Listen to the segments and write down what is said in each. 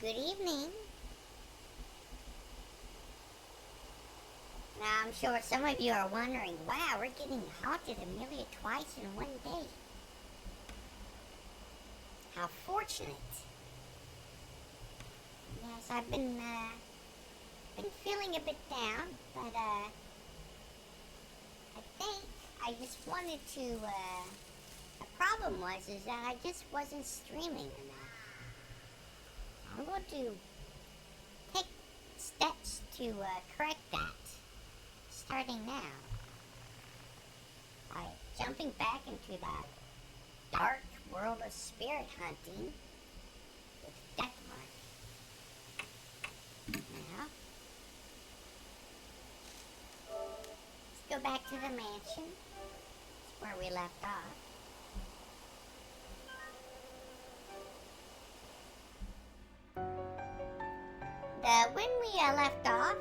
Good evening. Now, I'm sure some of you are wondering, wow, we're getting haunted Emilia twice in one day. How fortunate. Yes, I've been feeling a bit down, but I think I just wanted to, the problem is that I just wasn't streaming enough. I'm going to take steps to correct that, starting now. By jumping back into that dark world of spirit hunting with Deathmark. Now, let's go back to the mansion. It's where we left off. When we left off,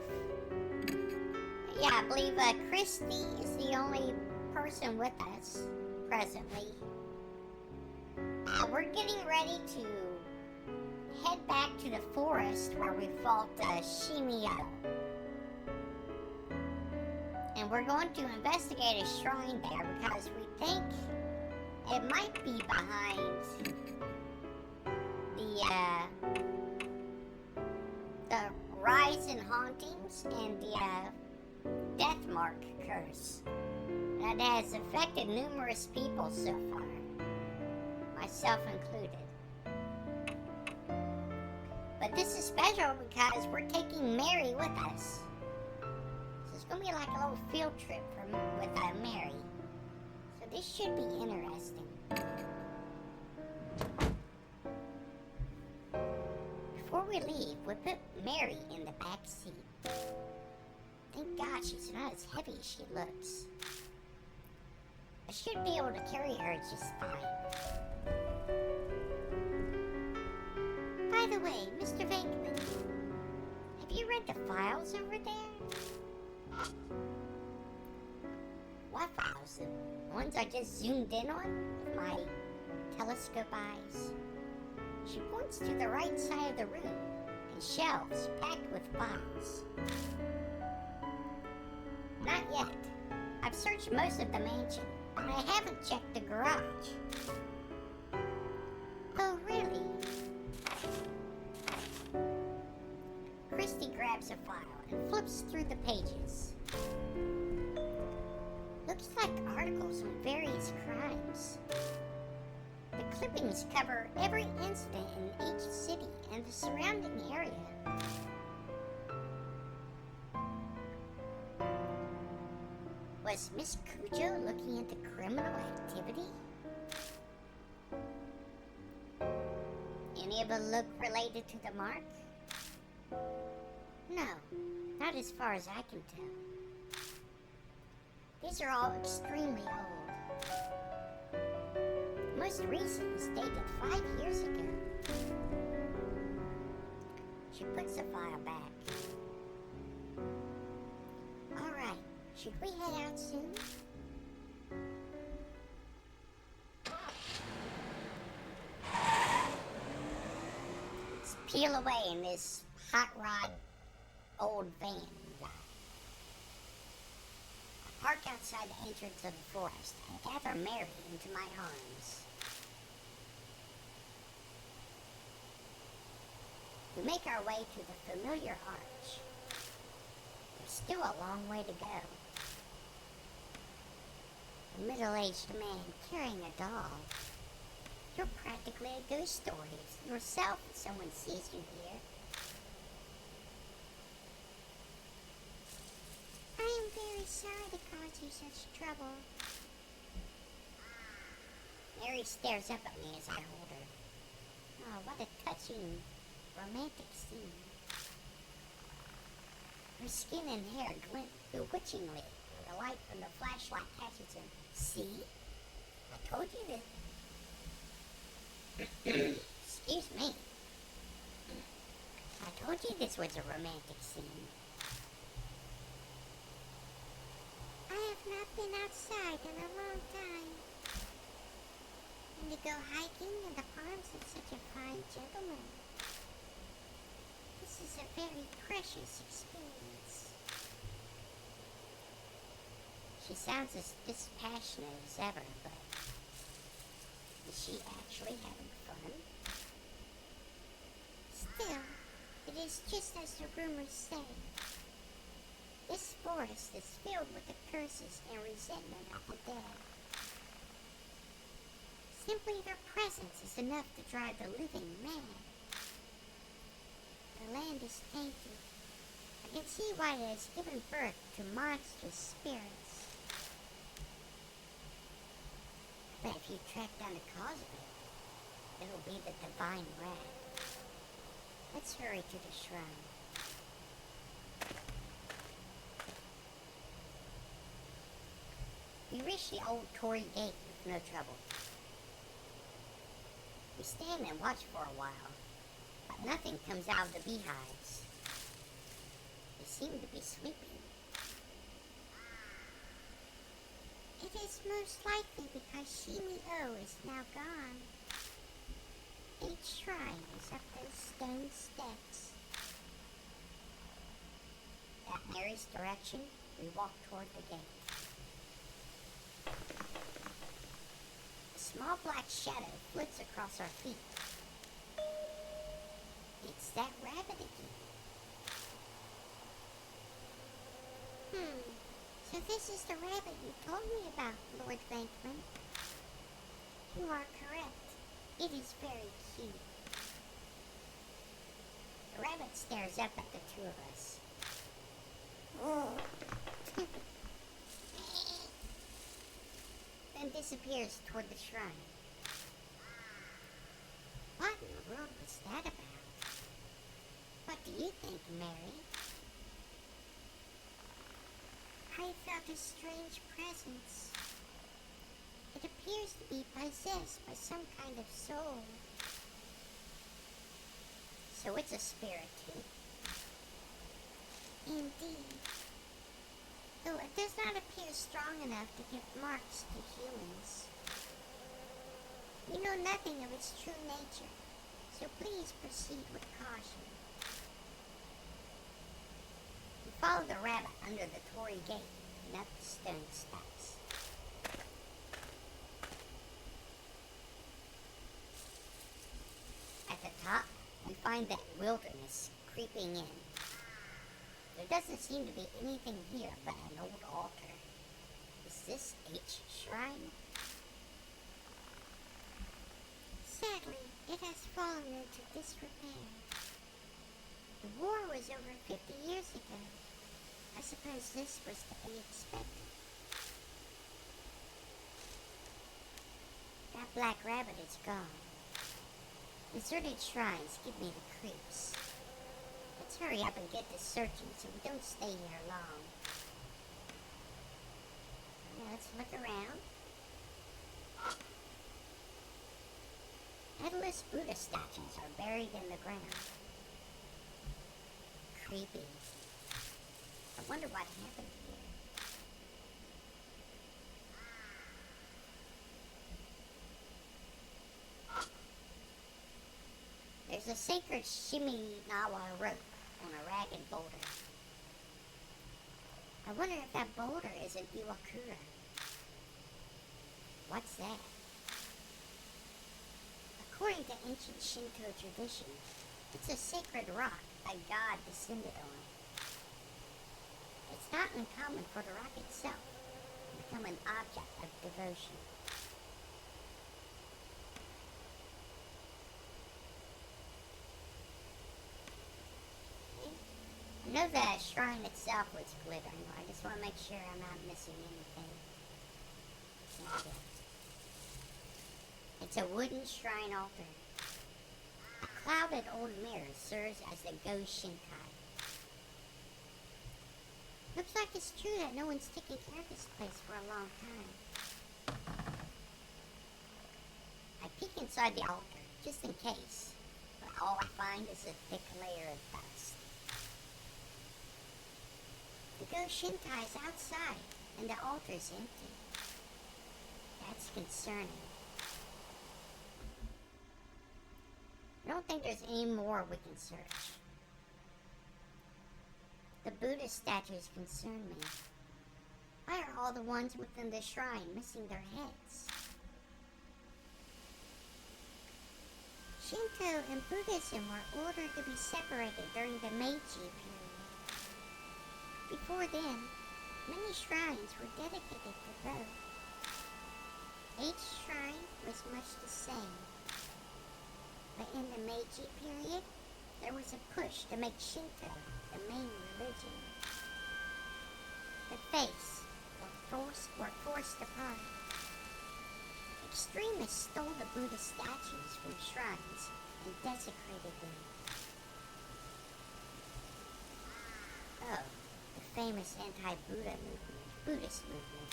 yeah, I believe Christy is the only person with us presently. We're getting ready to head back to the forest where we fought Emilia. And we're going to investigate a shrine there because we think it might be behind the rise in hauntings and the Deathmark curse that has affected numerous people so far, myself included. But this is special because we're taking Mary with us. So it's going to be like a little field trip with Mary. So this should be interesting. Before we leave, we put Mary in the back seat. Thank God she's not as heavy as she looks. I should be able to carry her just fine. By the way, Mr. Venkman, have you read the files over there? What files? The ones I just zoomed in on with my telescope eyes? She points to the right side of the room and shelves packed with files. Not yet. I've searched most of the mansion, but I haven't checked the garage. Oh, really? Christy grabs a file and flips through the pages. Looks like articles on various crimes. The clippings cover every incident in each city and the surrounding area. Was Miss Cujo looking into criminal activity? Any of it look related to the mark? No, not as far as I can tell. These are all extremely old. The most recent is dated 5 years ago. She puts the file back. Alright, should we head out soon? Let's peel away in this hot rod old van. I park outside the entrance of the forest and gather Mary into my arms. We make our way to the familiar arch. There's still a long way to go. A middle-aged man carrying a doll. You're practically a ghost story yourself if someone sees you here. I am very sorry to cause you such trouble. Mary stares up at me as I hold her. Oh, what a touching, romantic scene. Her skin and hair glint bewitchingly. The light from the flashlight catches them. See? I told you this. Excuse me. I told you this was a romantic scene. I have not been outside in a long time. And to go hiking in the arms of such a fine gentleman. This is a very precious experience. She sounds as dispassionate as ever, but is she actually having fun? Still, it is just as the rumors say. This forest is filled with the curses and resentment of the dead. Simply their presence is enough to drive the living mad. The land is tainted. I can see why it has given birth to monstrous spirits. But if you track down the cause of it, it'll be the divine wrath. Let's hurry to the shrine. We reach the old Torii gate with no trouble. We stand and watch for a while, but nothing comes out of the beehives. They seem to be sleeping. It is most likely because Shimi-O is now gone. Each shrine is up those stone steps. That Mary's direction, we walk toward the gate. A small black shadow flits across our feet. It's that rabbit again. So this is the rabbit you told me about, Lord Bankman. You are correct. It is very cute. The rabbit stares up at the two of us. Then disappears toward the shrine. What in the world was that about? What do you think, Mary? I felt a strange presence. It appears to be possessed by some kind of soul. So it's a spirit too. Indeed. Though it does not appear strong enough to give marks to humans. We know nothing of its true nature, so please proceed with caution. We follow the rabbit under the Torii gate and up the stone steps. At the top, we find that wilderness creeping in. There doesn't seem to be anything here but an old altar. Is this H shrine? Sadly, it has fallen into disrepair. The war was over 50 years ago. I suppose this was to be expected. That black rabbit is gone. Deserted shrines give me the creeps. Let's hurry up and get to searching so we don't stay here long. Now let's look around. Headless Buddha statues are buried in the ground. Creepy. I wonder what happened here. There's a sacred Shiminawa rope on a ragged boulder. I wonder if that boulder is an Iwakura. What's that? According to ancient Shinto tradition, it's a sacred rock a god descended on. It's not uncommon for the rock itself to become an object of devotion. I know the shrine itself was glittering, but I just want to make sure I'm not missing anything. Okay. It's a wooden shrine altar. A clouded old mirror serves as the Go Shinkai. Looks like it's true that no one's taken care of this place for a long time. I peek inside the altar, just in case, but all I find is a thick layer of dust. The Go Shinkai is outside, and the altar's empty. That's concerning. I don't think there's any more we can search. The Buddhist statues concern me. Why are all the ones within the shrine missing their heads? Shinto and Buddhism were ordered to be separated during the Meiji period. Before then, many shrines were dedicated to both. Each shrine was much the same. But in the Meiji period, there was a push to make Shinto the main religion. The faiths were forced apart. Extremists stole the Buddhist statues from shrines and desecrated them. Oh, the famous anti-Buddha movement, Buddhist movement.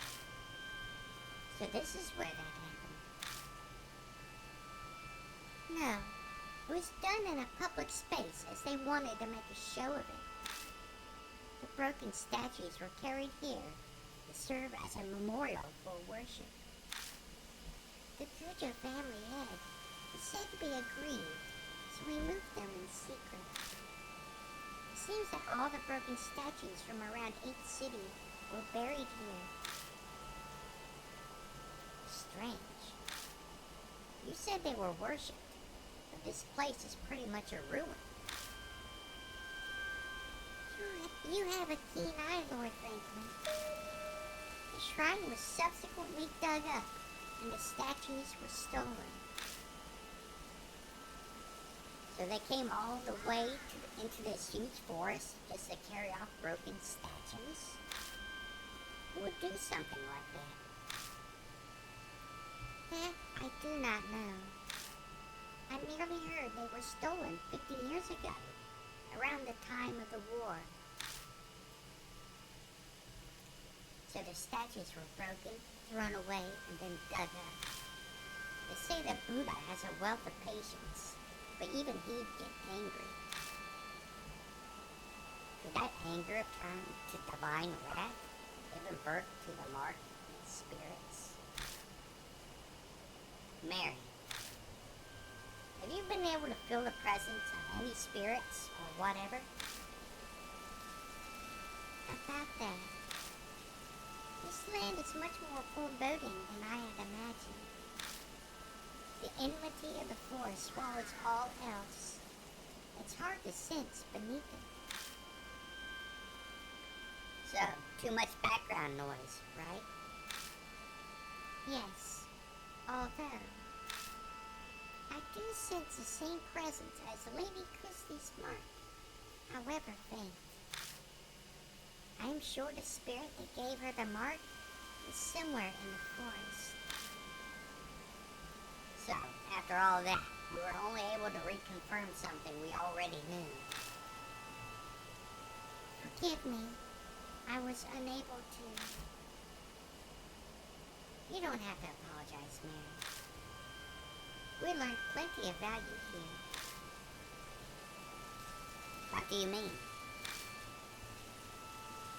So this is where that happened. No, it was done in a public space as they wanted to make a show of it. The broken statues were carried here to serve as a memorial for worship. The Kujo family head is said to be aggrieved, so we moved them in secret. It seems that all the broken statues from around 8th City were buried here. Strange. You said they were worshipped, but this place is pretty much a ruin. You have a keen eye, Lord Franklin. The shrine was subsequently dug up, and the statues were stolen. So they came all the way into this huge forest just to carry off broken statues? Who would do something like that? That I do not know. I merely heard they were stolen 50 years ago, around the time of the war. So the statues were broken, thrown away, and then dug up. They say that Buddha has a wealth of patience, but even he'd get angry. Could that anger turn to divine wrath, giving birth to the mark and spirits? Mary, have you been able to feel the presence of any spirits or whatever? About that. This land is much more foreboding than I had imagined. The enmity of the forest swallows all else. It's hard to sense beneath it. So, too much background noise, right? Yes, although I do sense the same presence as Lady Christie's mark, however faint. I am sure the spirit that gave her the mark is somewhere in the forest. So, after all that, we were only able to reconfirm something we already knew. Forgive me, I was unable to. You don't have to apologize, Mary. We learned plenty of value here. What do you mean?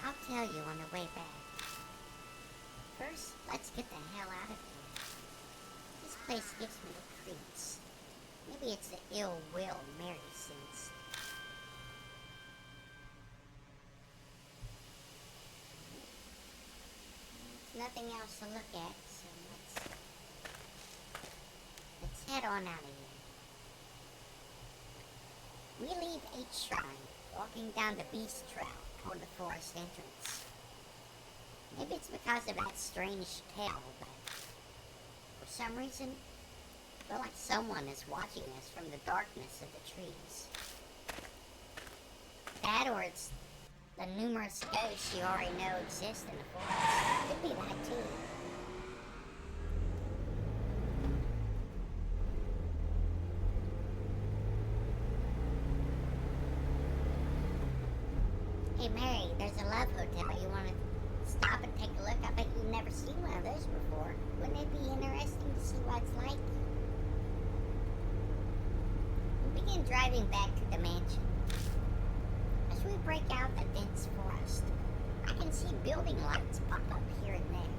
I'll tell you on the way back. First, let's get the hell out of here. This place gives me the creeps. Maybe it's the ill will Mary sensed. There's nothing else to look at, so let's head on out of here. We leave H Shrine, walking down the beast trail toward the forest entrance. Maybe it's because of that strange tale, but for some reason, I feel like someone is watching us from the darkness of the trees. That or it's the numerous ghosts you already know exist in the forest. Could be that too. Hey Mary, there's a love hotel. You want to stop and take a look? I bet you've never seen one of those before. Wouldn't it be interesting to see what it's like? We begin driving back to the mansion. As we break out the dense forest, I can see building lights pop up here and there.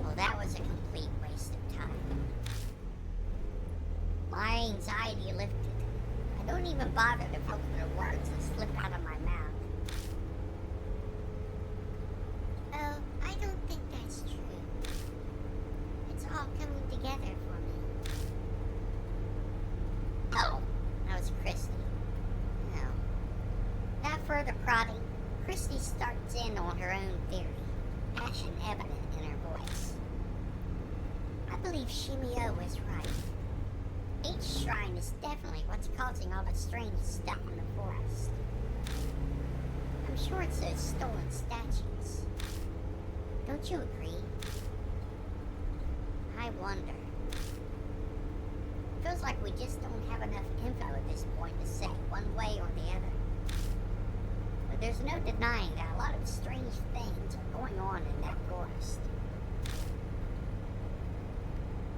Well, that was a complete waste of time. My anxiety lifted. I I don't even bother to filter the words that slip out of my mouth. Oh, I don't think that's true. It's all coming together for me. Oh, that was Christy. No. Without further prodding, Christy starts in on her own theory, passion evident in her voice. I believe Shimio was right. Each shrine is definitely what's causing all the strange stuff in the forest. I'm sure it's those stolen statues. Don't you agree? I wonder. Feels like we just don't have enough info at this point to say one way or the other. But there's no denying that a lot of strange things are going on in that forest.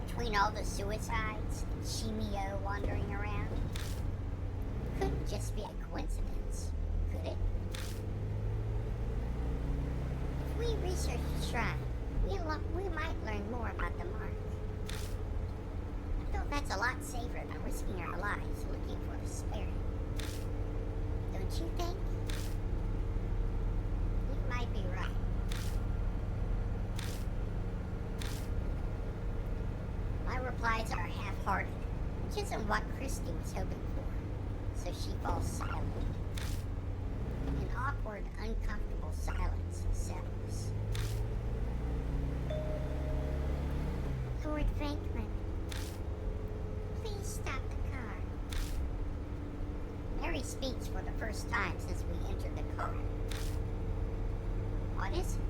Between all the suicides and Shimio wandering around, it couldn't just be a coincidence, could it? If we research the shrine, we might learn more about the mark. I feel that's a lot safer than risking our lives looking for the spirit. Don't you think? You might be right. My replies are half-hearted, which isn't what Christy was hoping for, so she falls silent. An awkward, uncomfortable silence settles. Lord Venkman, please stop the car. Mary speaks for the first time since we entered the car. What is it?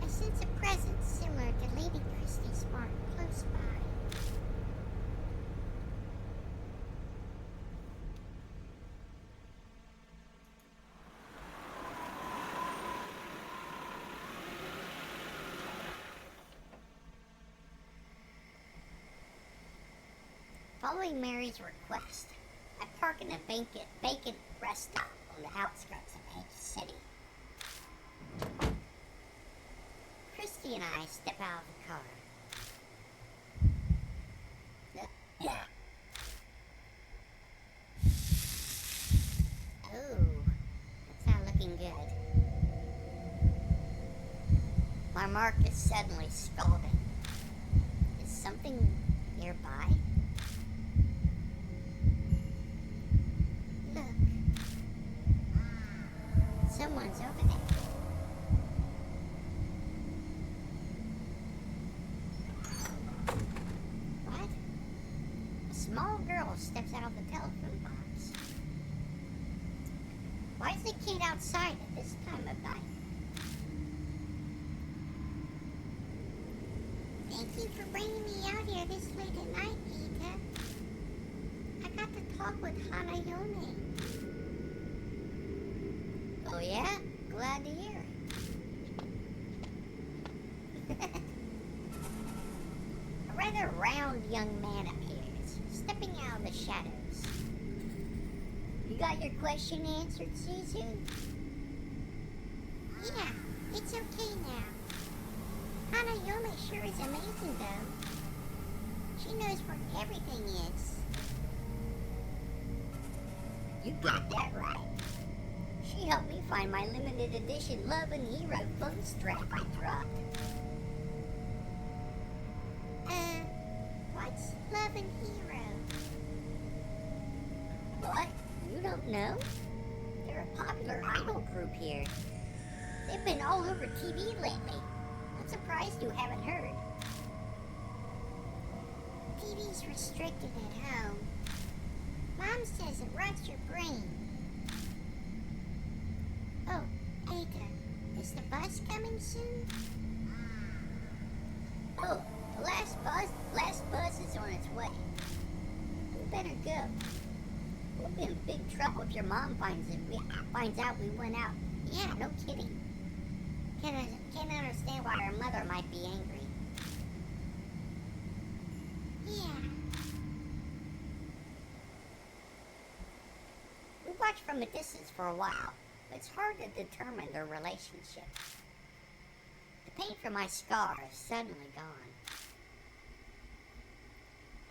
I sense a presence similar to Lady Christie's mark close by. Following Mary's request, I park in a vacant rest stop on the outskirts of H City. Christy and I step out of the car. Oh, that's not looking good. My mark is suddenly scalding. Is something nearby? Look. Someone's over there. What? A small girl steps out of the telephone box. Why is the kid outside at this time of night? Thank you for bringing me out here this late at night, Ita. I got to talk with Hanayome. Oh yeah? Glad to hear it. A rather round young man appears, stepping out of the shadows. You got your question answered, Suzu? Yeah, it's okay now. Hanayome sure is amazing, though. She knows where everything is. You got that right. She helped me find my limited edition Love and Hero phone strap I dropped. What's Love and Hero? What? You don't know? They're a popular idol group here. They've been all over TV lately. I'm surprised you haven't heard. TV's restricted at home. Mom says it rots your brain. Oh, Ada, is the bus coming soon? Oh, the last bus is on its way. We better go. We'll be in big trouble if your mom finds out we went out. Yeah, no kidding. Can't understand why her mother might be angry. Yeah. We watched from a distance for a while, but it's hard to determine their relationship. The pain from my scar is suddenly gone.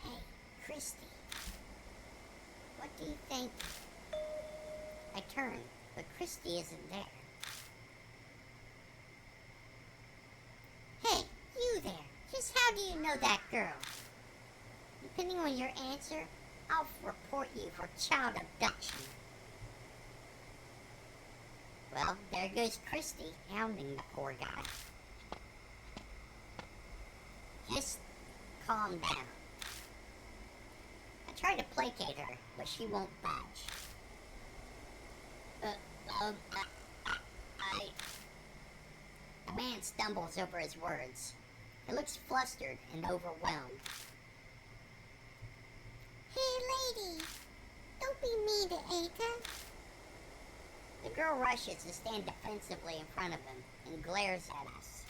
Hey, Christy. What do you think? I turn, but Christy isn't there. Hey, you there! Just how do you know that girl? Depending on your answer, I'll report you for child abduction. Well, there goes Christy, hounding the poor guy. Just calm down. I try to placate her, but she won't budge. The man stumbles over his words. He looks flustered and overwhelmed. Hey, lady! Don't be mean to Ada. The girl rushes to stand defensively in front of him and glares at us.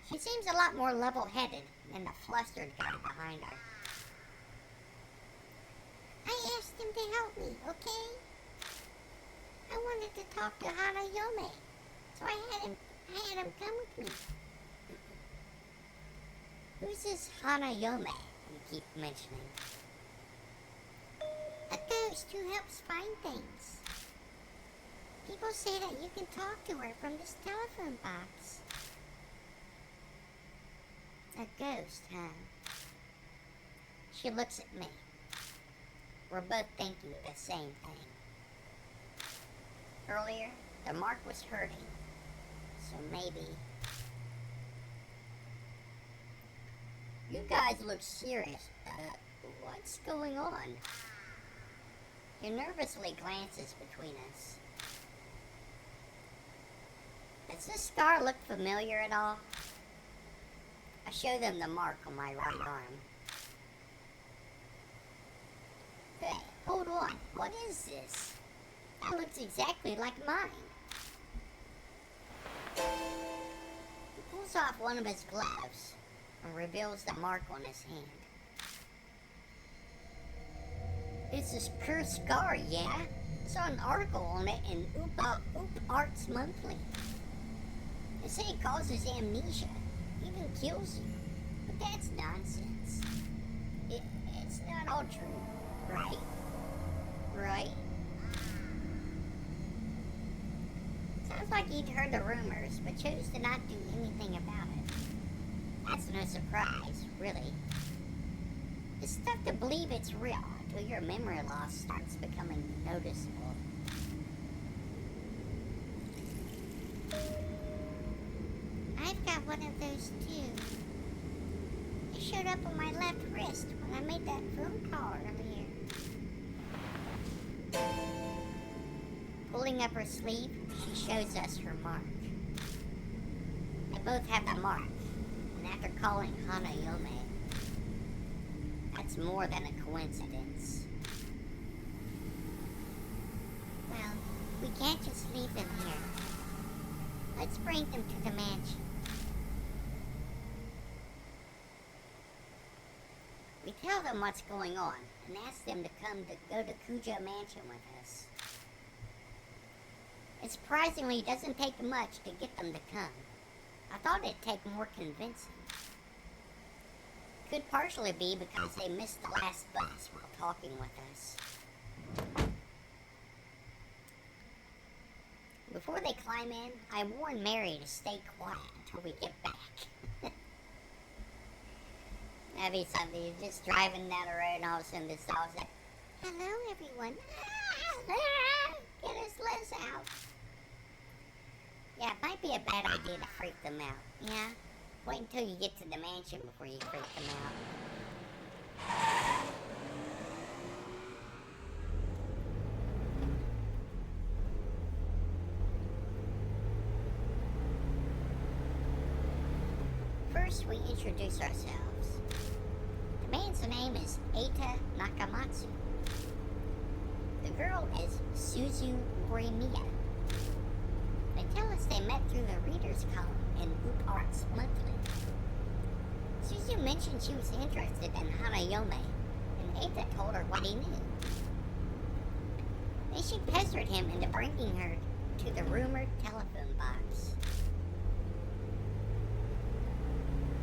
She seems a lot more level-headed than the flustered guy behind her. I asked him to help me, okay? I wanted to talk to Hanayome, so I had him come with me. Who's this Hanayome you keep mentioning? A ghost who helps find things. People say that you can talk to her from this telephone box. A ghost, huh? She looks at me. We're both thinking the same thing. Earlier, the mark was hurting, so maybe... You guys look serious. What's going on? He nervously glances between us. Does this scar look familiar at all? I show them the mark on my right arm. Hey, hold on. What is this? That looks exactly like mine. He pulls off one of his gloves and reveals the mark on his hand. It's this cursed scar, yeah? Saw an article on it in Oop Arts Monthly. They say it causes amnesia, even kills you. But that's nonsense. It's not all true, right? Right? Sounds like he'd heard the rumors, but chose to not do anything about it. That's no surprise, really. It's tough to believe it's real until your memory loss starts becoming noticeable. I've got one of those too. It showed up on my left wrist when I made that phone call earlier. Pulling up her sleeve, she shows us her mark. They both have the mark, and after calling Hanayome, that's more than a coincidence. Well, we can't just leave them here. Let's bring them to the mansion. We tell them what's going on and ask them to go to Kuja Mansion with us. It surprisingly doesn't take much to get them to come. I thought it'd take more convincing. Could partially be because they missed the last bus while talking with us. Before they climb in, I warn Mary to stay quiet until we get back. That'd be something. You're just driving down the road and all of a sudden this dog's like, hello everyone. Get us less out. Yeah, it might be a bad idea to freak them out. Yeah? Wait until you get to the mansion before you freak them out. First, we introduce ourselves. The man's name is Eita Nakamatsu. The girl is Suzu Morimiya. They tell us they met through the reader's column in Oop Arts Monthly. Suzu mentioned she was interested in Hanayome, and Eita told her what he knew. Then she pestered him into bringing her to the rumored telephone box.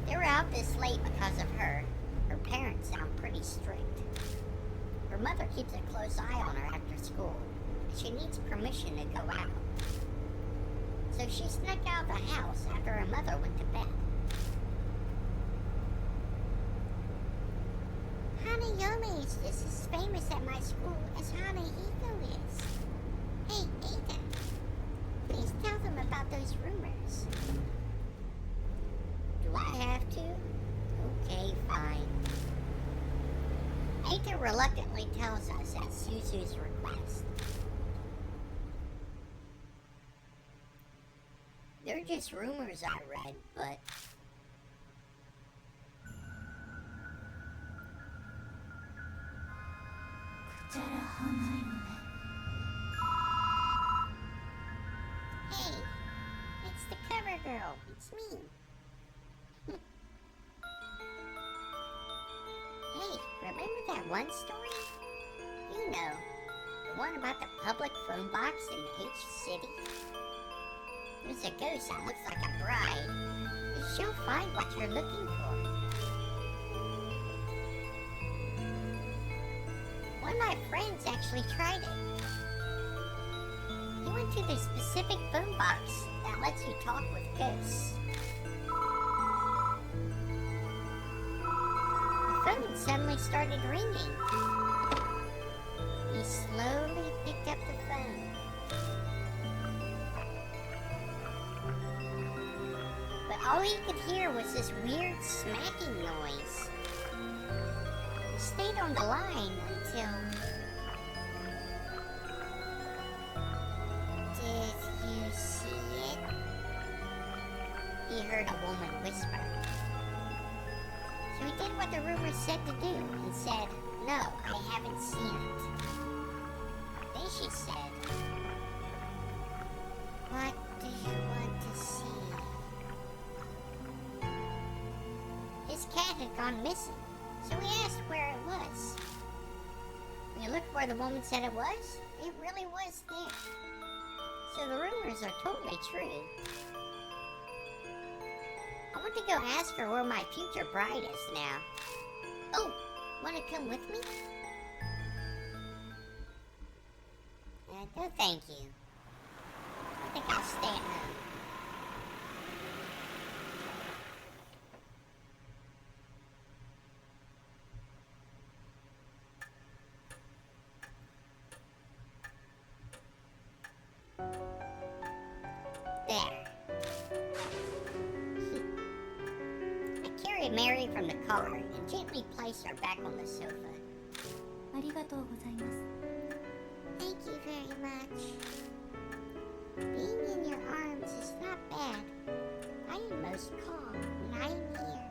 They were out this late because of her. Her parents sound pretty strict. Her mother keeps a close eye on her after school. She needs permission to go out. So she snuck out of the house after her mother went to bed. Hanayome is just as famous at my school as Hanahiko is. Hey, Ada, please tell them about those rumors. Do I have to? Okay, fine. Ada reluctantly tells us at Suzu's request. They're just rumors I read, but... Hey, it's the cover girl. It's me. Hey, remember that one story? You know, the one about the public phone box in H City? There's a ghost that looks like a bride. She'll find what you're looking for. One of my friends actually tried it. He went to the specific phone box that lets you talk with ghosts. The phone suddenly started ringing. He slowly picked up the phone. But all he could hear was this weird smacking noise. He stayed on the line until... Did you see it? He heard a woman whisper. So he did what the rumor said to do and said, "No, I haven't seen it." Then she said, "What do you want to see?" His cat had gone missing, so he asked where it was. When you looked where the woman said it really was there. So the rumors are totally true. I want to go ask her where my future bride is now. Oh, want to come with me? No, thank you. I think I'll stay at home. There. I carried Mary from the car and gently placed her back on the sofa. ありがとうございます。 Thank you very much. Being in your arms is not bad. I am most calm when I am here.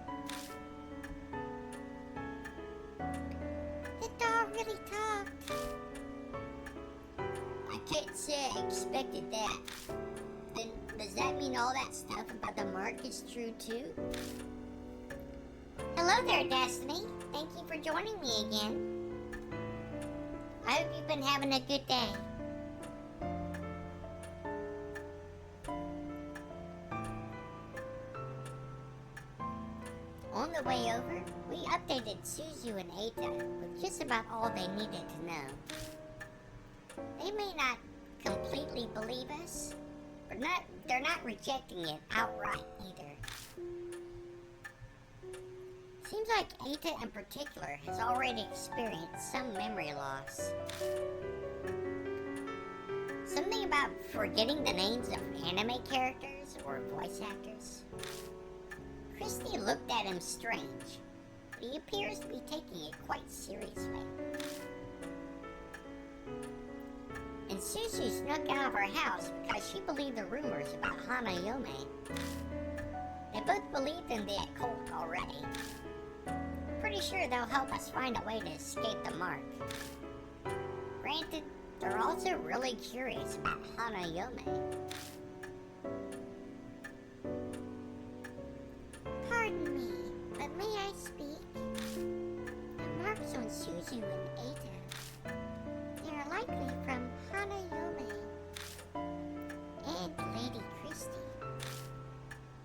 The dog really talked. I can't say I expected that. Then does that mean all that stuff about the mark is true too? Hello there, Destiny. Thank you for joining me again. I hope you've been having a good day. On the way over, we updated Suzu and Eita with just about all they needed to know. They may not completely believe us, but they're not rejecting it outright either. Seems like Eita in particular has already experienced some memory loss. Something about forgetting the names of anime characters or voice actors. Christy looked at him strange, but he appears to be taking it quite seriously. And Suzu snuck out of her house because she believed the rumors about Hanayome. They both believed in the occult already. Pretty sure they'll help us find a way to escape the mark. Granted, they're also really curious about Hanayome. Pardon me, but may I speak? The marks on Suzu and Eita. They are likely from Hanayome and Lady Christie.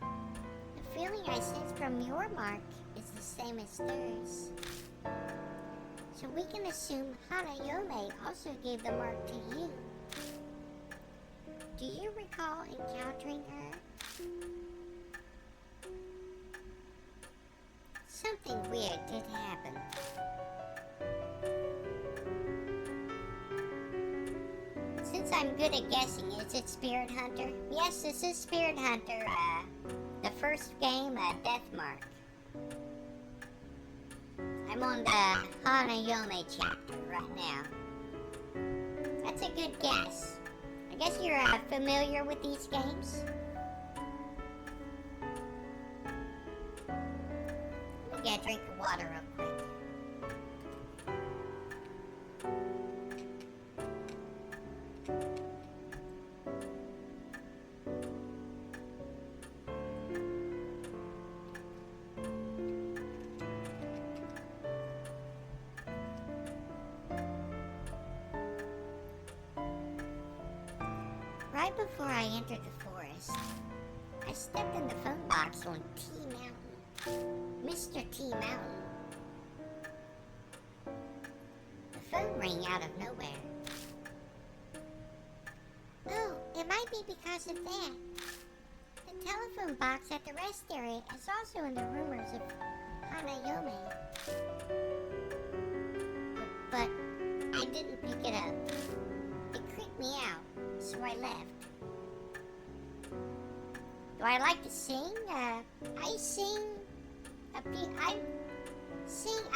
The feeling I sense from your mark is the same as theirs. So we can assume Hanayome also gave the mark to you. Do you recall encountering her? Something weird did happen. Since I'm good at guessing, is it Spirit Hunter? Yes, this is Spirit Hunter. The first game, Death Mark. I'm on the Hanayome chapter right now. That's a good guess. I guess you're familiar with these games? Let me get a drink of water real quick. Right before I entered the forest, I stepped in the phone box on T Mountain. Mr. T Mountain. The phone rang out of nowhere. Oh, it might be because of that. The telephone box at the rest area is also in the rumors of Hanayome. But I didn't pick it up. It creeped me out, so I left. Do I like to sing? I sing a bit.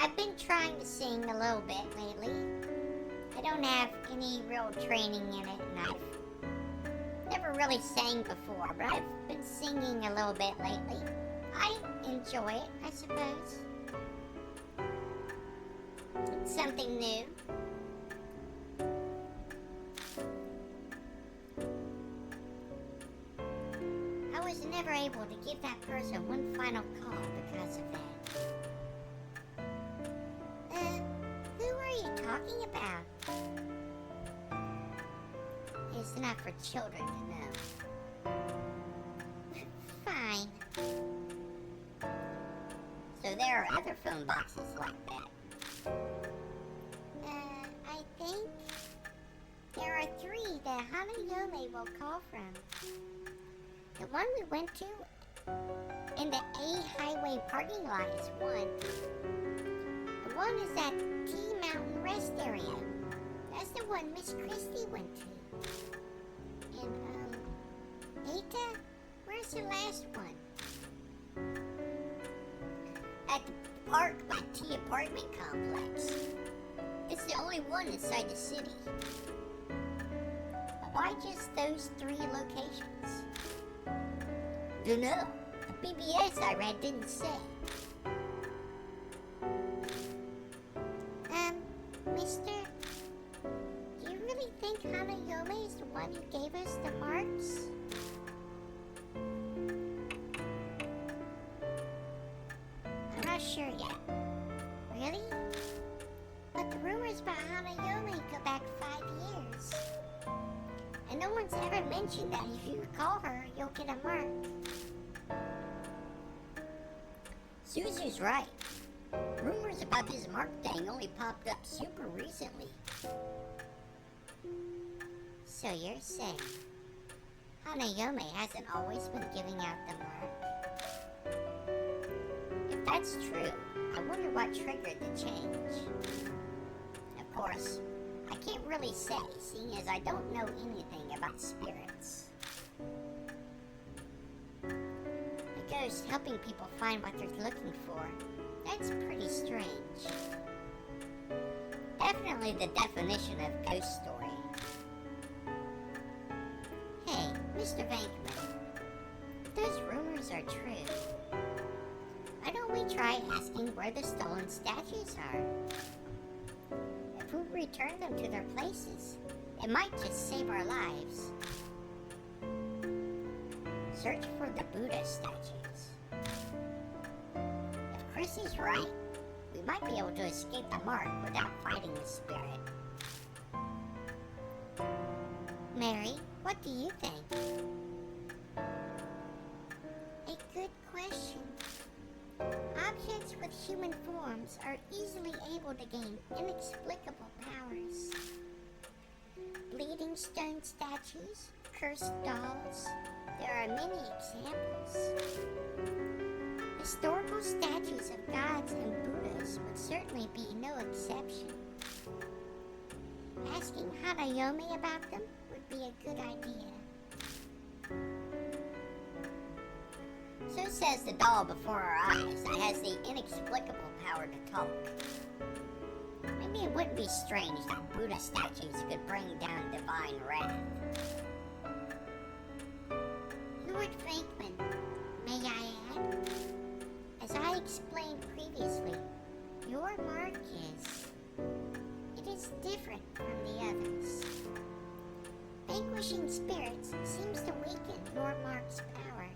I've been trying to sing a little bit lately. I don't have any real training in it, and I've never really sang before, but I've been singing a little bit lately. I enjoy it, I suppose. It's something new. I was never able to give that person one final call because of that. Who are you talking about? It's not for children to know. Fine. So there are other phone boxes like that. I think there are 3 that Hanayome will call from. The one we went to in the A Highway parking lot is one. The one is at T Mountain Rest area. That's the one Miss Christie went to. And, Eta? Where's the last one? At the park by T apartment complex. It's the only one inside the city. Why just those 3 locations? Dunno. The BBS I read didn't say. Mister, do you really think Hanayome is the one who gave us the marks? I'm not sure yet. Really? But the rumors about Hanayome go back 5 years. And no one's ever mentioned that if you call her, you'll get a mark. Suzu's right. Rumors about this mark thing only popped up super recently. So you're saying Hanayome hasn't always been giving out the mark? If that's true, I wonder what triggered the change. Of course, I can't really say, seeing as I don't know anything about spirits. A ghost helping people find what they're looking for, that's pretty strange. Definitely the definition of ghost story. Hey, Mr. Venkman, if those rumors are true, why don't we try asking where the stolen statues are? If we return them to their places, it might just save our lives. Search for the Buddha statues. If Chrissy's right, we might be able to escape the mark without fighting the spirit. Mary, what do you think? A good question. Objects with human forms are easily able to gain inexplicable powers. Bleeding stone statues, cursed dolls, there are many examples. Historical statues of gods and Buddhas would certainly be no exception. Asking Hanayome about them would be a good idea. So says the doll before our eyes that has the inexplicable power to talk. Maybe it wouldn't be strange that Buddha statues could bring down divine wrath. Lord Frankman, may I add? As I explained previously, your mark is different from the others. Vanquishing spirits seems to weaken your mark's power.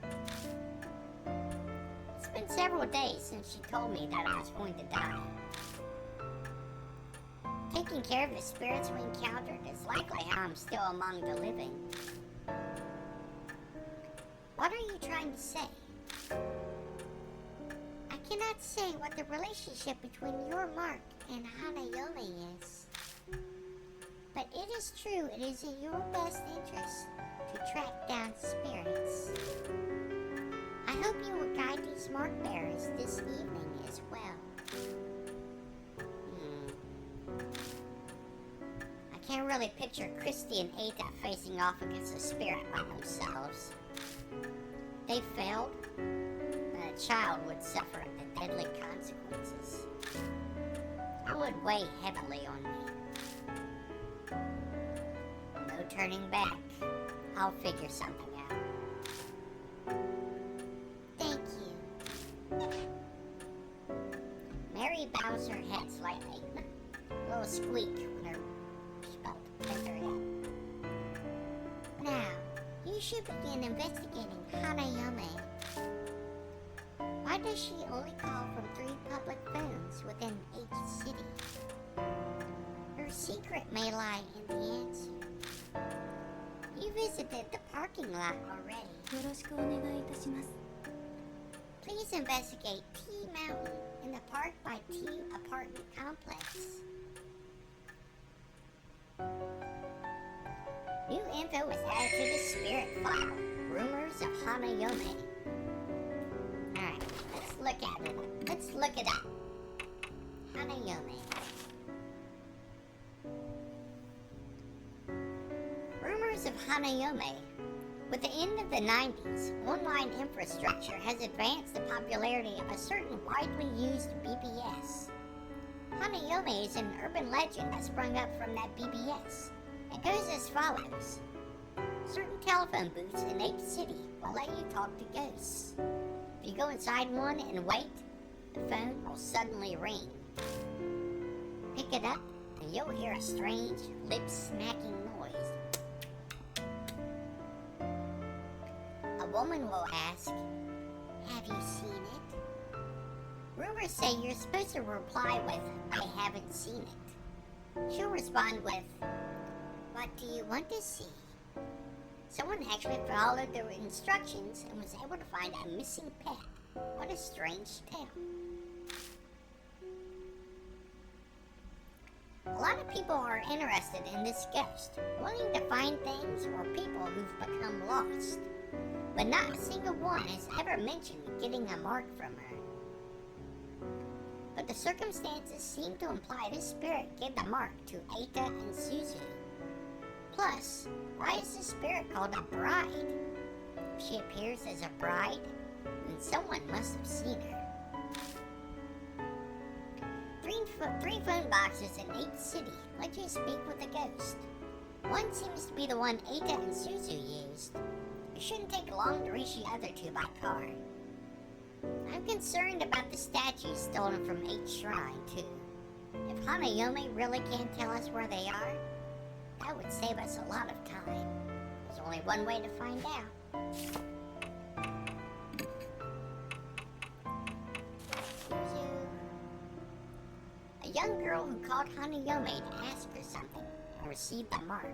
It's been several days since she told me that I was going to die. Taking care of the spirits we encountered is likely how I'm still among the living. What are you trying to say? I cannot say what the relationship between your mark and Hanayome is. But it is true it is in your best interest to track down spirits. I hope you will guide these mark bearers this evening as well. I can't really picture Christy and Ada facing off against a spirit by themselves. They failed, and a child would suffer the deadly consequences. It would weigh heavily on me. No turning back. I'll figure something out. Thank you. Mary bows her head slightly. A little squeak when her spelt enter in. Now, you should begin investigating Hanayome. Why does she only call from 3 public phones within each city? Her secret may lie in the answer. You visited the parking lot already. よろしくお願いいたします。 Please investigate T Mountain in the Park by T apartment complex. New info was added to the spirit file. Rumors of Hanayome. Alright, let's look at it. Let's look it up. Hanayome. Rumors of Hanayome. With the end of the 90s, online infrastructure has advanced the popularity of a certain widely used BBS. Hanayome is an urban legend that sprung up from that BBS. It goes as follows. Certain telephone booths in each city will let you talk to ghosts. If you go inside one and wait, the phone will suddenly ring. Pick it up, and you'll hear a strange, lip-smacking noise. A woman will ask, "Have you seen it?" Rumors say you're supposed to reply with, "I haven't seen it." She'll respond with, "What do you want to see?" Someone actually followed their instructions and was able to find a missing pet. What a strange tale. A lot of people are interested in this ghost, wanting to find things or people who've become lost. But not a single one has ever mentioned getting a mark from her. But the circumstances seem to imply this spirit gave the mark to Eita and Suzu. Plus, why is the spirit called a bride? If she appears as a bride, then someone must have seen her. Three phone boxes in each city let you speak with a ghost. One seems to be the one Eita and Suzu used. It shouldn't take long to reach the other 2 by car. I'm concerned about the statues stolen from each shrine, too. If Hanayome really can't tell us where they are, that would save us a lot of time. There's only one way to find out. A young girl who called Hanayome to ask her something and received the mark.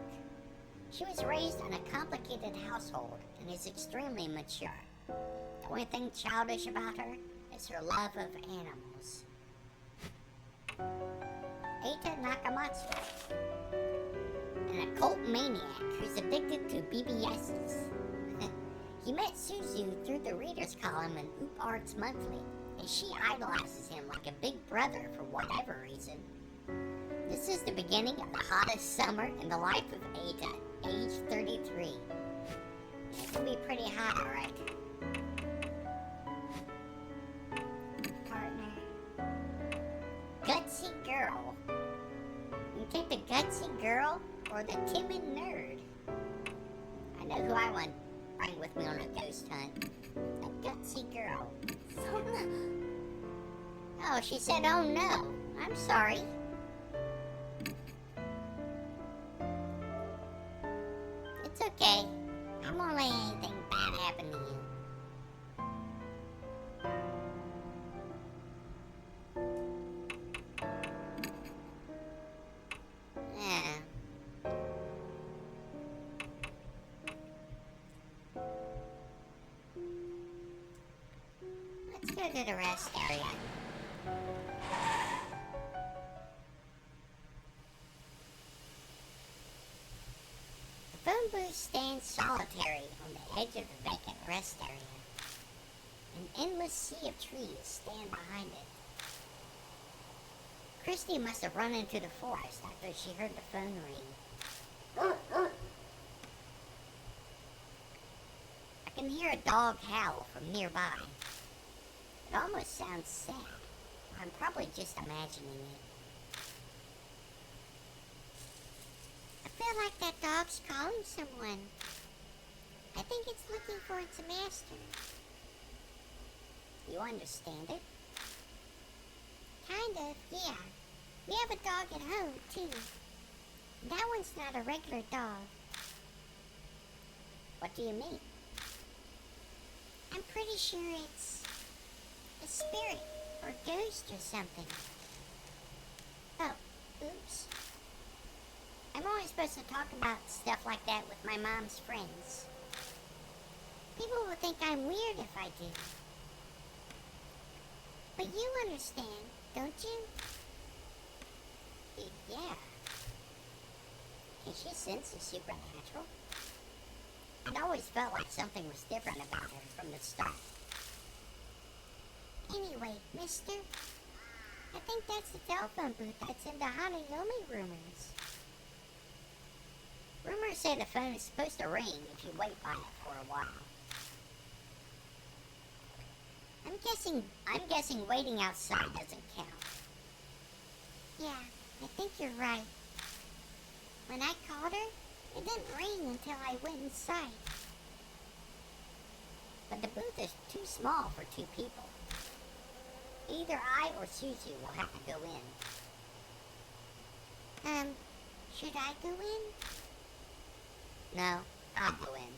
She was raised in a complicated household and is extremely mature. The only thing childish about her is her love of animals. Eita Nakamatsu, an occult maniac who's addicted to BBSs. He met Suzu through the readers column in Oop Arts Monthly, and she idolizes him like a big brother for whatever reason. This is the beginning of the hottest summer in the life of Eita, age 33. It can be pretty hot, alright. Partner. Gutsy girl. You take the gutsy girl or the timid nerd? I know who I want to bring with me on a ghost hunt. A gutsy girl. そんな Oh, she said, oh no. I'm sorry. It's okay. I won't let anything bad happen to you. Yeah. Let's go to the rest area. The phone booth stands solitary on the edge of the vacant rest area. An endless sea of trees stand behind it. Christy must have run into the forest after she heard the phone ring. I can hear a dog howl from nearby. It almost sounds sad. I'm probably just imagining it. I feel like that dog's calling someone. I think it's looking for its master. You understand it? Kind of, yeah. We have a dog at home, too. That one's not a regular dog. What do you mean? I'm pretty sure it's a spirit or ghost or something. Oh, oops. I'm only supposed to talk about stuff like that with my mom's friends. People will think I'm weird if I do. But you understand, don't you? Yeah. Can she sense the supernatural? I'd always felt like something was different about her from the start. Anyway, mister, I think that's the telephone booth that's in the Hanayome rumors. Rumors say the phone is supposed to ring if you wait by it for a while. I'm guessing waiting outside doesn't count. Yeah, I think you're right. When I called her, it didn't ring until I went inside. But the booth is too small for two people. Either I or Suzu will have to go in. Should I go in? No, I'll go in.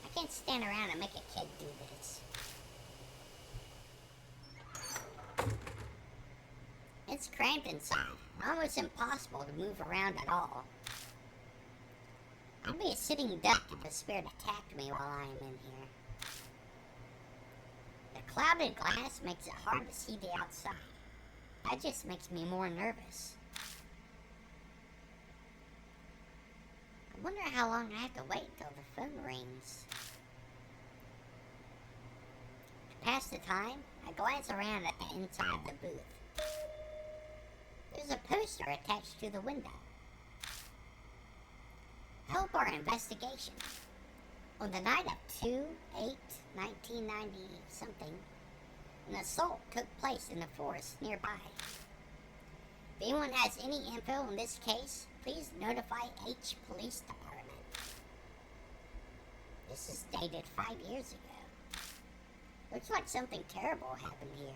I can't stand around and make a kid do this. It's cramped inside, almost impossible to move around at all. I'd be a sitting duck if a spirit attacked me while I am in here. The clouded glass makes it hard to see the outside. That just makes me more nervous. I wonder how long I have to wait till the phone rings. To pass the time, I glance around at the inside of the booth. There's a poster attached to the window. Help our investigation. On the night of 2/8/1990-something, an assault took place in the forest nearby. If anyone has any info on this case, please notify H Police Department. This is dated 5 years ago. Looks like something terrible happened here.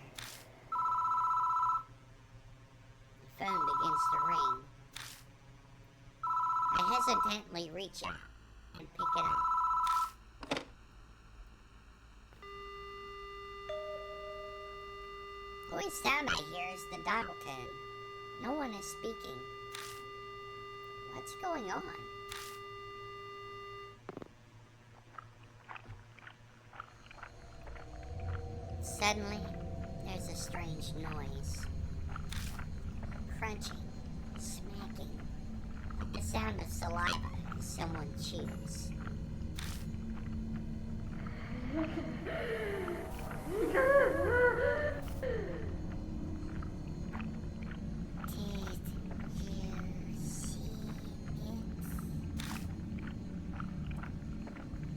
The phone begins to ring. I hesitantly reach out and pick it up. The only sound I hear is the dial tone. No one is speaking. What's going on? Suddenly, there's a strange noise. Crunching, smacking, like the sound of saliva as someone chews.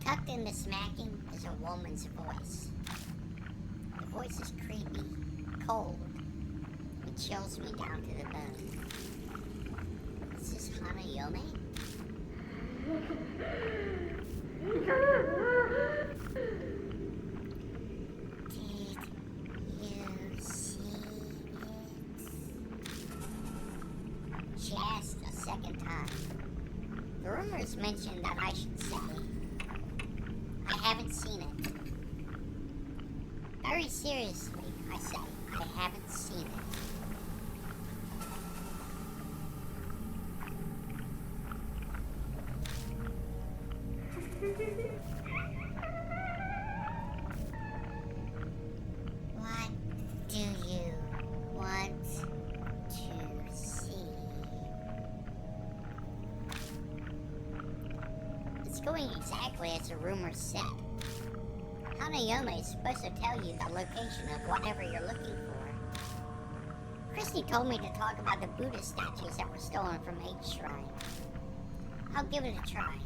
Tucked in the smacking is a woman's voice. The voice is creepy, cold, and chills me down to the bone. Is this Hanayome? Did you see it? She asked a second time. The rumors mentioned that I should say, I haven't seen it. Very seriously, I say, I haven't seen it. What do you want to see? It's going exactly as the rumor said. Hanayome is supposed to tell you the location of whatever you're looking for. Christy told me to talk about the Buddha statues that were stolen from H Shrine. I'll give it a try.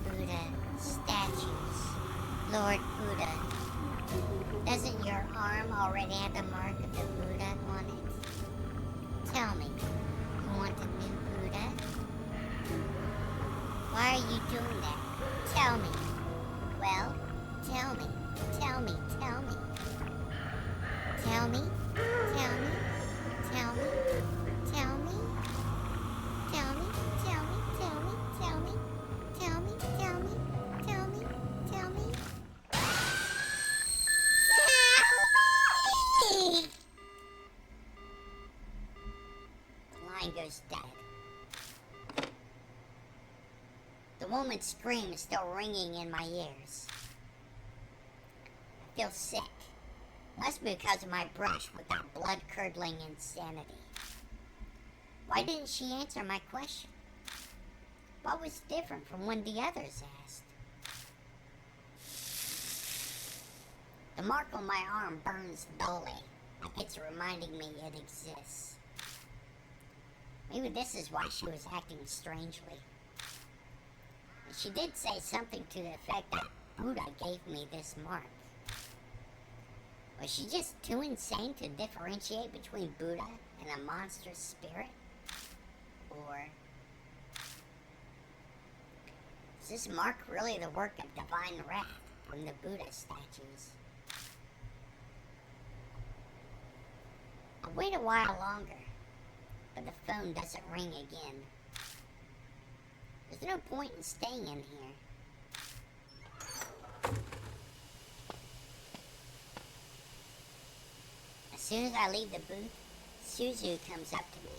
Buddha statues. Lord Buddha. Doesn't your arm already have the mark of the Buddha on it? Tell me, you want a new Buddha? Why are you doing that? Tell me. Well, tell me. Tell me. Tell me. Tell me. Tell me. Tell me. Tell me. Tell me. Tell me. Tell me. Tell me. Tell me. Tell me. Tell me. Tell me. Tell me. The line goes dead. The woman's scream is still ringing in my ears. I feel sick. Must be because of my brush with that blood-curdling insanity. Why didn't she answer my question? What was different from when the others asked? The mark on my arm burns dully, like it's reminding me it exists. Maybe this is why she was acting strangely. She did say something to the effect that Buddha gave me this mark. Was she just too insane to differentiate between Buddha and a monstrous spirit? Or is this mark really the work of divine wrath from the Buddha statues? I wait a while longer, but the phone doesn't ring again. There's no point in staying in here. As soon as I leave the booth, Suzu comes up to me.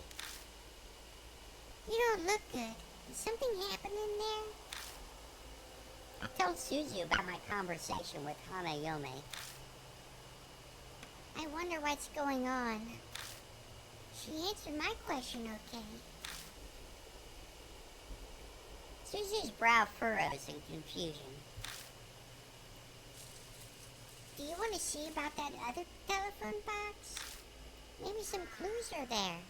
You don't look good. Did something happen in there? I told Suzu about my conversation with Hanayome. I wonder what's going on. She answered my question okay. Suzu's brow furrows in confusion. Do you want to see about that other telephone box? Maybe some clues are there.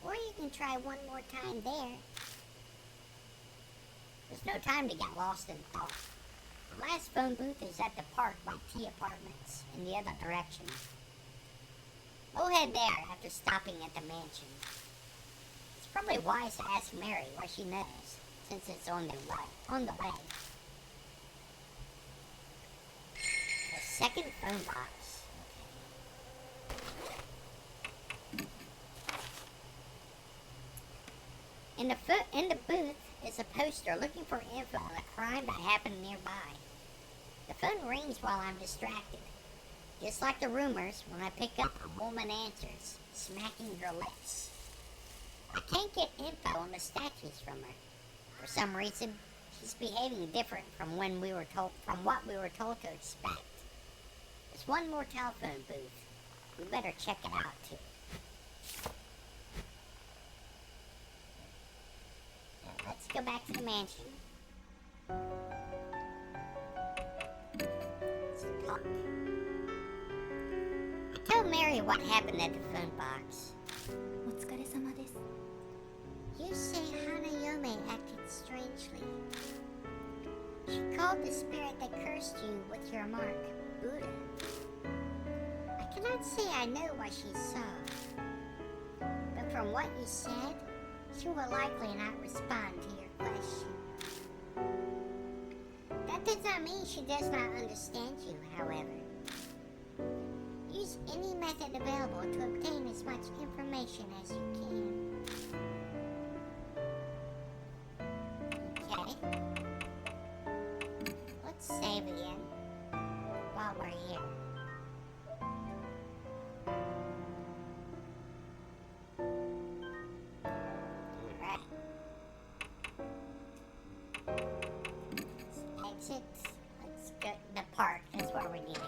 Or you can try one more time there. There's no time to get lost in thought. The last phone booth is at the park by T Apartments, in the other direction. We'll head there after stopping at the mansion. It's probably wise to ask Mary what she knows, since it's on the way. The second phone box. In the booth is a poster looking for info on a crime that happened nearby. The phone rings while I'm distracted. Just like the rumors, when I pick up, a woman answers, smacking her lips. I can't get info on the statues from her. For some reason, He's behaving different from what we were told to expect. There's one more telephone booth. We better check it out too. Now, let's go back to the mansion. Let's talk. I told Mary what happened at the phone box. お疲れ様です。 You say Hanayome acted strangely. She called the spirit that cursed you with your mark, Buddha. I cannot say I know why she saw. But from what you said, she will likely not respond to your question. That does not mean she does not understand you, however. Use any method available to obtain as much information as you can. Okay. Let's save again while we're here. Alright. Let's exit. Let's go to the park. That's where we need to go.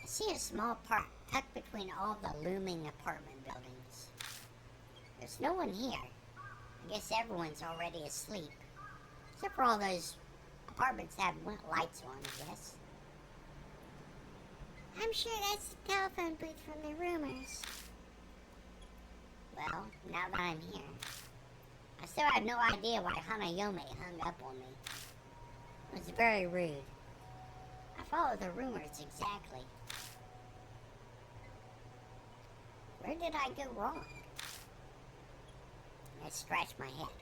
I see a small park tucked between all the looming apartment buildings. There's no one here. I guess everyone's already asleep. Except for all those apartments that have lights on, I guess. I'm sure that's the telephone booth from the rumors. Well, now that I'm here, I still have no idea why Hanayome hung up on me. It was very rude. I followed the rumors exactly. Where did I go wrong? I scratched my head.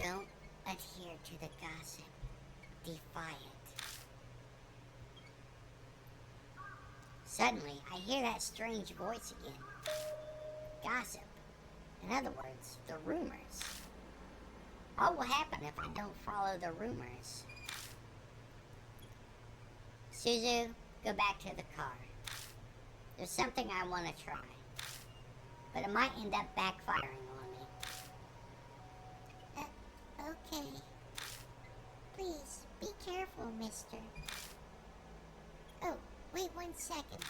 Don't adhere to the gossip. Defy it. Suddenly, I hear that strange voice again. Gossip. In other words, the rumors. What will happen if I don't follow the rumors? Suzu, go back to the car. There's something I want to try, but it might end up backfiring on me. Okay. Please, be careful, mister. Oh, wait 1 second.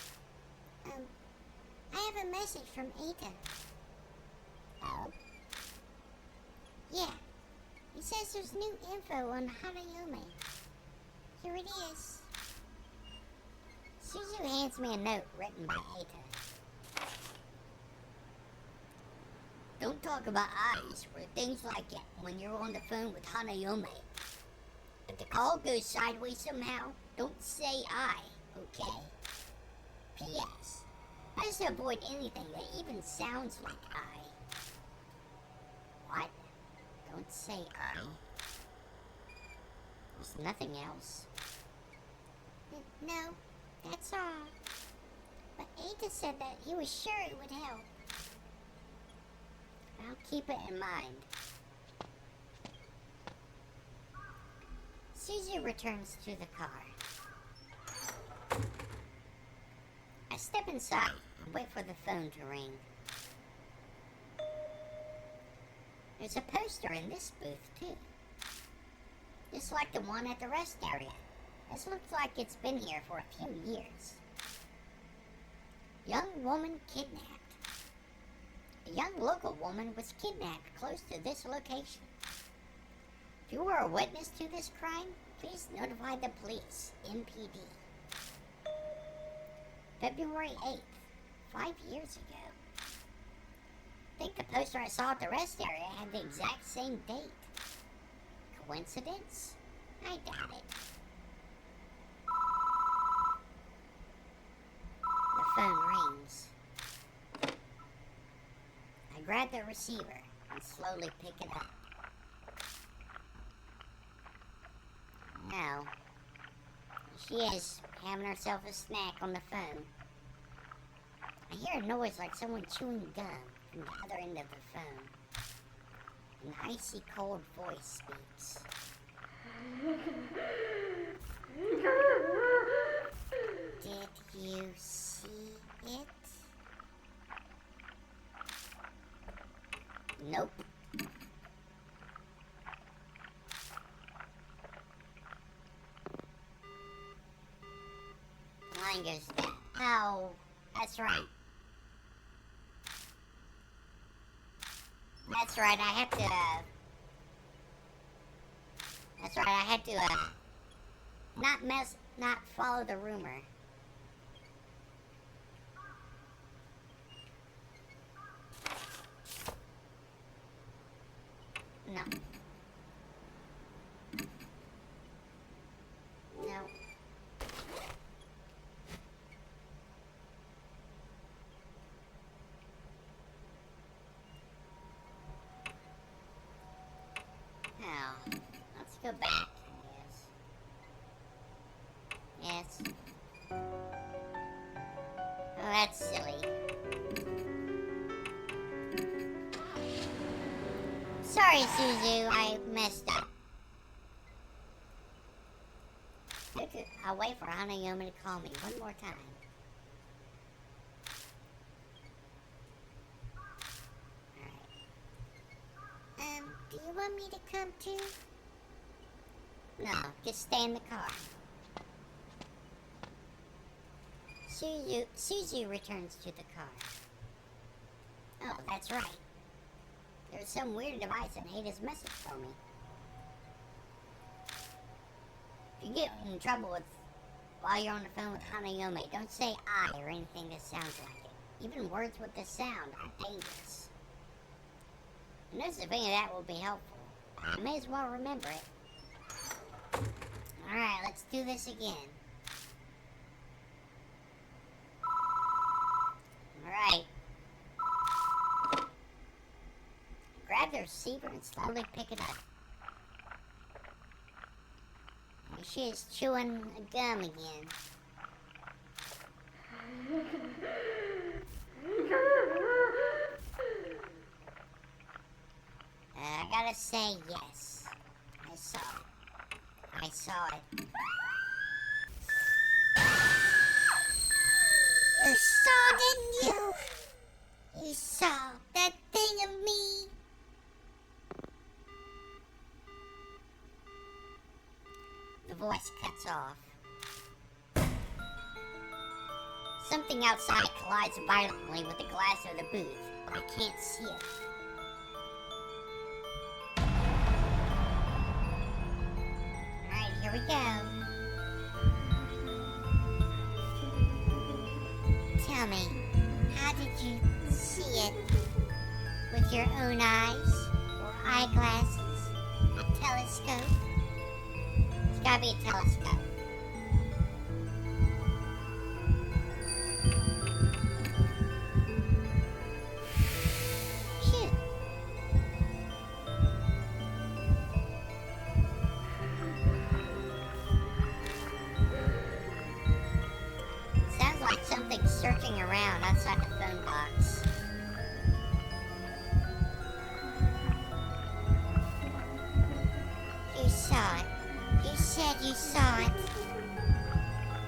I have a message from Ada. Oh? Yeah. He says there's new info on Hanayome. Here it is. Suzu hands me a note written by Ada. Don't talk about eyes or things like that when you're on the phone with Hanayome. If the call goes sideways somehow, don't say I, okay? P.S. Best avoid anything that even sounds like I. What? Don't say I. There's nothing else. No, that's all. But Ada said that he was sure it would help. I'll keep it in mind. Suzu returns to the car. I step inside and wait for the phone to ring. There's a poster in this booth, too. Just like the one at the rest area. This looks like it's been here for a few years. Young woman kidnapped. A young local woman was kidnapped close to this location. If you are a witness to this crime, please notify the police, MPD. February 8th, 5 years ago. I think the poster I saw at the rest area had the exact same date. Coincidence? I doubt it. The phone rings. I grab the receiver and slowly pick it up. Now, she is having herself a snack on the phone. I hear a noise like someone chewing gum from the other end of the phone. An icy cold voice speaks. phone goes dead. Oh, that's right. That's right, I have to, that's right, I had to, not follow the rumor. No. No. Now, let's go back, I guess. Yes. Oh, that's silly. Sorry, Suzu, I messed up. I'll wait for Hanayome to call me one more time. Alright. Do you want me to come too? No, just stay in the car. Suzu returns to the car. Oh, that's right. There's some weird device in Ada's message for me. If you get in trouble while you're on the phone with Hanayome, don't say I or anything that sounds like it. Even words with this sound are dangerous. I know something of that will be helpful. I may as well remember it. Alright, let's do this again. Alright. Grab the receiver and slowly pick it up. And she is chewing a gum again. I gotta say yes. I saw it. I saw it. You saw, didn't you? You saw that thing of me. The voice cuts off. Something outside collides violently with the glass of the booth, but I can't see it. Alright, here we go. Tell me, how did you see it? With your own eyes? Or eyeglasses? A telescope? It's gotta be a telescope. Phew. Sounds like something's searching around outside the phone box. You saw it. You said you saw it.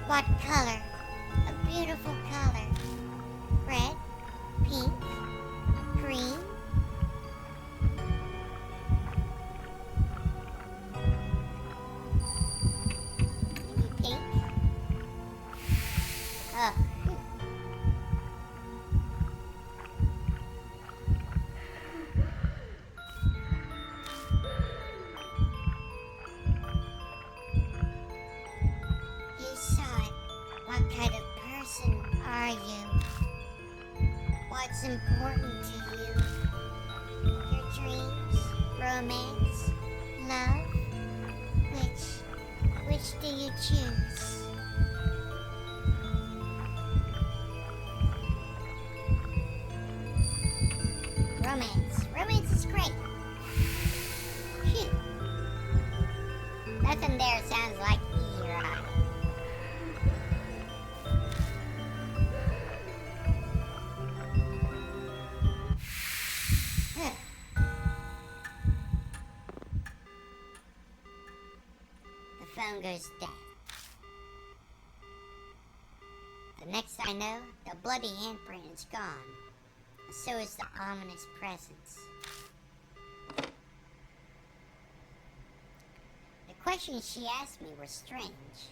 What color? A beautiful color. Red, pink, green. Maybe pink? Oh. You saw it. What kind of person are you? What's important to you? Your dreams? Romance? Love? Which do you choose? Romance. Romance is great. Phew. Nothing there sounds like either eye. The phone goes dead. The next I know, the bloody handprint is gone. So is the ominous presence. The questions she asked me were strange.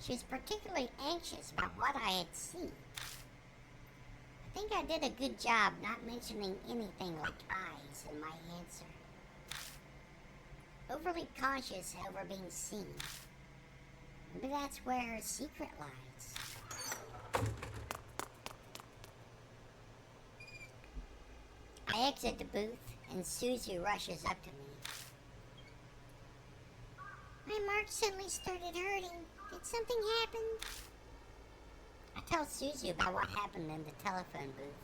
She was particularly anxious about what I had seen. I think I did a good job not mentioning anything like eyes in my answer. Overly conscious over being seen. Maybe that's where her secret lies. I exit the booth and Susie rushes up to me. My mark suddenly started hurting. Did something happen? I tell Susie about what happened in the telephone booth.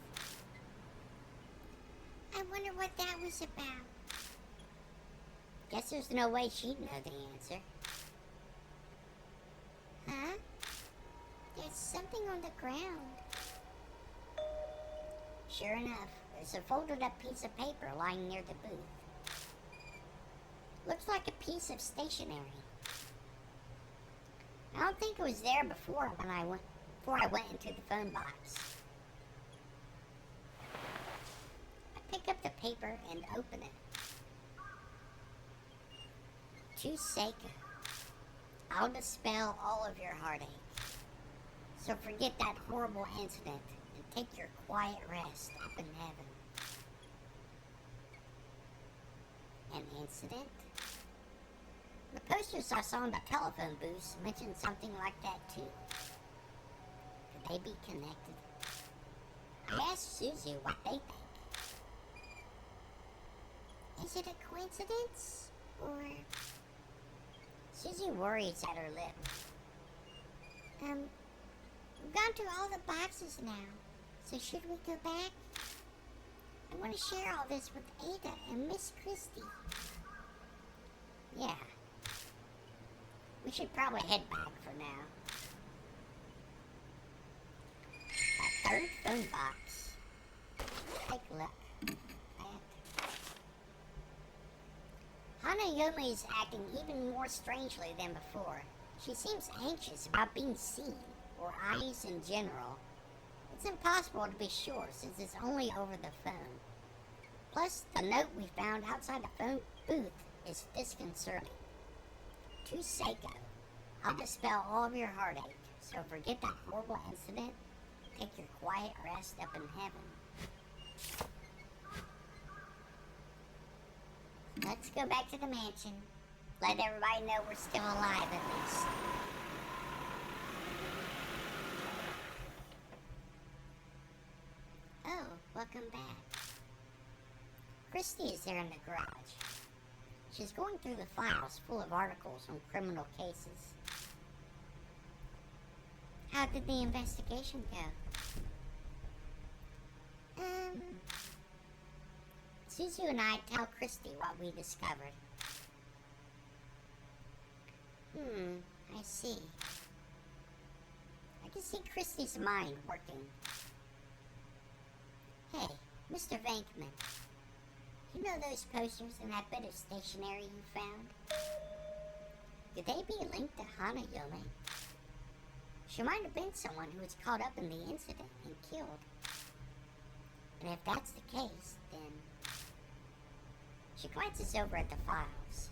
I wonder what that was about. Guess there's no way she'd know the answer. Huh? There's something on the ground. Sure enough, there's a folded up piece of paper lying near the booth. Looks like a piece of stationery. I don't think it was there before I went into the phone box. I pick up the paper and open it. To Seiko, I'll dispel all of your heartache. So forget that horrible incident and take your quiet rest up in heaven. An incident? The posters I saw in the telephone booths mentioned something like that too. Could they be connected? I asked Susie what they think. Is it a coincidence? Or... Susie worries at her lip. We've gone through all the boxes now, so should we go back? I want to share all this with Ada and Miss Christie. Yeah. We should probably head back for now. A third phone box. Take a look. Hanayome is acting even more strangely than before. She seems anxious about being seen, or eyes in general. It's impossible to be sure since it's only over the phone. Plus, the note we found outside the phone booth is disconcerting. To Seiko, I'll dispel all of your heartache, so forget that horrible incident. Take your quiet rest up in heaven. Let's go back to the mansion. Let everybody know we're still alive at least. Oh, welcome back. Christy is there in the garage. She's going through the files full of articles on criminal cases. How did the investigation go? Suzu and I tell Christy what we discovered. I see. I can see Christy's mind working. Hey, Mr. Venkman. You know those posters and that bit of stationery you found? Could they be linked to Hanayome? She might have been someone who was caught up in the incident and killed. And if that's the case, then... She glances over at the files.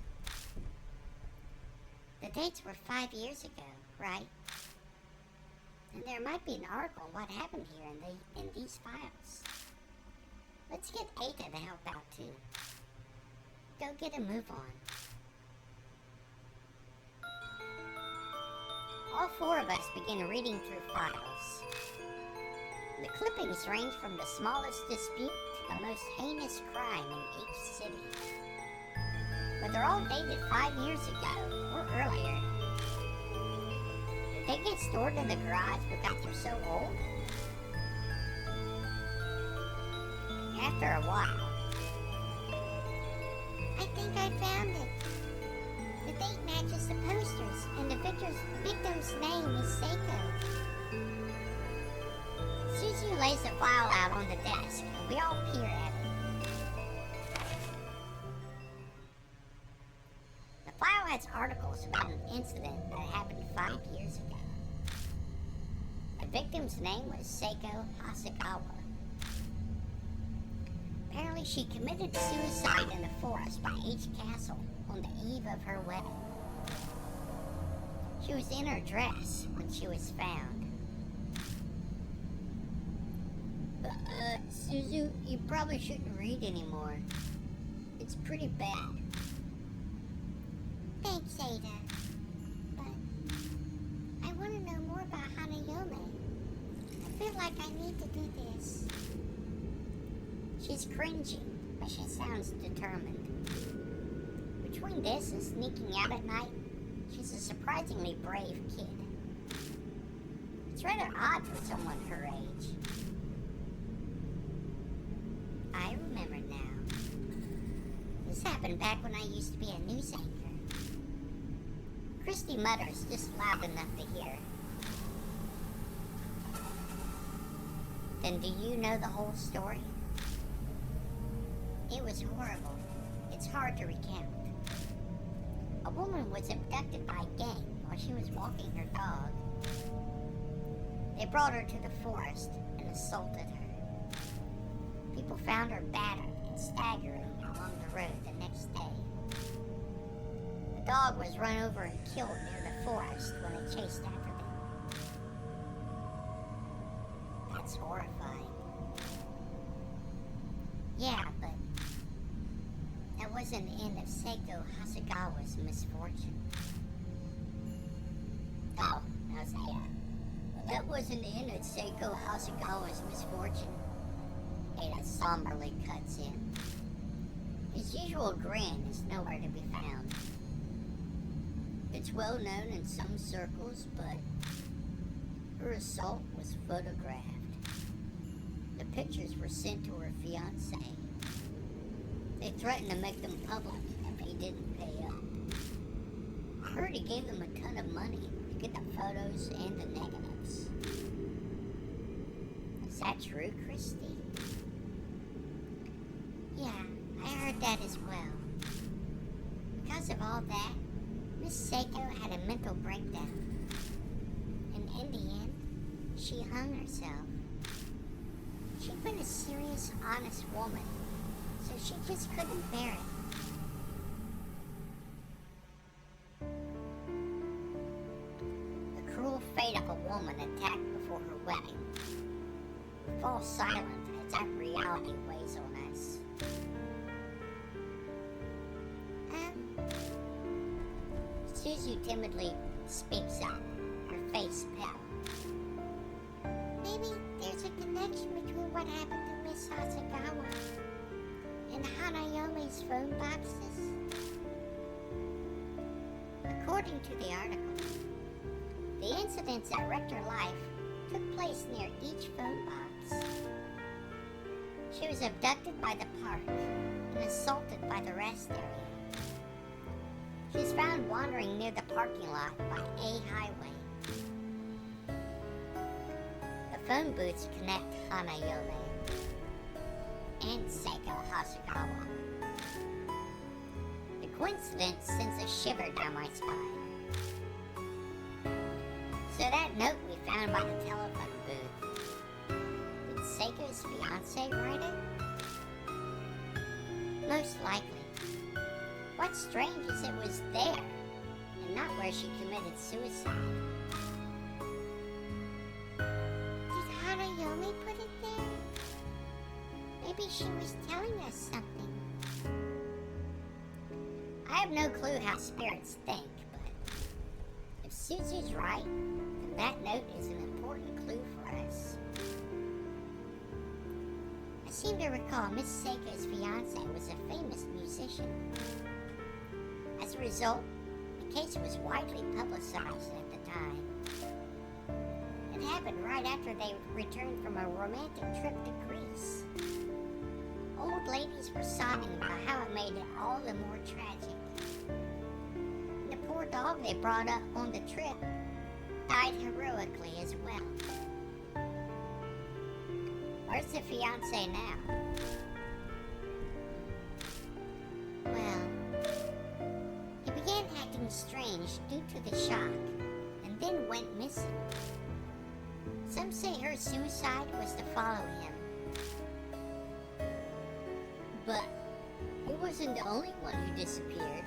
The dates were 5 years ago, right? And there might be an article on what happened here in these files. Let's get Ada to help out too. Go get a move on. All four of us begin reading through files. The clippings range from the smallest dispute to the most heinous crime in each city. But they're all dated 5 years ago or earlier. Did they get stored in the garage because they're so old? After a while, I think I found it. The date matches the posters, and the victim's name is Seiko. Suzu lays the file out on the desk, and we all peer at it. The file has articles about an incident that happened 5 years ago. The victim's name was Seiko Hasagawa. Apparently she committed suicide in the forest by H Castle on the eve of her wedding. She was in her dress when she was found. Suzu, you probably shouldn't read anymore. It's pretty bad. Thanks, Ada. But I want to know more about Hanayome. I feel like I need to do this. She's cringing, but she sounds determined. Between this and sneaking out at night, she's a surprisingly brave kid. It's rather odd for someone her age. I remember now. This happened back when I used to be a news anchor. Christy mutters just loud enough to hear. Then do you know the whole story? It was horrible. It's hard to recount. A woman was abducted by a gang while she was walking her dog. They brought her to the forest and assaulted her. People found her battered and staggering along the road the next day. The dog was run over and killed near the forest when it chased after them. That's horrifying. Yeah, but that wasn't the end of Seiko Hasegawa's misfortune. Oh, how's that? That wasn't the end of Seiko Hasegawa's misfortune. Ada somberly cuts in. His usual grin is nowhere to be found. It's well known in some circles, but her assault was photographed. The pictures were sent to her fiancé. They threatened to make them public if he didn't pay up. I heard he gave them a ton of money to get the photos and the negatives. Is that true, Christy? Yeah, I heard that as well. Because of all that, Miss Seiko had a mental breakdown. And in the end, she hung herself. She'd been a serious, honest woman, so she just couldn't bear it. The cruel fate of a woman attacked before her wedding. We fall silent as that reality weighs on us. Suzu timidly speaks up, her face pale. Maybe there's a connection between what happened to Miss Hasegawa and Hanayome's phone boxes. According to the article, the incidents that wrecked her life took place near each phone box. She was abducted by the park and assaulted by the rest area. She was found wandering near the parking lot by A highway. The phone booths connect Hanayome and Seiko Hasegawa. The coincidence sends a shiver down my spine. So that note we found by the telephone booth, did Seiko's fiancé write it? Most likely. What's strange is it was there, and not where she committed suicide. Did Hanayome put it there? Maybe she was telling us something. I have no clue how spirits think, but if Suzu's right, then that note is an important clue for us. I seem to recall Miss Seiko's fiancé was a famous musician. As a result, the case was widely publicized at the time. It happened right after they returned from a romantic trip to Greece. Old ladies were sobbing about how it made it all the more tragic. And the poor dog they brought up on the trip died heroically as well. Where's the fiancé now? Well, he began acting strange due to the shock, and then went missing. Some say her suicide was to follow him. But he wasn't the only one who disappeared.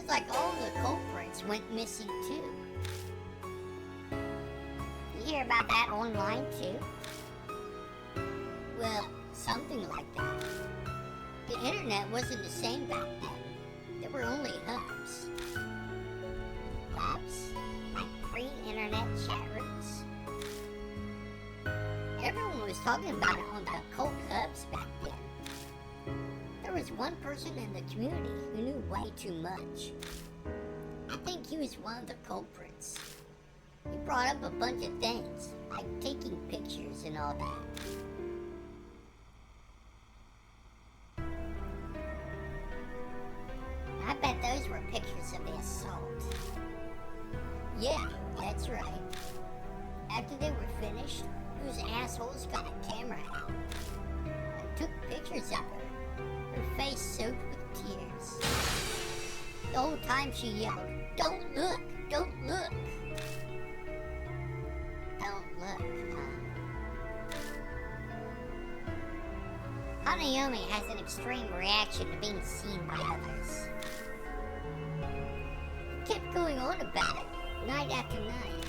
Sounds like all the culprits went missing too. You hear about that online too? Well, something like that. The internet wasn't the same back then. There were only hubs. Hubs? Like pre-internet chat rooms? Everyone was talking about it on the cult hubs back then. There was one person in the community who knew way too much. I think he was one of the culprits. He brought up a bunch of things, like taking pictures and all that. I bet those were pictures of the assault. Yeah, that's right. After they were finished, those assholes got a camera out and took pictures of her face soaked with tears. The whole time she yelled, "Don't look! Don't look!" Don't look, huh? Hanayome has an extreme reaction to being seen by others. He kept going on about it, night after night,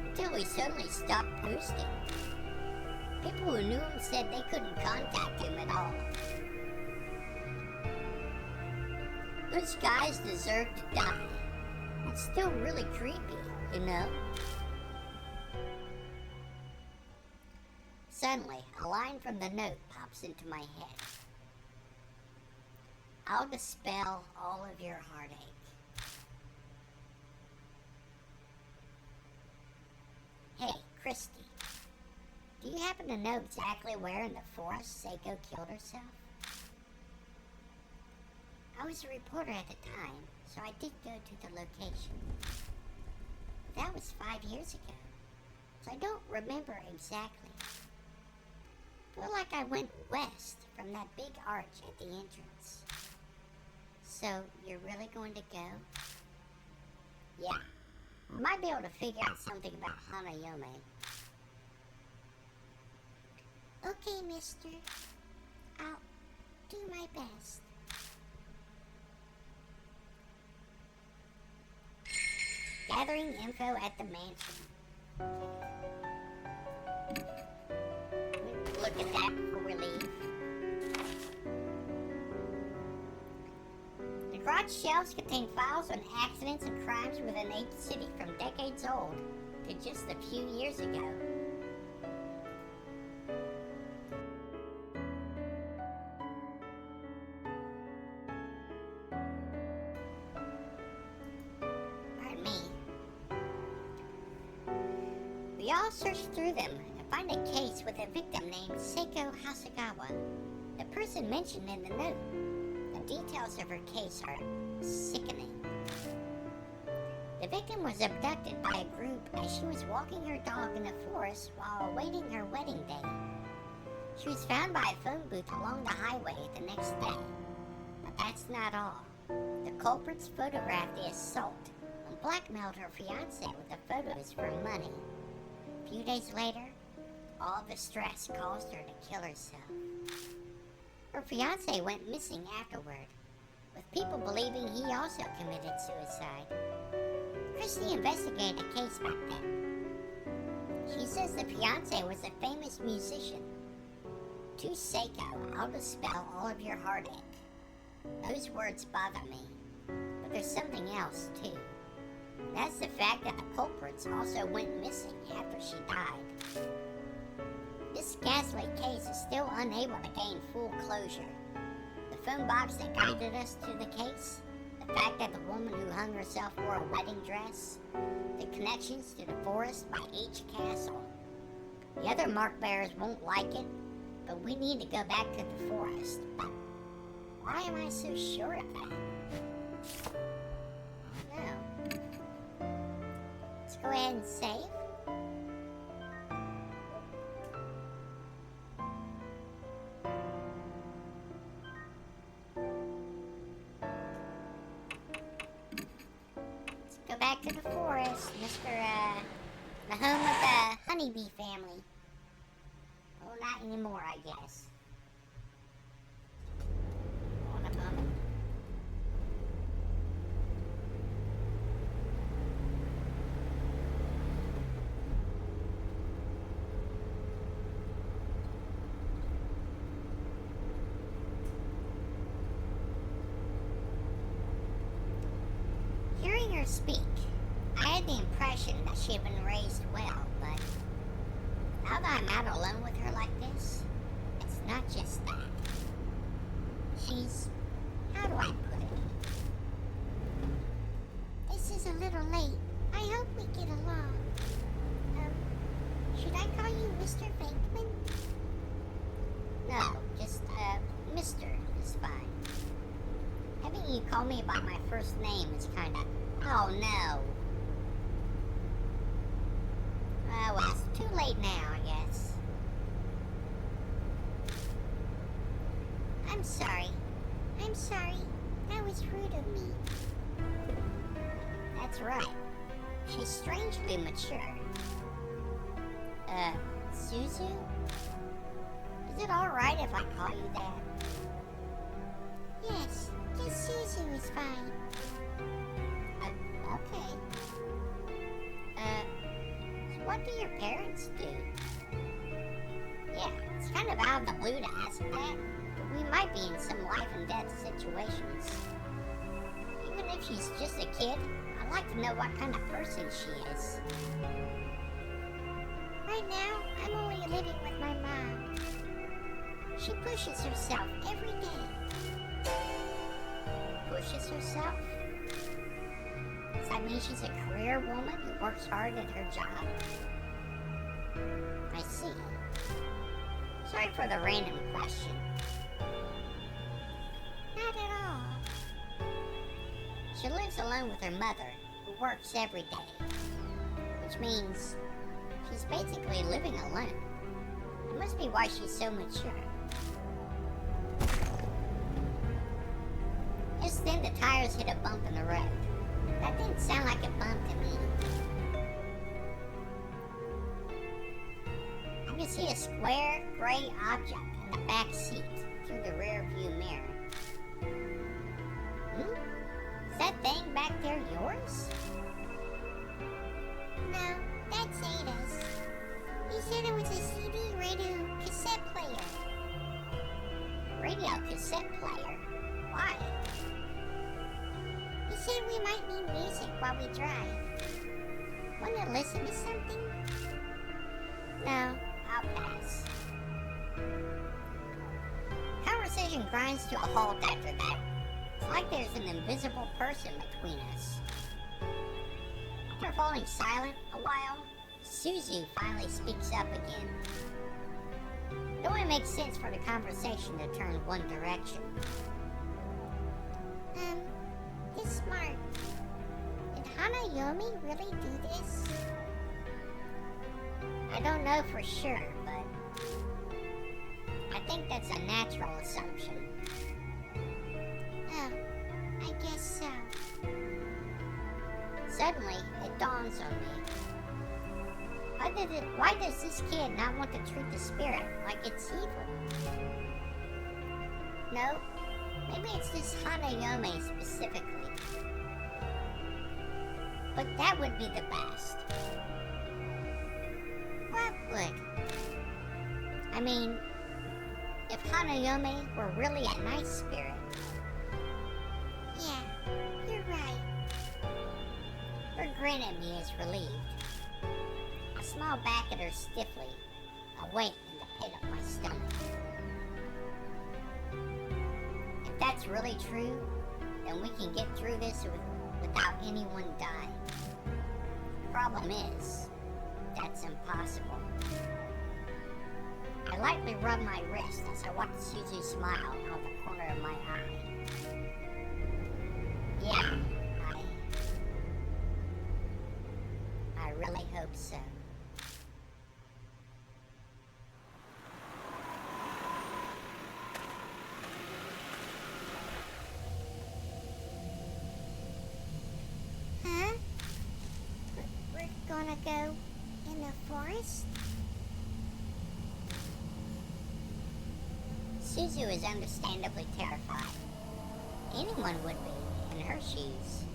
until he suddenly stopped posting. People who knew him said they couldn't contact him at all. Those guys deserve to die. It's still really creepy, you know? Suddenly, a line from the note pops into my head. I'll dispel all of your heartache. Hey, Christy. Do you happen to know exactly where in the forest Seiko killed herself? I was a reporter at the time, so I did go to the location. But that was 5 years ago, so I don't remember exactly. I feel like I went west from that big arch at the entrance. So, you're really going to go? Yeah. I might be able to figure out something about Hanayome. Okay, mister. I'll do my best. Gathering info at the mansion. Look at that before we leave. The garage shelves contain files on accidents and crimes within each city from decades old to just a few years ago. Pardon me. We all searched through them and find a case with a victim named Seiko Hasegawa, the person mentioned in the note. The details of her case are sickening. The victim was abducted by a group as she was walking her dog in the forest while awaiting her wedding day. She was found by a phone booth along the highway the next day. But that's not all. The culprits photographed the assault and blackmailed her fiancé with the photos for money. A few days later, all the stress caused her to kill herself. Her fiancé went missing afterward, with people believing he also committed suicide. Christy investigated the case back then. She says the fiancé was a famous musician. To Seiko, I'll dispel all of your heartache. Those words bother me, but there's something else too. That's the fact that the culprits also went missing after she died. This ghastly case is still unable to gain full closure. The phone box that guided us to the case, the fact that the woman who hung herself wore a wedding dress, the connections to the forest by each castle. The other mark bearers won't like it, but we need to go back to the forest. But why am I so sure of that? No. Let's go ahead and save. Go back to the forest, the home of the honeybee family. Well, not anymore, I guess. Hold on a moment. hearing her speak, I had the impression that she had been raised well, but now that I'm out alone with her like this, it's not just that. She's, how do I put it? This is a little late. I hope we get along. Should I call you Mr. Venkman? No, just, Mr. is fine. Having you call me by my first name is kinda, oh no. Well, it's too late now, I guess. I'm sorry. I'm sorry. That was rude of me. That's right. She's strangely mature. Suzu? Is it alright if I call you that? Yes, just Suzu is fine. Okay. So what do your parents do? Yeah, it's kind of out of the blue to ask that, but we might be in some life and death situations. Even if she's just a kid, I'd like to know what kind of person she is. Right now, I'm only living with my mom. She pushes herself every day. Pushes herself? Does that mean she's a career woman who works hard at her job? I see. Sorry for the random question. Not at all. She lives alone with her mother, who works every day. Which means she's basically living alone. It must be why she's so mature. Just then the tires hit a bump in the road. That didn't sound like a bump to me. I could see a square, gray object in the back seat through the rear view mirror. Is that thing back there yours? No, that's Ada's. He said it was a CD radio cassette player. Radio cassette player? Why? He said we might need music while we drive. Want to listen to something? No, I'll pass. Conversation grinds to a halt after that. It's like there's an invisible person between us. After falling silent a while, Suzu finally speaks up again. It only makes sense for the conversation to turn one direction. He's smart. Did Hanayome really do this? I don't know for sure, but I think that's a natural assumption. Oh, I guess so. Suddenly, it dawns on me. Why does this kid not want to treat the spirit like it's evil? No, maybe it's this Hanayome specifically. But that would be the best. What would? I mean, if Hanayome were really a nice spirit. Yeah, you're right. Her grin at me is relieved. I smile back at her stiffly, a weight in the pit of my stomach. If that's really true, then we can get through this without anyone dying. Problem is, that's impossible. I lightly rub my wrist as I watch Suzu smile out of the corner of my eye. Yeah, I really hope so. Huh? We're gonna go in the forest? Suzu is understandably terrified. Anyone would be, in her shoes.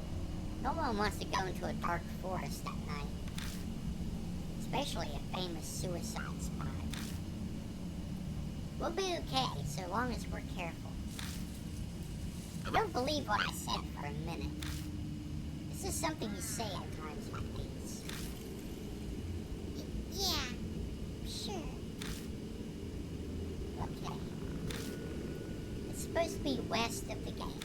No one wants to go into a dark forest at night. Especially a famous suicide spot. We'll be okay, so long as we're careful. I don't believe what I said for a minute. This is something you say at times like these. Yeah, sure. Okay. It's supposed to be west of the gate.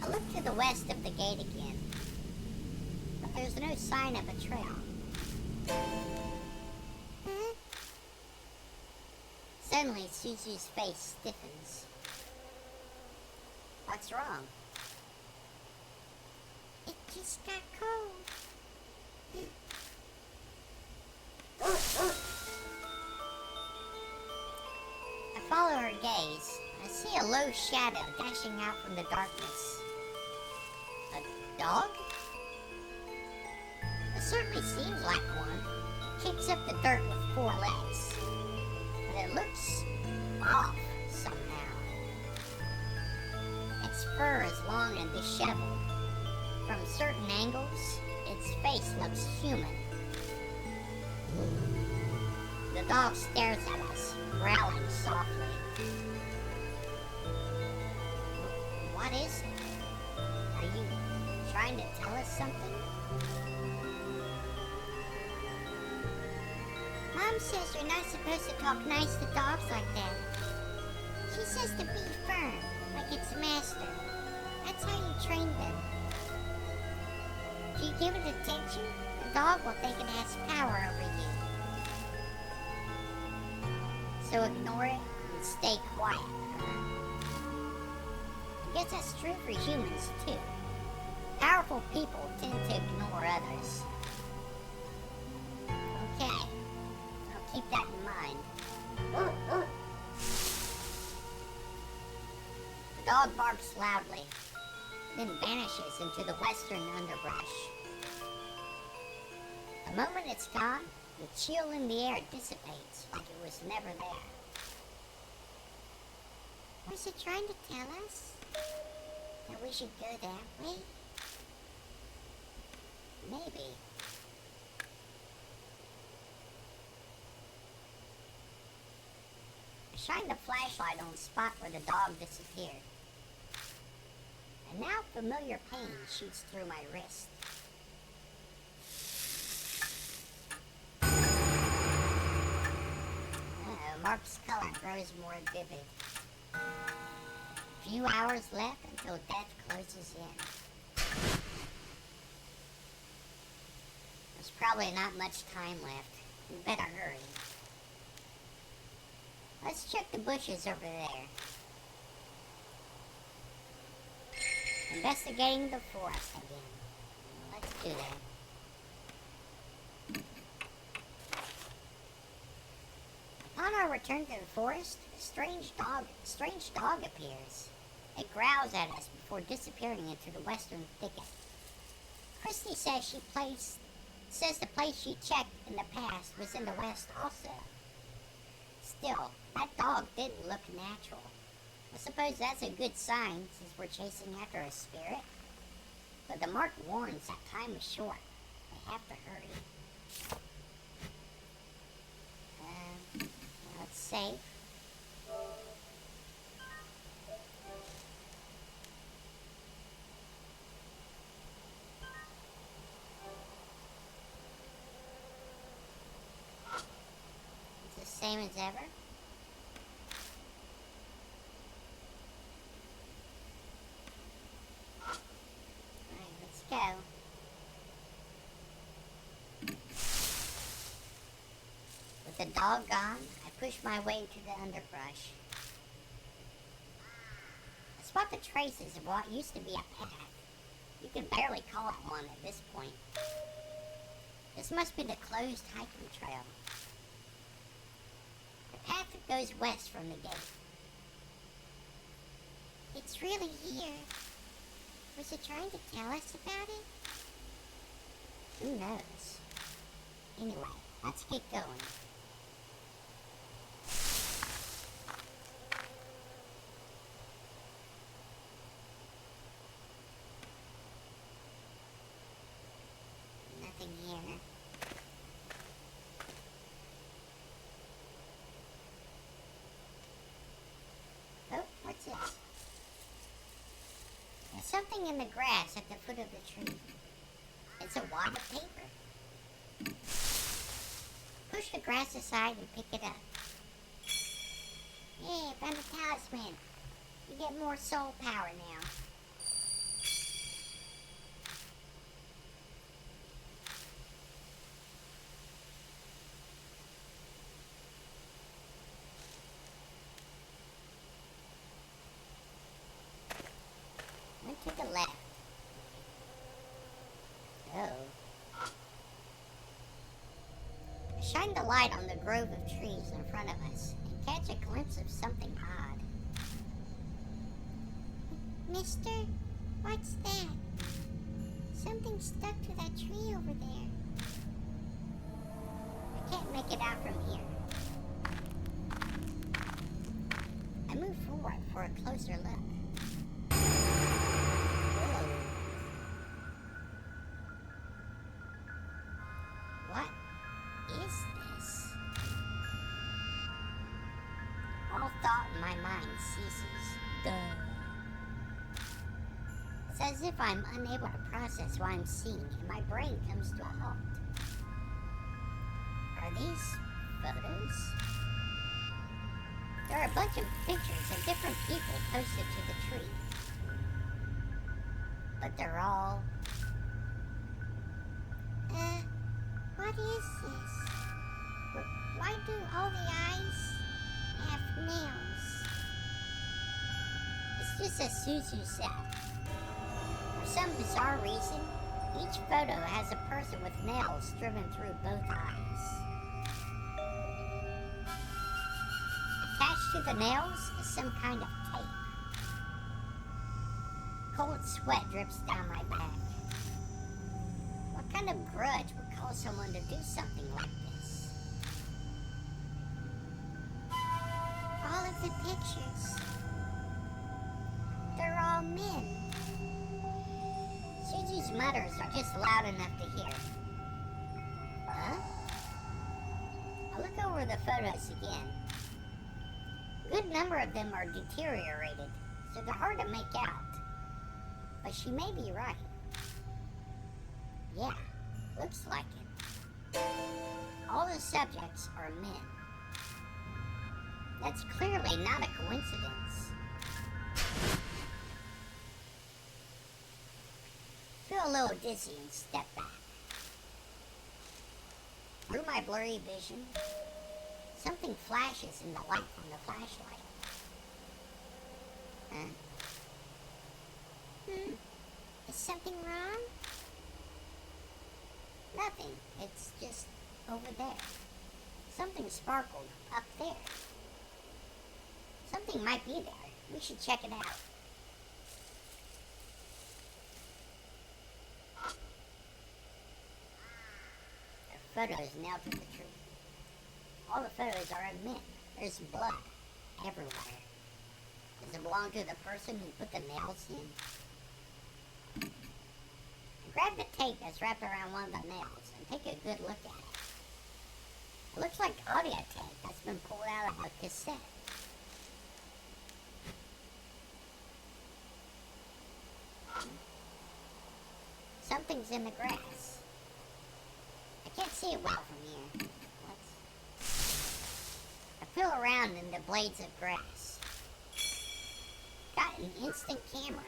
I look to the west of the gate again, but there's no sign of a trail. Huh? Suddenly, Suzu's face stiffens. What's wrong? It just got cold. I follow her gaze. I see a low shadow dashing out from the darkness. A dog? It certainly seems like one. It kicks up the dirt with 4 legs. But it looks off somehow. Its fur is long and disheveled. From certain angles, its face looks human. The dog stares at us, growling softly. What is it? Are you trying to tell us something? Mom says you're not supposed to talk nice to dogs like that. She says to be firm, like its master. That's how you train them. If you give it attention, the dog will think it has power over you. So ignore it and stay quiet, huh? I guess that's true for humans, too. Powerful people tend to ignore others. Okay, I'll keep that in mind. The dog barks loudly, then vanishes into the western underbrush. The moment it's gone, the chill in the air dissipates like it was never there. Was it trying to tell us that we should go that way? Maybe. I shined the flashlight on the spot where the dog disappeared. And now familiar pain shoots through my wrist. Mark's color grows more vivid. Few hours left until death closes in. There's probably not much time left. We better hurry. Let's check the bushes over there. Investigating the forest again. Let's do that. Upon our return to the forest, a strange dog appears. It growls at us before disappearing into the western thicket. Christy says the place she checked in the past was in the west also. Still, that dog didn't look natural. I suppose that's a good sign since we're chasing after a spirit. But the mark warns that time is short. We have to hurry. Let's save. It's the same as ever. Alright, let's go. With the dog gone, I push my way into the underbrush. I spot the traces of what used to be a path. You can barely call it one at this point. This must be the closed hiking trail. The path that goes west from the gate. It's really here. Was it trying to tell us about it? Who knows? Anyway, let's get going. Nothing here. Oh, what's this? something in the grass at the foot of the tree. It's a wad of paper. Push the grass aside and pick it up. Hey, I found a talisman. You get more soul power now. Went to the left. Oh. Shine the light on the grove of trees in front of us and catch a glimpse of something odd. Mister, what's that? Something stuck to that tree over there. I can't make it out from here. I move forward for a closer look. Whoa. What is this? All thought in my mind ceases. Duh. It's as if I'm unable to process what I'm seeing and my brain comes to a halt. Are these photos? There are a bunch of pictures of different people posted to the tree. But they're all... What is this? Why do all the eyes have nails? It's just as Suzu said. For some bizarre reason, each photo has a person with nails driven through both eyes. Attached to the nails is some kind of tape. Cold sweat drips down my back. What kind of grudge would cause someone to do something like this? All of the pictures. They're all men. Suzu's mutters are just loud enough to hear. Huh? I look over the photos again. A good number of them are deteriorated, so they're hard to make out. But she may be right. Yeah, looks like it. All the subjects are men. That's clearly not a coincidence. Feel a little dizzy and step back. Through my blurry vision, something flashes in the light from the flashlight. Huh? Is something wrong? Nothing. It's just over there. Something sparkled up there. Something might be there. We should check it out. The photo is nailed to the tree. All the photos are of men. There's blood everywhere. Does it belong to the person who put the nails in? Grab the tape that's wrapped around one of the nails and take a good look at it. It looks like audio tape that's been pulled out of a cassette. Something's in the grass. I can't see it well from here. I feel around in the blades of grass. Got an instant camera.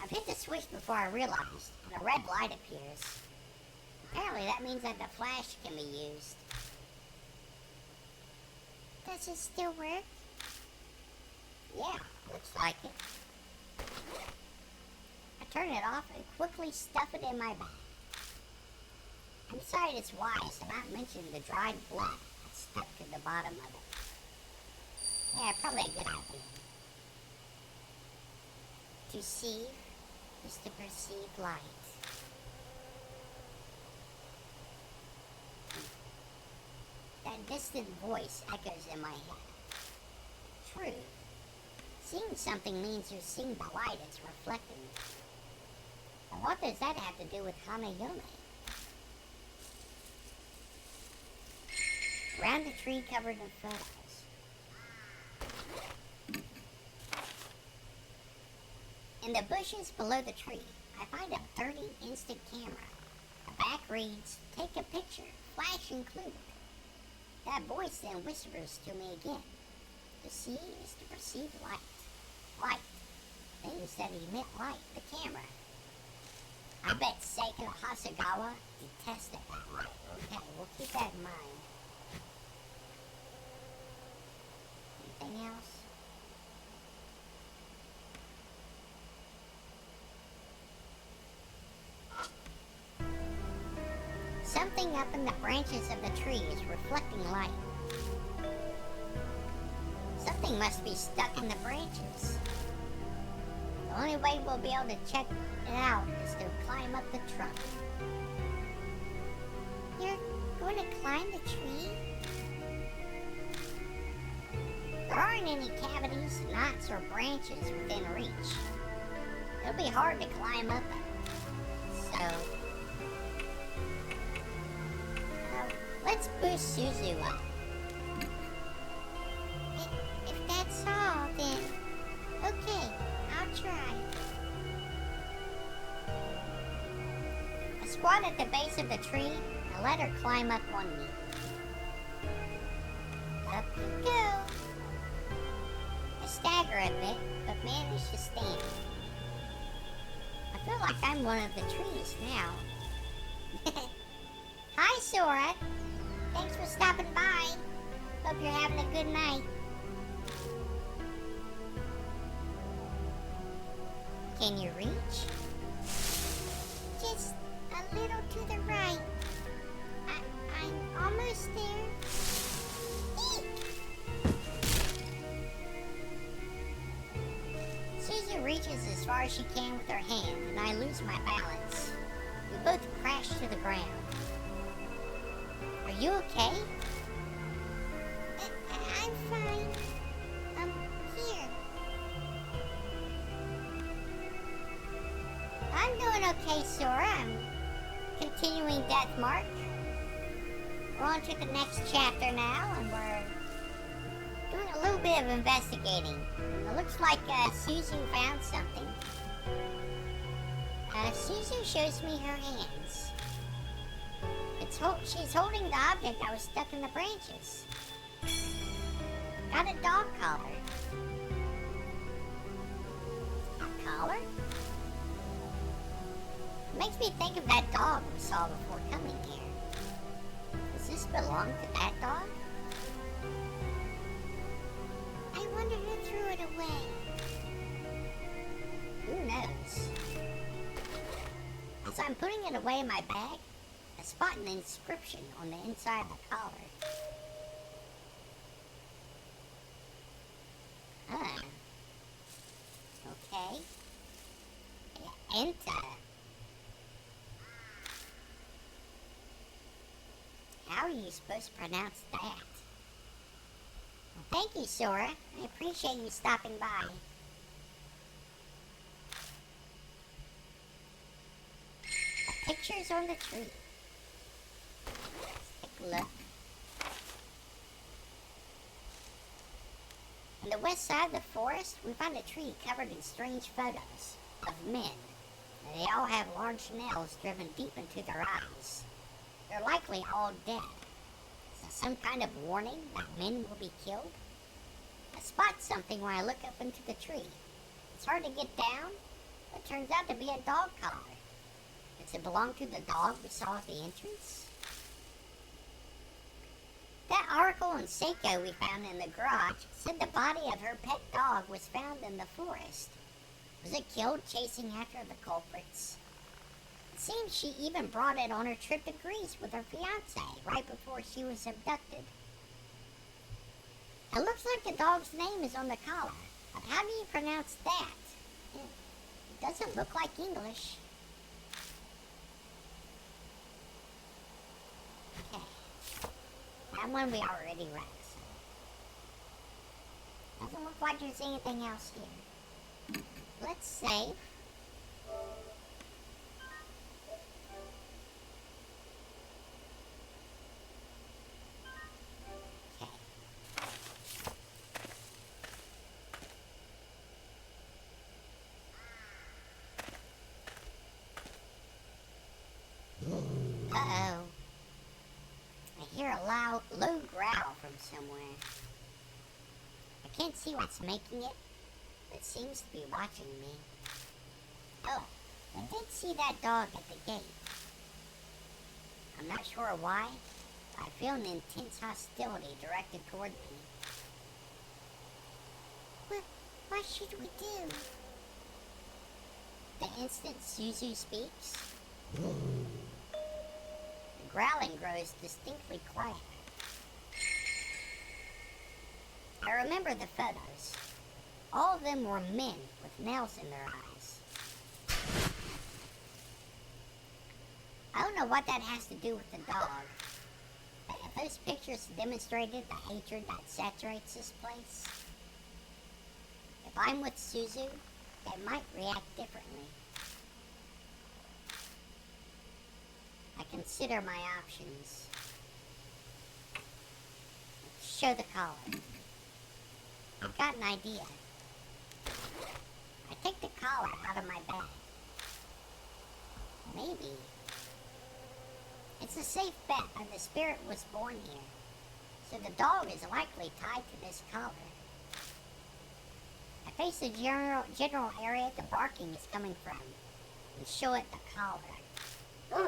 I've hit the switch before I realized, and a red light appears. Apparently that means that the flash can be used. Does it still work? Yeah, looks like it. I turn it off and quickly stuff it in my bag. I decided it's wise to not mention the dried blood that's stuck to the bottom of it. Yeah, probably a good idea. To see is to perceive light. That distant voice echoes in my head. True. Seeing something means you're seeing the light it's reflecting. And what does that have to do with Hanayome? Around the tree covered in photos, In the bushes below the tree, I find a 30 instant camera. The back reads, "Take a picture, flash included." That voice then whispers to me again. To see is to perceive light. Light. Things that emit light. The camera. I bet Seiko Hasegawa detested that. Okay, we'll keep that in mind. Anything else? Something up in the branches of the tree is reflecting light. Something must be stuck in the branches. The only way we'll be able to check it out is to climb up the trunk. You're going to climb the tree? There aren't any cavities, knots, or branches within reach. It'll be hard to climb up it. So, let's boost Suzu up. If that's all, then okay, I'll try. I squat at the base of the tree and let her climb up on me. Up you go. I stagger a bit, but manage to stand. I feel like I'm one of the trees now. Hi, Sora. Thanks for stopping by. Hope you're having a good night. Can you reach? Just a little to the right. I'm almost there. Suzu reaches as far as she can with her hand, and I lose my balance. We both crash to the ground. Are you okay? I'm fine. Here. I'm doing okay, Sora. I'm continuing Death Mark. We're on to the next chapter now, and we're doing a little bit of investigating. It looks like Suzu found something. Suzu shows me her hands. She's holding the object that was stuck in the branches. Got a dog collar. A collar? It makes me think of that dog we saw before coming here. Does this belong to that dog? I wonder who threw it away. Who knows? As I'm putting it away in my bag, I spot an inscription on the inside of the collar. Okay. Enta. How are you supposed to pronounce that? Well, thank you, Sora. I appreciate you stopping by. The picture's on the tree. Let's take a look. On the west side of the forest, we find a tree covered in strange photos of men. And they all have large nails driven deep into their eyes. They're likely all dead. Is that some kind of warning that men will be killed? I spot something when I look up into the tree. It's hard to get down, but it turns out to be a dog collar. Does it belong to the dog we saw at the entrance? That article on Seiko we found in the garage said the body of her pet dog was found in the forest. Was it killed chasing after the culprits? It seems she even brought it on her trip to Greece with her fiancé right before she was abducted. It looks like the dog's name is on the collar, but how do you pronounce that? It doesn't look like English. Okay. That one we already read. So. Doesn't look like there's anything else here. Let's save. Okay. somewhere. I can't see what's making it, but it seems to be watching me. Oh, I did see that dog at the gate. I'm not sure why, but I feel an intense hostility directed toward me. What should we do? The instant Suzu speaks, the growling grows distinctly quieter. I remember the photos. All of them were men with nails in their eyes. I don't know what that has to do with the dog, but if those pictures demonstrated the hatred that saturates this place, if I'm with Suzu, they might react differently. I consider my options. Show the collar. I've got an idea. I take the collar out of my bag. Maybe. It's a safe bet that the spirit was born here, so the dog is likely tied to this collar. I face the general area the barking is coming from, and show it the collar. The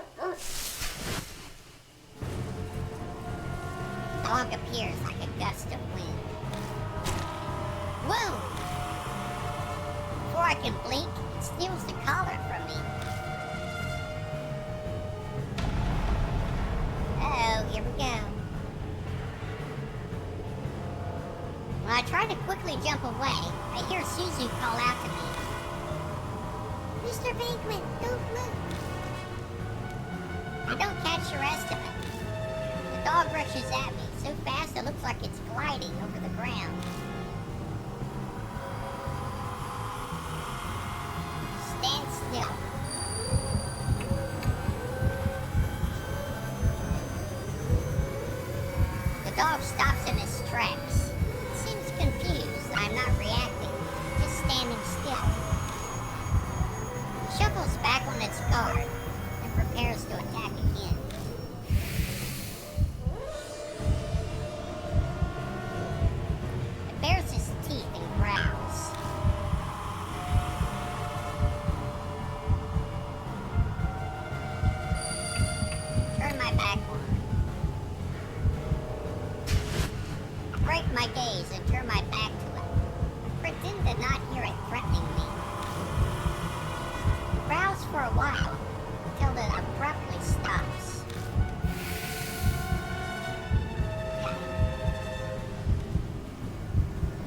dog appears like a gust of wind. Whoa! Before I can blink, it steals the collar from me. Uh-oh, here we go. When I try to quickly jump away, I hear Suzu call out to me. Mr. Venkman, don't look. I don't catch the rest of it. The dog rushes at me so fast it looks like it's gliding over the ground. Stand still. The dog stops in his tracks. It seems confused that I'm not reacting, just standing still. It shuffles back on its guard and prepares to attack again. It bares its teeth and growls. Turn my back on. I break my gaze and turn my back to it. Pretend to not hear it threatening me. It growls for a while until it abruptly stops.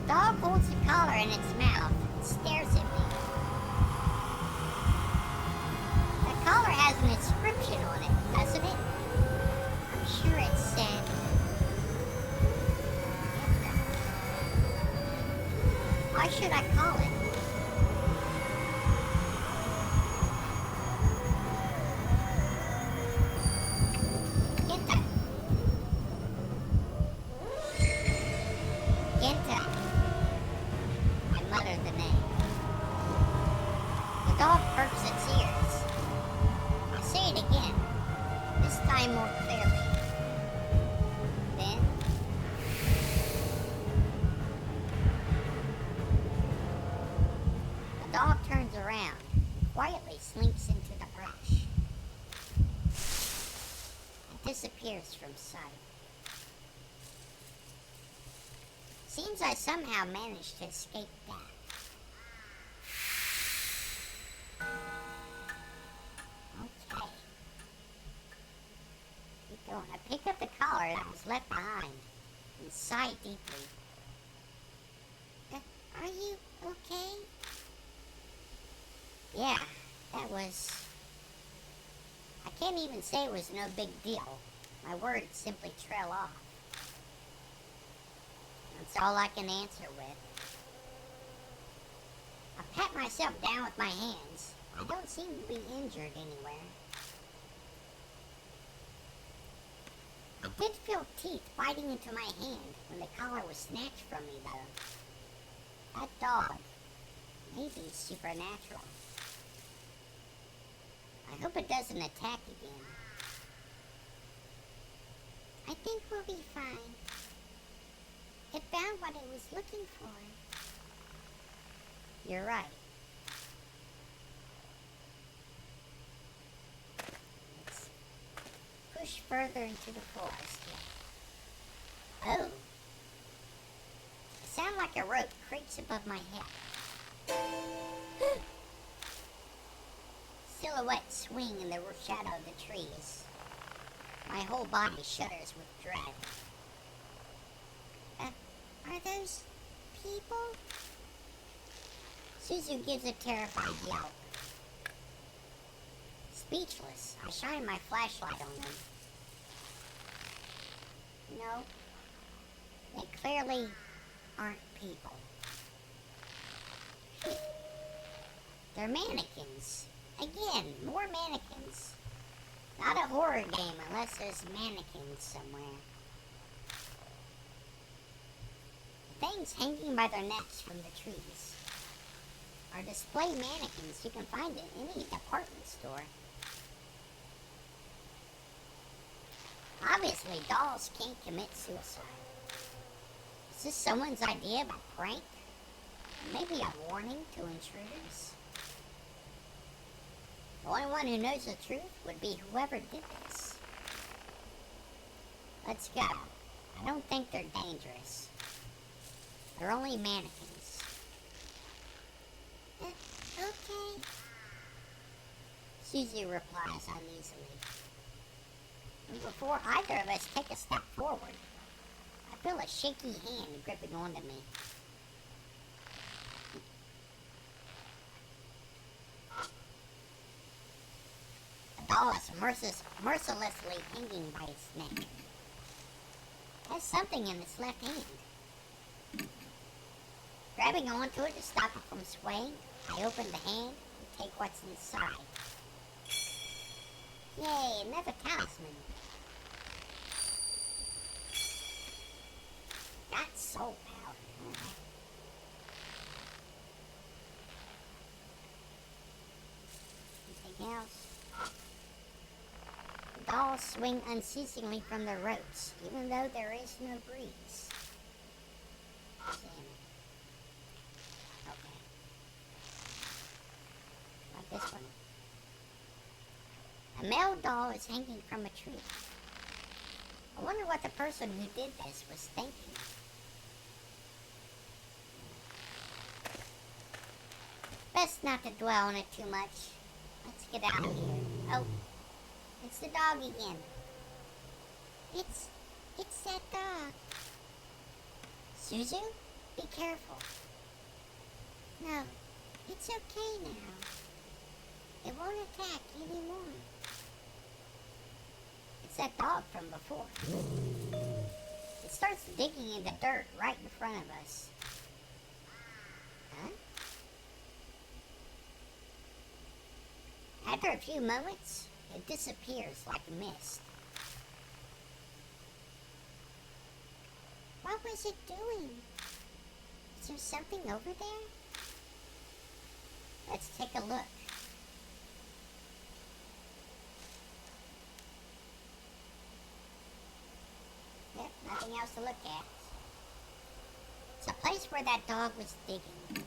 The dog holds the collar in its mouth and stares at me. The collar has an inscription on it, doesn't it? I'm sure it said... Why should I call it? Genta. Genta. I mutter the name. The dog perks its ears. I say it again, this time more clearly. Then, the dog turns around and quietly slinks into the brush. It disappears from sight. Seems I somehow managed to escape death. Okay. Keep going. I pick up the collar that was left behind and sigh deeply. Are you okay? Yeah, that was... I can't even say it was no big deal. My words simply trail off. That's all I can answer with. I pat myself down with my hands. I don't seem to be injured anywhere. I did feel teeth biting into my hand when the collar was snatched from me, though. That dog may be supernatural. I hope it doesn't attack again. I think we'll be fine. It found what it was looking for. You're right. Let's push further into the forest here. Oh! It sounds like a rope creaks above my head. Silhouettes swing in the shadow of the trees. My whole body shudders with dread. Are those people? Suzu gives a terrified yelp. Speechless, I shine my flashlight on them. No, they clearly aren't people. They're mannequins. Again, more mannequins. Not a horror game unless there's mannequins somewhere. The things hanging by their necks from the trees are display mannequins you can find in any department store. Obviously, dolls can't commit suicide. Is this someone's idea of a prank? Maybe a warning to intruders? The only one who knows the truth would be whoever did this. Let's go. I don't think they're dangerous. They're only mannequins. Okay. Suzu replies uneasily. And before either of us take a step forward, I feel a shaky hand gripping onto me. The doll is mercilessly hanging by its neck. It has something in its left hand. Grabbing onto it to stop it from swaying, I open the hand and take what's inside. Yay, another talisman. Got soul power. Anything else? The dolls swing unceasingly from their ropes, even though there is no breeze. Okay. Like this one. A male doll is hanging from a tree. I wonder what the person who did this was thinking. Best not to dwell on it too much. Let's get out of here. Oh, it's the dog again. It's that dog. Suzu, be careful. No, it's okay now. It won't attack anymore. It's that dog from before. It starts digging in the dirt right in front of us. Huh? After a few moments, it disappears like mist. What was it doing? Is there something over there? Let's take a look. Yep, nothing else to look at. It's a place where that dog was digging.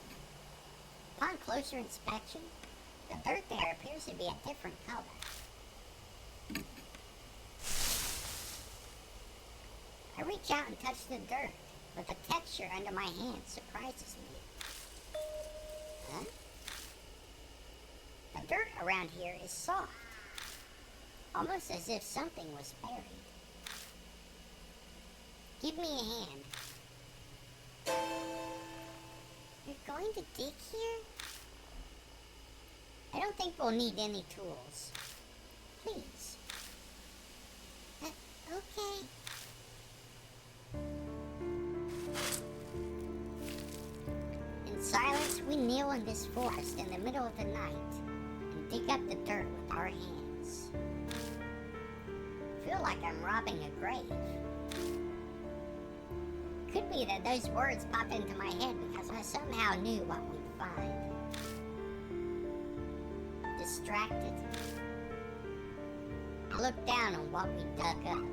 Upon closer inspection, the dirt there appears to be a different color. I reach out and touch the dirt, but the texture under my hand surprises me. Huh? The dirt around here is soft, almost as if something was buried. Give me a hand. You're going to dig here? I don't think we'll need any tools. Please. Okay. In silence, we kneel in this forest in the middle of the night and dig up the dirt with our hands. I feel like I'm robbing a grave. Could be that those words popped into my head because I somehow knew what we'd find. Distracted, I looked down on what we dug up.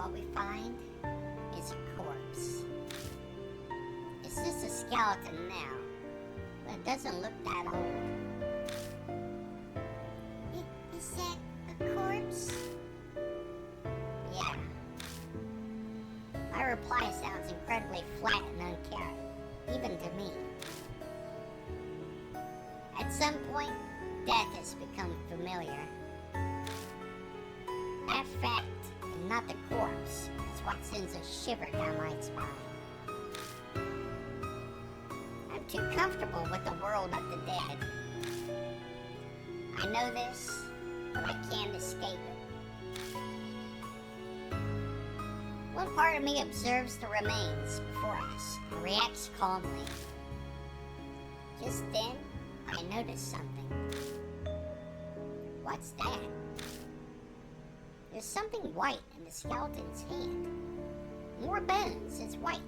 what we find is a corpse. It's just a skeleton now, but it doesn't look that old. Is that a corpse? Yeah. My reply sounds incredibly flat and uncaring, even to me. At some point, death has become familiar. That fact, and not the corpse, is what sends a shiver down my spine. I'm too comfortable with the world of the dead. I know this, but I can't escape it. One part of me observes the remains before us and reacts calmly. Just then, I notice something. What's that? There's something white in the skeleton's hand. More bones, it's white.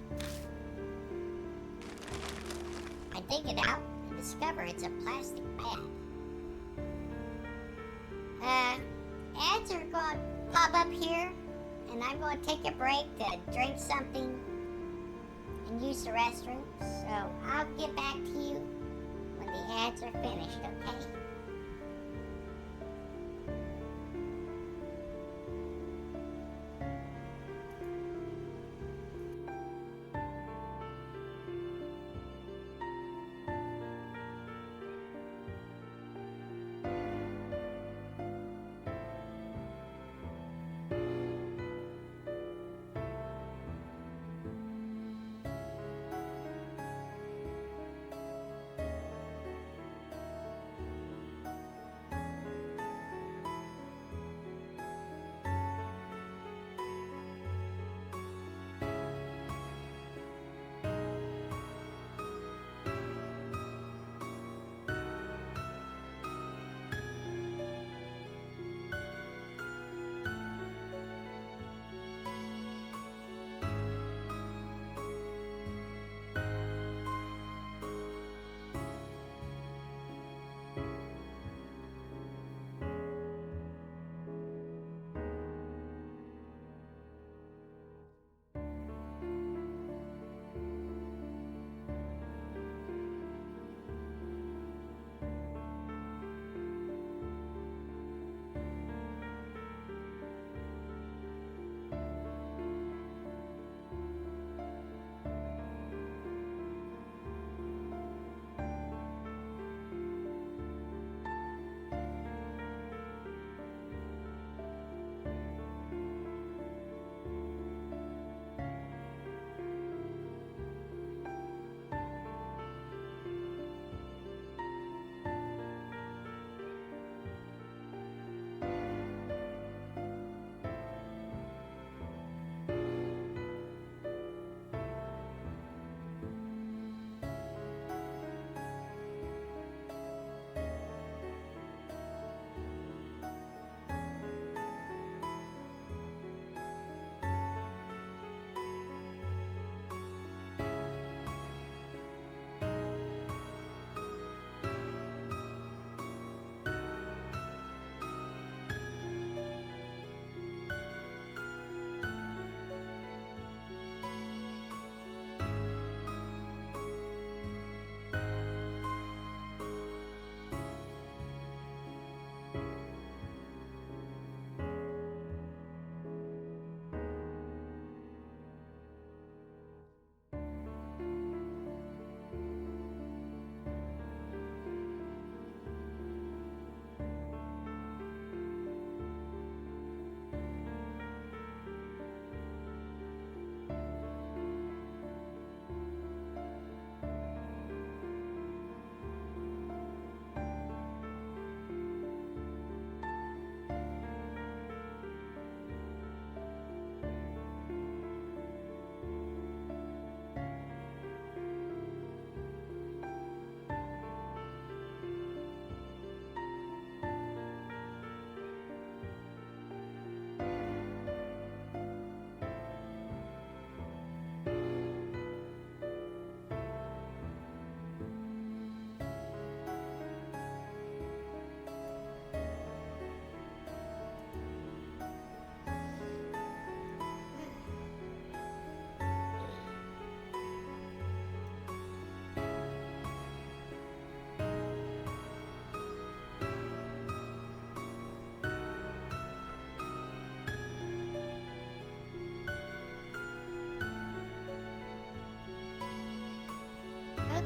I dig it out and discover it's a plastic bag. Ads are going to pop up here, and I'm going to take a break to drink something and use the restroom. So I'll get back to you when the ads are finished, okay?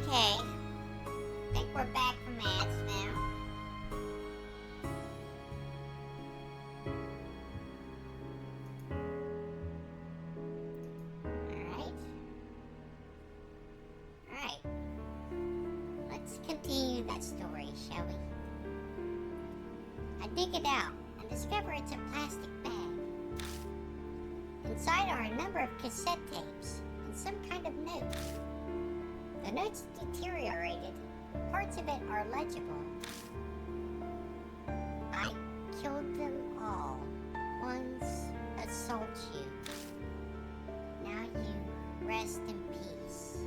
Okay. Think we're back from ads now. Alright. Let's continue that story, shall we? I dig it out and discover it's a plastic bag. Inside are a number of cassette tapes and some kind of note. The note's deteriorated. Parts of it are legible. I killed them all. Ones assault you. Now you rest in peace.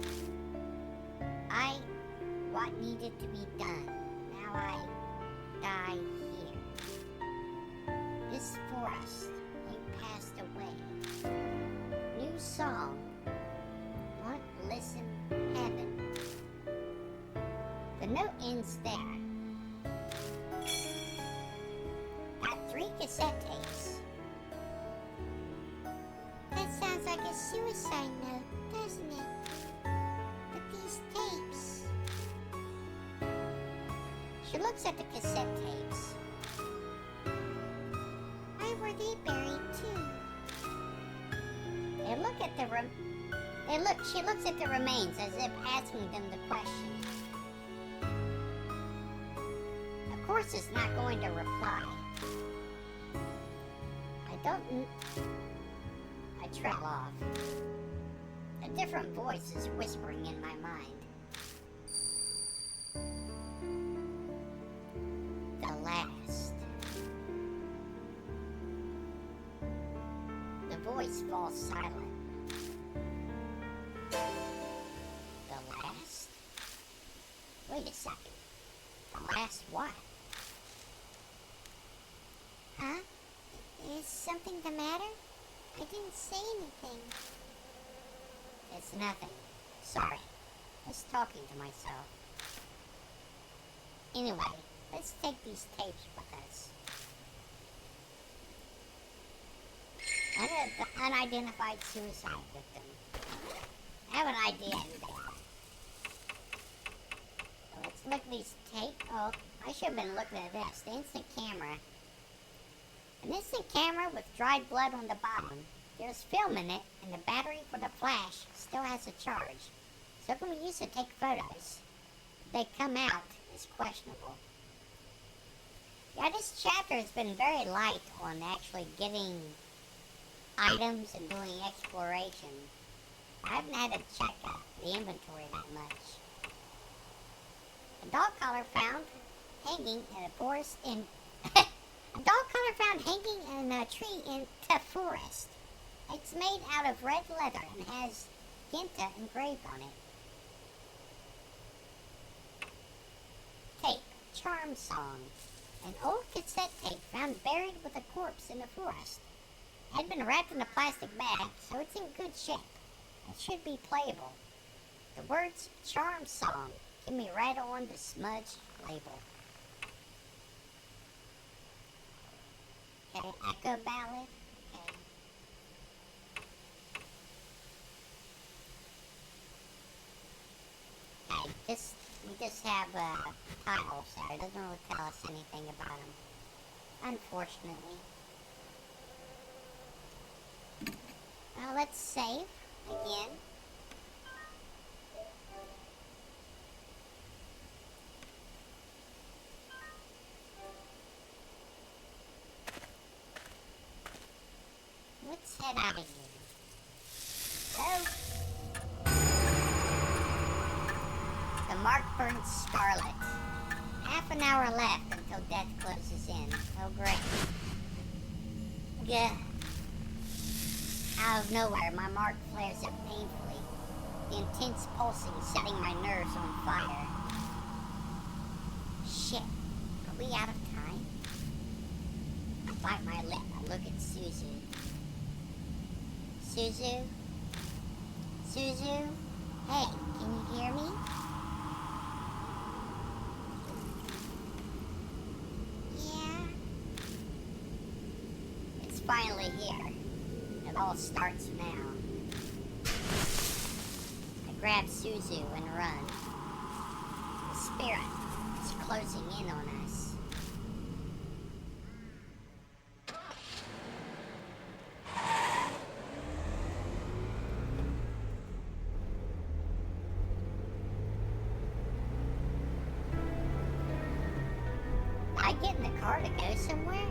What needed to be done. Now I die here. This forest, you passed away. New song. Won't listen, heaven. The note ends there. Got 3 cassette tapes. That sounds like a suicide note, doesn't it? But these tapes... She looks at the cassette tapes. Why were they buried too? She looks at the remains as if asking them the question. Of course it's not going to reply. I trail off. A different voice is whispering in my mind. The last. The voice falls silent. The last? Wait a second. The last what? Huh? Is something the matter? I didn't say anything. It's nothing. Sorry. Just talking to myself. Anyway, let's take these tapes with us. The unidentified suicide victim. I have an idea who they are. So let's look at these tapes. Oh, I should have been looking at this. The instant camera. An instant camera with dried blood on the bottom. There's film in it, and the battery for the flash still has a charge. So it can be used to take photos. If they come out, it's questionable. Yeah, this chapter has been very light on actually getting items and doing exploration. I haven't had to check the inventory that much. A dog collar found hanging in a forest in... A dog collar found hanging in a tree in the forest. It's made out of red leather and has Ginta engraved on it. Tape, charm song. An old cassette tape found buried with a corpse in the forest. It had been wrapped in a plastic bag, so it's in good shape. It should be playable. The words charm song can be read on the smudged label. Okay, echo ballad. Okay. Okay, we just have titles there. It doesn't really tell us anything about them, unfortunately. Now let's save again. Let's head out of here. So, the mark burns scarlet. Half an hour left until death closes in. Oh, great. Gah. Out of nowhere, my mark flares up painfully, the intense pulsing setting my nerves on fire. Shit, are we out of time? I bite my lip and look at Suzu. Suzu? Suzu? Hey, can you hear me? Yeah? It's finally here. It all starts now. I grab Suzu and run. spirit is closing in on us. I get in the car to go somewhere?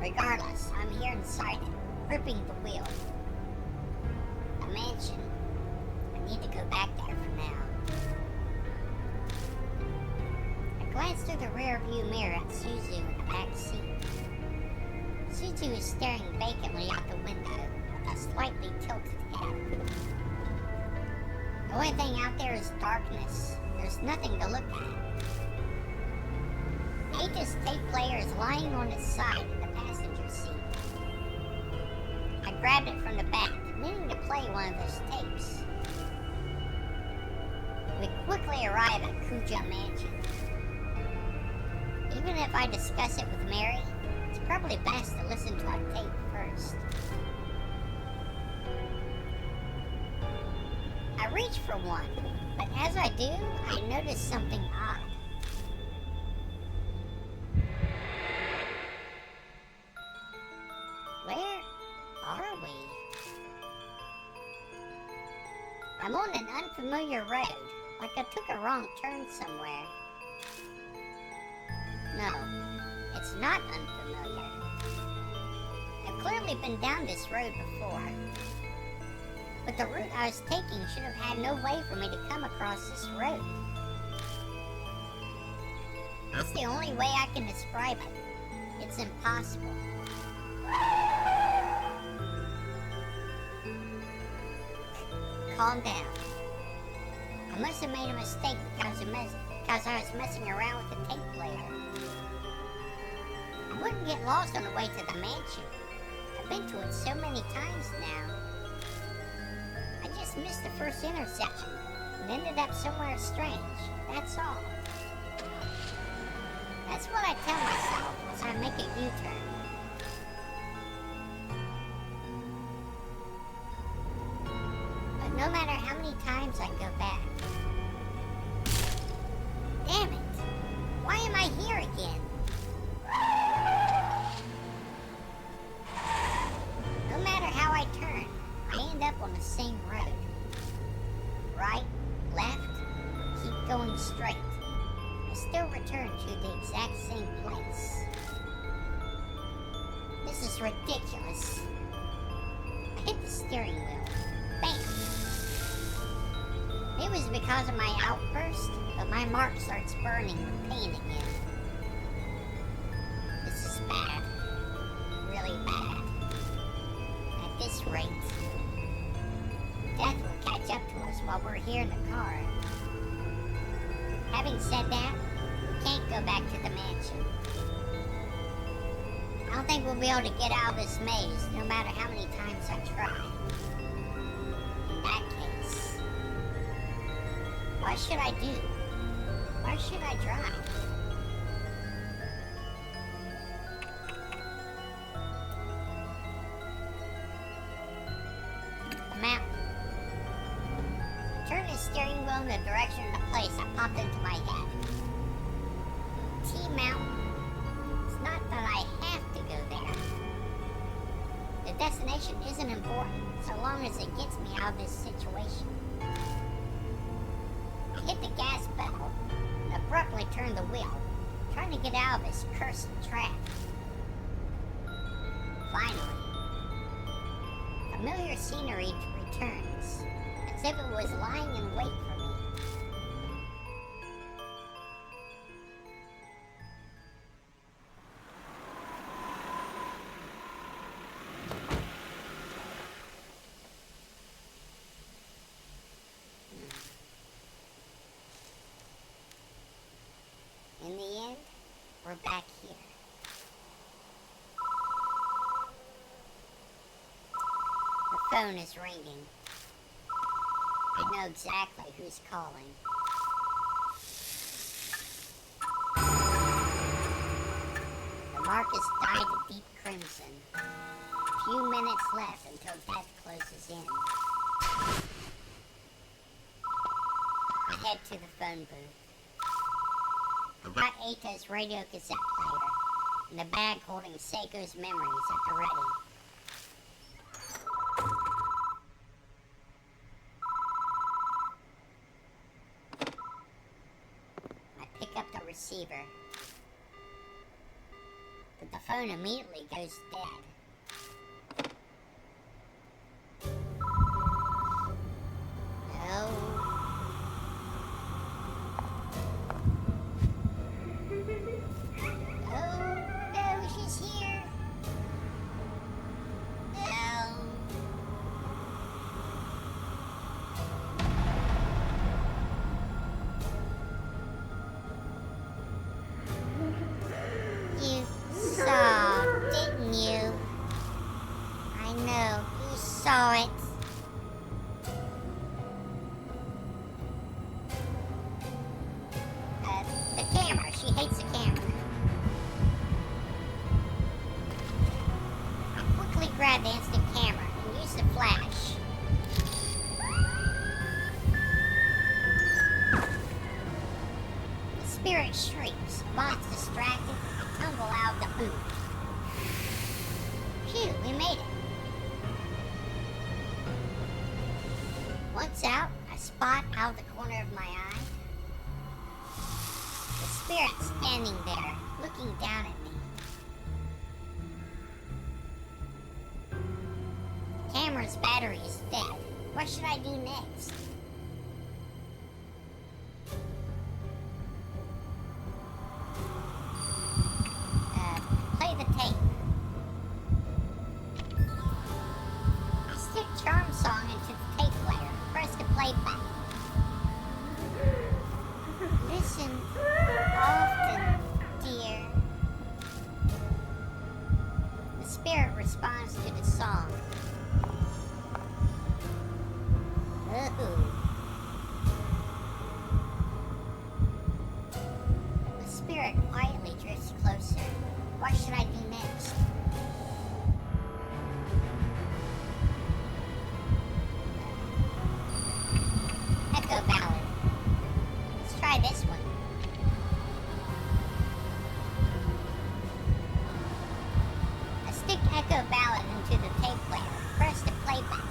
Regardless, I'm here inside it, gripping the wheel. The mansion. I need to go back there for now. I glance through the rear view mirror at Suzu in the back seat. Suzu is staring vacantly out the window with a slightly tilted head. The only thing out there is darkness. There's nothing to look at. Aegis tape player is lying on its side in the passenger seat. I grabbed it from the back, meaning to play one of those tapes. We quickly arrive at Kuja Mansion. Even if I discuss it with Mary, it's probably best to listen to a tape first. I reach for one, but as I do, I notice something odd. Where are we? I'm on an unfamiliar road, like I took a wrong turn somewhere. No, it's not unfamiliar. I've clearly been down this road before. But the route I was taking should have had no way for me to come across this road. That's the only way I can describe it. It's impossible. Calm down. I must have made a mistake because I was messing around with the tape player. I wouldn't get lost on the way to the mansion. I've been to it so many times now. I just missed the first intersection and ended up somewhere strange. That's all. That's what I tell myself as I make a U-turn. But no matter how many times I go back. Damn it! Why am I here again? No matter how I turn, I end up on the same road. Right, left, keep going straight. I still return to the exact same place. This is ridiculous. I hit the steering wheel. Bam! It was because of my outburst, but my mark starts burning with pain again. This is bad. Really bad. At this rate, death will catch up to us while we're here in the car. Having said that, we can't go back to the mansion. I don't think we'll be able to get out of this maze no matter how many times I try. In that case, what should I do? Where should I drive? The mountain. Turn the steering wheel in the direction of the place that popped into my head. T-Mountain. It's not that I have to go there. The destination isn't important so long as it gets me out of this situation. I hit the gas pedal and abruptly turned the wheel, trying to get out of this cursed trap. Finally, familiar scenery returns, as if it was lying in wait for me. In the end, we're back here. The phone is ringing. I know exactly who's calling. The mark is dyed a deep crimson. A few minutes left until death closes in. I head to the phone booth. Got Ata's radio cassette player and the bag holding Seiko's memories at the ready. I pick up the receiver, but the phone immediately goes dead. No. No, she's here. No. You saw, didn't you? I know, you saw it. The camera, she hates the camera. I quickly grab the instant camera and use the flash. The spirit shrieks, Bot's distracted, and tumble out of the booth. Phew, we made it. Once out, I spot out of the corner of my eye the spirit standing there, looking down at me. The camera's battery is dead. What should I do next? Play the tape. I stick Charm Song into the tape player. Press the play button. Listen often, dear. The spirit responds to the song. Ooh. The spirit quietly drifts closer. What should I do next? Echo ballad. Let's try this one. I stick Echo ballad into the tape player. Press the play button.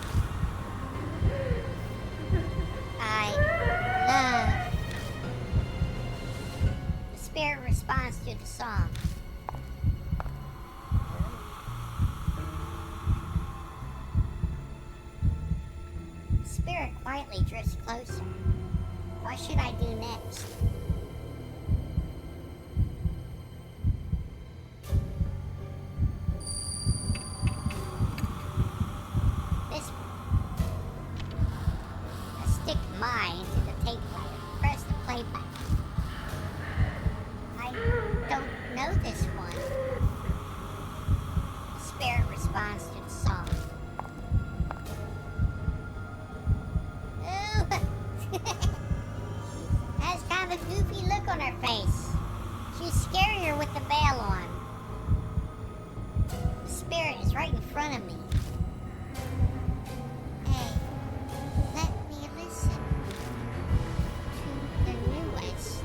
I love. The spirit responds to the song. The spirit quietly drifts closer. What should I do next? This one. I stick mine into the tape player. Press the play button. I don't know this one. The spirit responds to the song. Ooh. Has kind of a goofy look on her face. She's scarier with the veil on. The spirit is right in front of me. Hey, let me listen to the newest.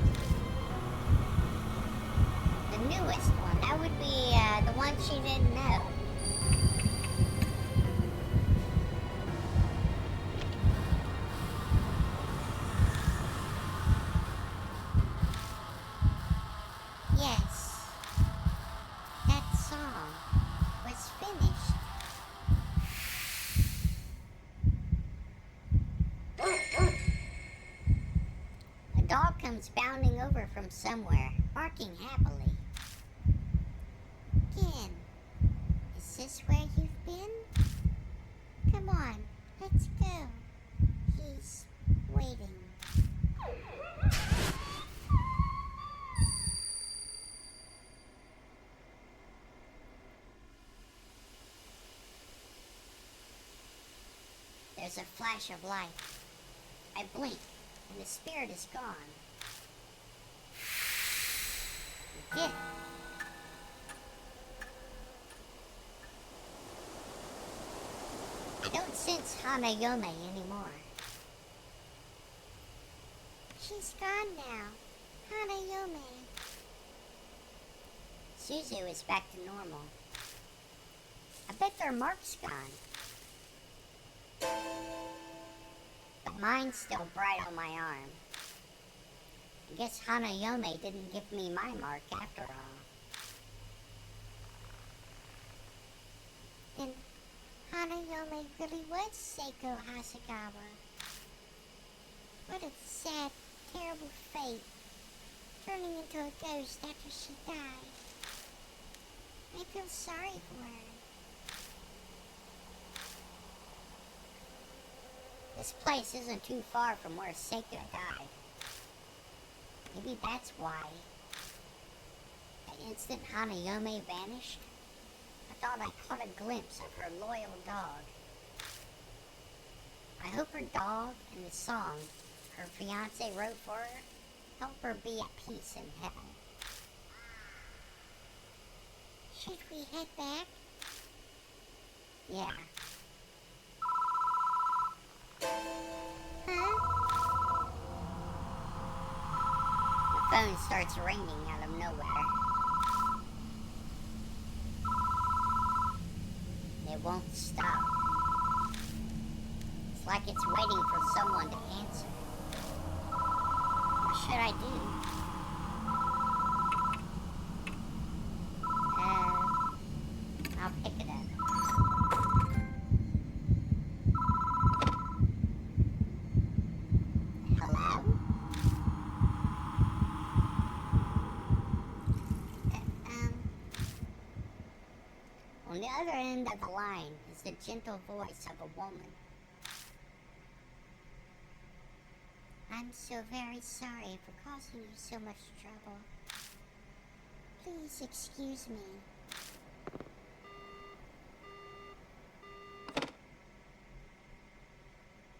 The newest one. That would be the one she didn't know. Yes, that song was finished. A dog comes bounding over from somewhere, barking happily. Ken, is this where you've been? Come on, let's go. He's waiting. There's a flash of light. I blink, and the spirit is gone. We did it. I don't sense Hanayome anymore. She's gone now. Hanayome. Suzu is back to normal. I bet their mark's gone. But mine's still bright on my arm. I guess Hanayome didn't give me my mark after all. Then Hanayome really was Seiko Hasegawa. What a sad, terrible fate, turning into a ghost after she died. I feel sorry for her. This place isn't too far from where Seiko died. Maybe that's why. The instant Hanayome vanished, I thought I caught a glimpse of her loyal dog. I hope her dog and the song her fiancé wrote for her help her be at peace in heaven. Should we head back? Yeah. Huh? The phone starts ringing out of nowhere. It won't stop. It's like it's waiting for someone to answer. What should I do? I'll pick it up. Hello? On the other end of the line is the gentle voice of a woman. I'm so very sorry for causing you so much trouble. Please excuse me.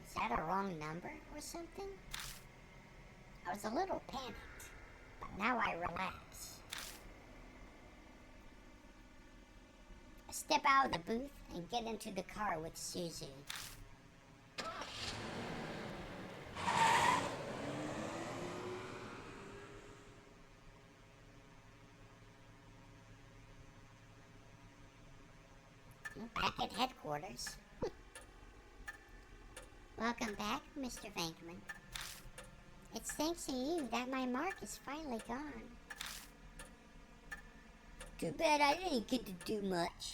Is that a wrong number or something? I was a little panicked, but now I relax. I step out of the booth and get into the car with Suzu. Back at headquarters. Welcome back, Mr. Venkman. It's thanks to you that my mark is finally gone. Too bad I didn't get to do much.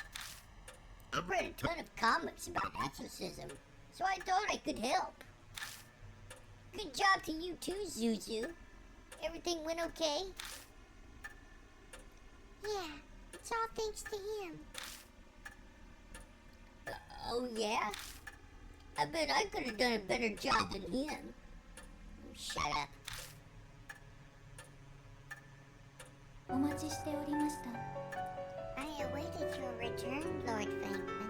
I've read a ton of comics about exorcism, so I thought I could help. Good job to you too, Zuzu. Everything went okay? Yeah, it's all thanks to him. Oh yeah? I bet I could have done a better job than him. Shut up. お待ちしておりました。 I awaited your return, Lord Venkman.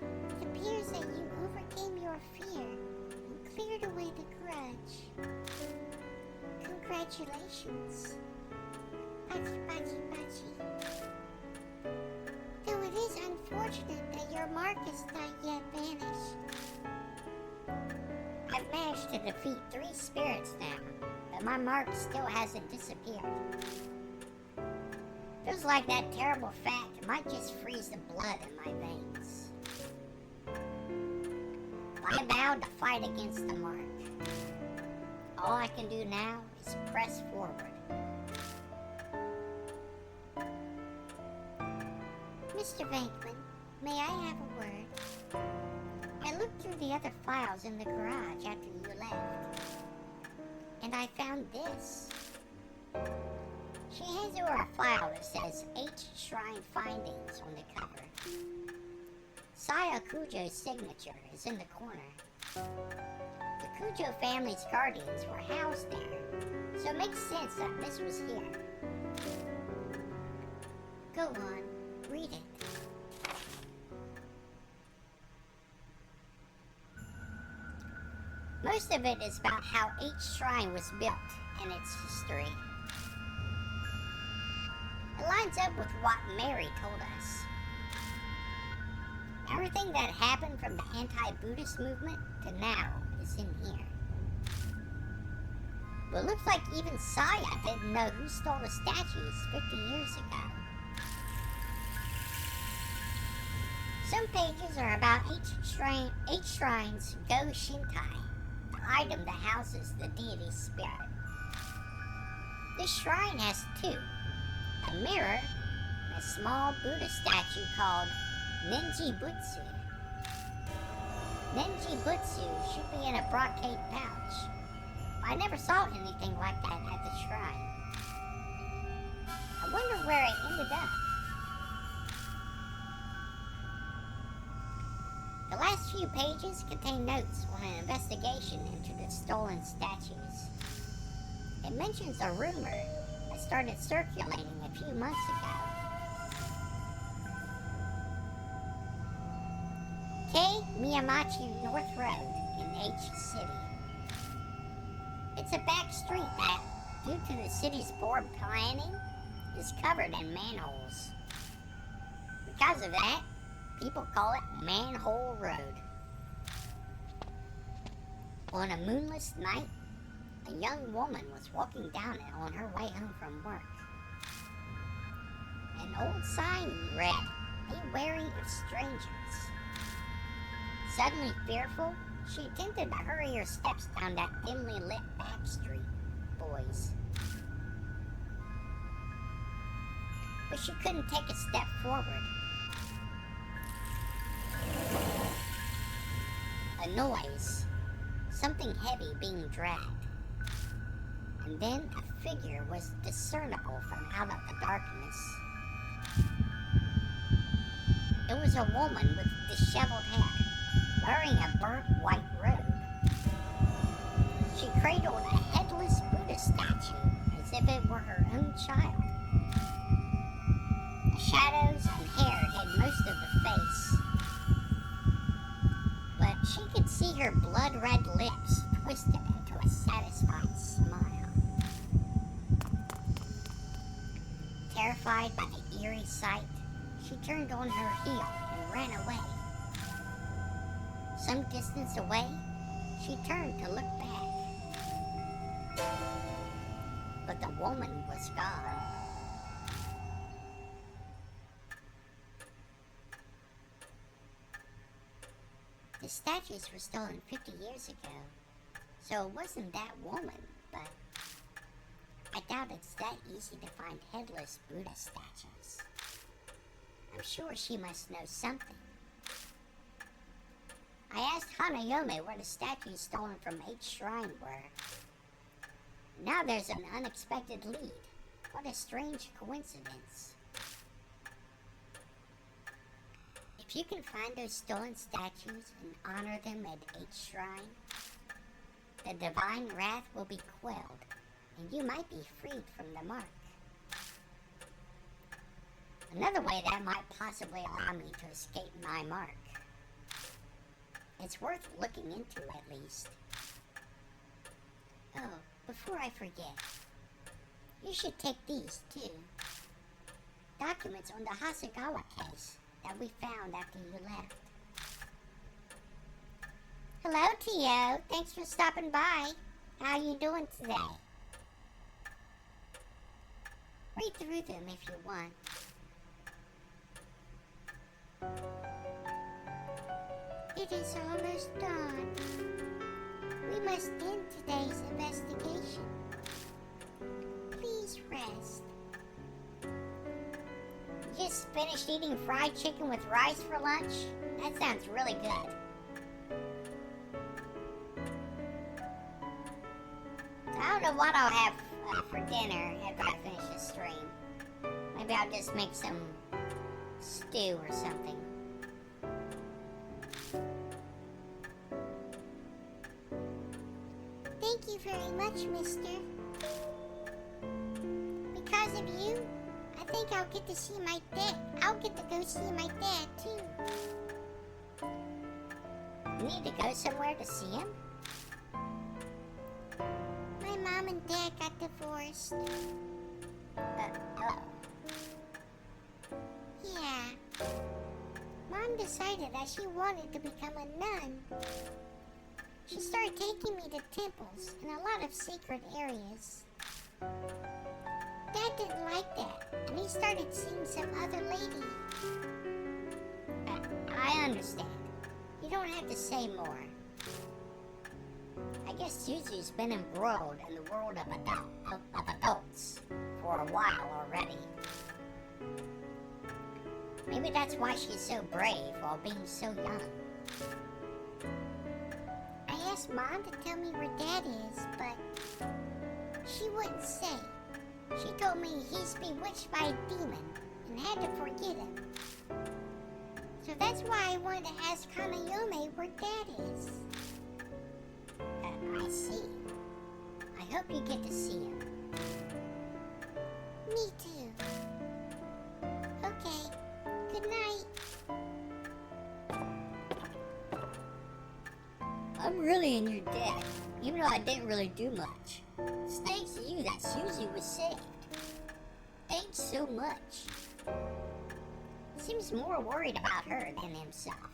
It appears that you overcame your fear and cleared away the grudge. Congratulations. Pachi, pachi, pachi. Though it is unfortunate that your mark is not yet vanished. I've managed to defeat 3 spirits now, but my mark still hasn't disappeared. Feels like that terrible fact might just freeze the blood in my veins. I vowed to fight against the mark. All I can do now is press forward. Mr. Venkman, may I have a word? I looked through the other files in the garage after you left, and I found this. She hands over a file that says H Shrine Findings on the cover. Saya Kujo's signature is in the corner. The Kujo family's guardians were housed there, so it makes sense that this was here. Go on, read it. Most of it is about how each shrine was built and its history. It lines up with what Mary told us. Everything that happened from the anti-Buddhist movement to now is in here. But it looks like even Saya didn't know who stole the statues 50 years ago. Some pages are about each shrine's Go Shintai, the item that houses the deity's spirit. This shrine has two, a mirror and a small Buddha statue called Nenji Butsu. Nenji Butsu should be in a brocade pouch. I never saw anything like that at the shrine. I wonder where it ended up. The last few pages contain notes on an investigation into the stolen statues. It mentions a rumor that started circulating a few months ago. K. Miyamachi North Road in H City. It's a back street that, due to the city's poor planning, is covered in manholes. Because of that, people call it Manhole Road. On a moonless night, a young woman was walking down it on her way home from work. An old sign read, "Be wary of strangers." Suddenly fearful, she attempted to hurry her steps down that dimly lit back street, boys. But she couldn't take a step forward. A noise, something heavy being dragged. And then a figure was discernible from out of the darkness. It was a woman with disheveled hair, wearing a burnt white robe. She cradled a headless Buddha statue as if it were her own child. The shadows and hair hid most of the face, but she could see her blood-red lips twisted into a satisfied smile. Terrified by the eerie sight, she turned on her heel and ran away. Some distance away, she turned to look back. But the woman was gone. The statues were stolen 50 years ago, so it wasn't that woman, but I doubt it's that easy to find headless Buddha statues. I'm sure she must know something. I asked Hanayome where the statues stolen from H Shrine were. Now there's an unexpected lead. What a strange coincidence. If you can find those stolen statues and honor them at H Shrine, the divine wrath will be quelled, and you might be freed from the mark. Another way that might possibly allow me to escape my mark. It's worth looking into at least. Oh, before I forget, you should take these too. Documents on the Hasegawa case that we found after you left. Hello, Tio. Thanks for stopping by. How you doing today? Read through them if you want. It is almost dawn. We must end today's investigation. Please rest. Just finished eating fried chicken with rice for lunch? That sounds really good. I don't know what I'll have for dinner after I finish this stream. Maybe I'll just make some stew or something. Thank you very much, mister. Because of you, I think I'll get to see my dad. I'll get to go see my dad, too. You need to go somewhere to see him? My mom and dad got divorced. Oh. Yeah. Mom decided that she wanted to become a nun. She started taking me to temples and a lot of secret areas. Dad didn't like that, and he started seeing some other lady. I understand. You don't have to say more. I guess Suzu's been embroiled in the world of adults for a while already. Maybe that's why she's so brave while being so young. I asked Mom to tell me where Dad is, but she wouldn't say. She told me he's bewitched by a demon and had to forget him. So that's why I wanted to ask Hanayome where Dad is. I see. I hope you get to see him. Me too. Okay, good night. I'm really in your debt, even though I didn't really do much. It's thanks to you that Suzu was saved. Thanks so much. Seems more worried about her than himself.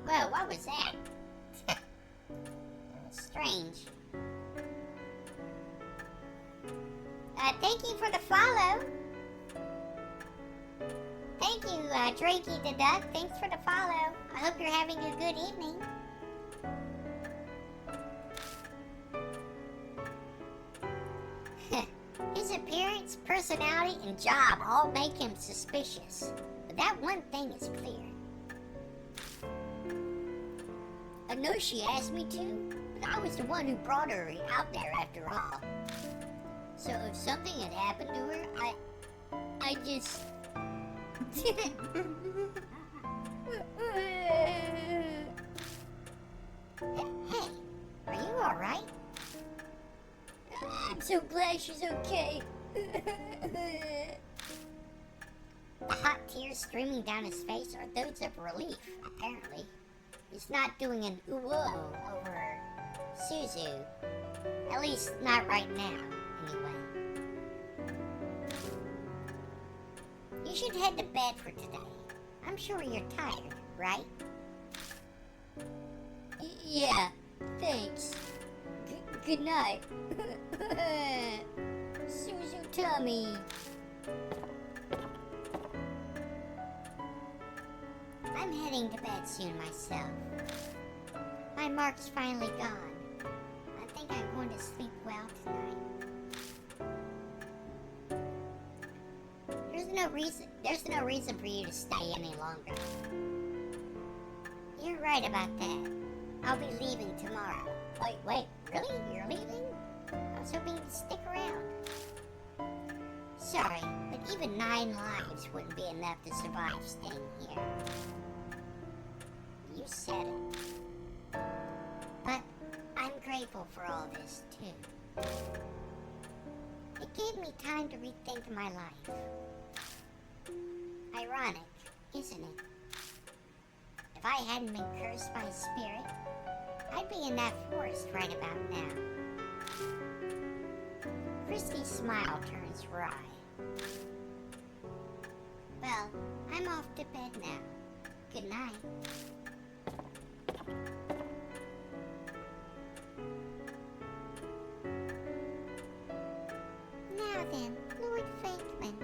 Well, what was that? Strange. Thank you for the follow. Thank you, Drakey the Duck. Thanks for the follow. I hope you're having a good evening. His appearance, personality, and job all make him suspicious. But that one thing is clear. I know she asked me to, but I was the one who brought her out there after all. So if something had happened to her, I just... Hey, are you alright? I'm so glad she's okay. The hot tears streaming down his face are those of relief, apparently. He's not doing an ooh-oh over Suzu. At least not right now, anyway. You should head to bed for today. I'm sure you're tired, right? Yeah, thanks. Good night. Suzu Tummy. I'm heading to bed soon myself. My mark's finally gone. I think I'm going to sleep well tonight. There's no reason for you to stay any longer. You're right about that. I'll be leaving tomorrow. Wait, really? You're leaving? I was hoping you'd stick around. Sorry, but even 9 lives wouldn't be enough to survive staying here. You said it. But I'm grateful for all this, too. It gave me time to rethink my life. Ironic, isn't it? If I hadn't been cursed by a spirit, I'd be in that forest right about now. Christy's smile turns wry. Well, I'm off to bed now. Good night. Now then, Lord Fakeman,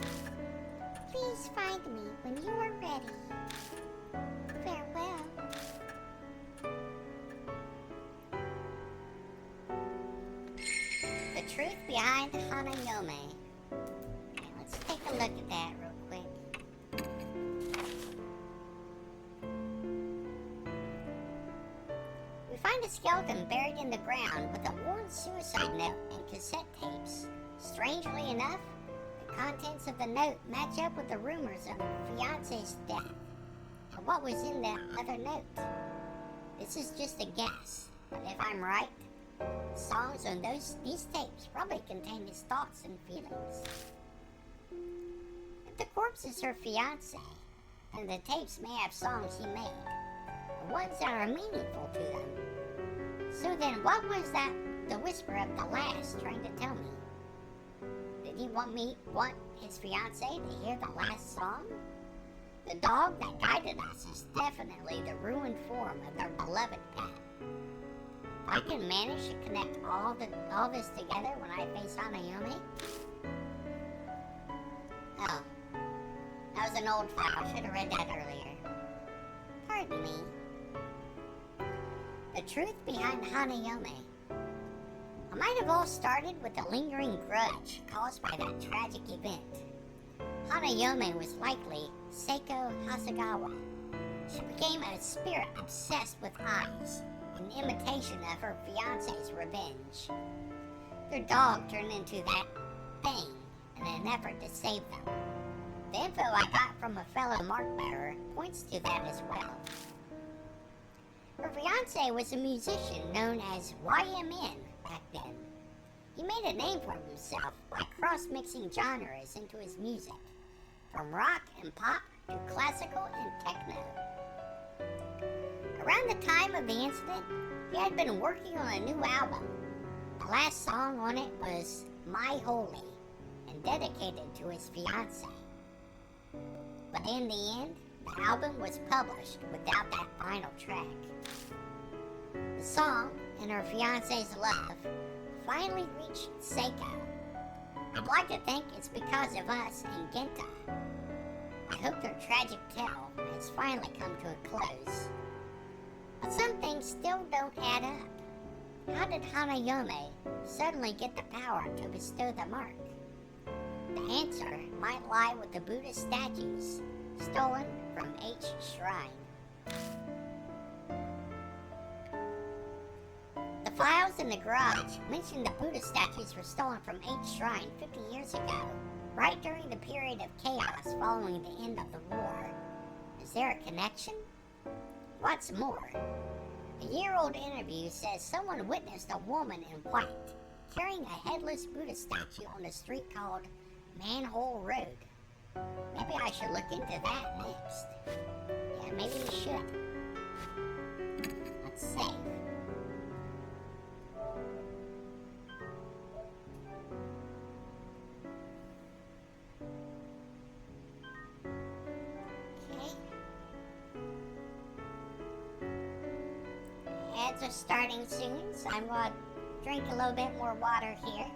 please find me when you are ready. Farewell. The truth behind Hanayome. Okay, let's take a look at that real quick. We find a skeleton buried in the ground with a worn suicide note and cassette tapes. Strangely enough, the contents of the note match up with the rumors of the fiance's death and what was in that other note. This is just a guess, but if I'm right, the songs on these tapes probably contain his thoughts and feelings. If the corpse is her fiance, then the tapes may have songs he made. ones that are meaningful to them. So then, what was that the whisper of the last trying to tell me? Did he want his fiancée to hear the last song? The dog that guided us is definitely the ruined form of their beloved pet. If I can manage to connect all this together when I face Hanayome. Oh, that was an old file. I should have read that earlier. Pardon me. The truth behind Hanayome. It might have all started with a lingering grudge caused by that tragic event. Hanayome was likely Seiko Hasegawa. She became a spirit obsessed with eyes, an imitation of her fiancé's revenge. Their dog turned into that thing in an effort to save them. The info I got from a fellow mark bearer points to that as well. Her fiancé was a musician known as YMN back then. He made a name for himself by cross-mixing genres into his music, from rock and pop to classical and techno. Around the time of the incident, he had been working on a new album. The last song on it was My Holy, and dedicated to his fiancée. But in the end, the album was published without that final track. The song, and her fiancé's love, finally reached Seiko. I'd like to think it's because of us and Genta. I hope their tragic tale has finally come to a close. But some things still don't add up. How did Hanayome suddenly get the power to bestow the mark? The answer might lie with the Buddhist statues stolen from H Shrine. The files in the garage mention the Buddhist statues were stolen from H Shrine 50 years ago, right during the period of chaos following the end of the war. Is there a connection? What's more, a year-old interview says someone witnessed a woman in white carrying a headless Buddha statue on a street called Manhole Road. Maybe I should look into that next. Yeah, maybe we should. Let's save. Okay. Ads are starting soon, so I'm going to drink a little bit more water here.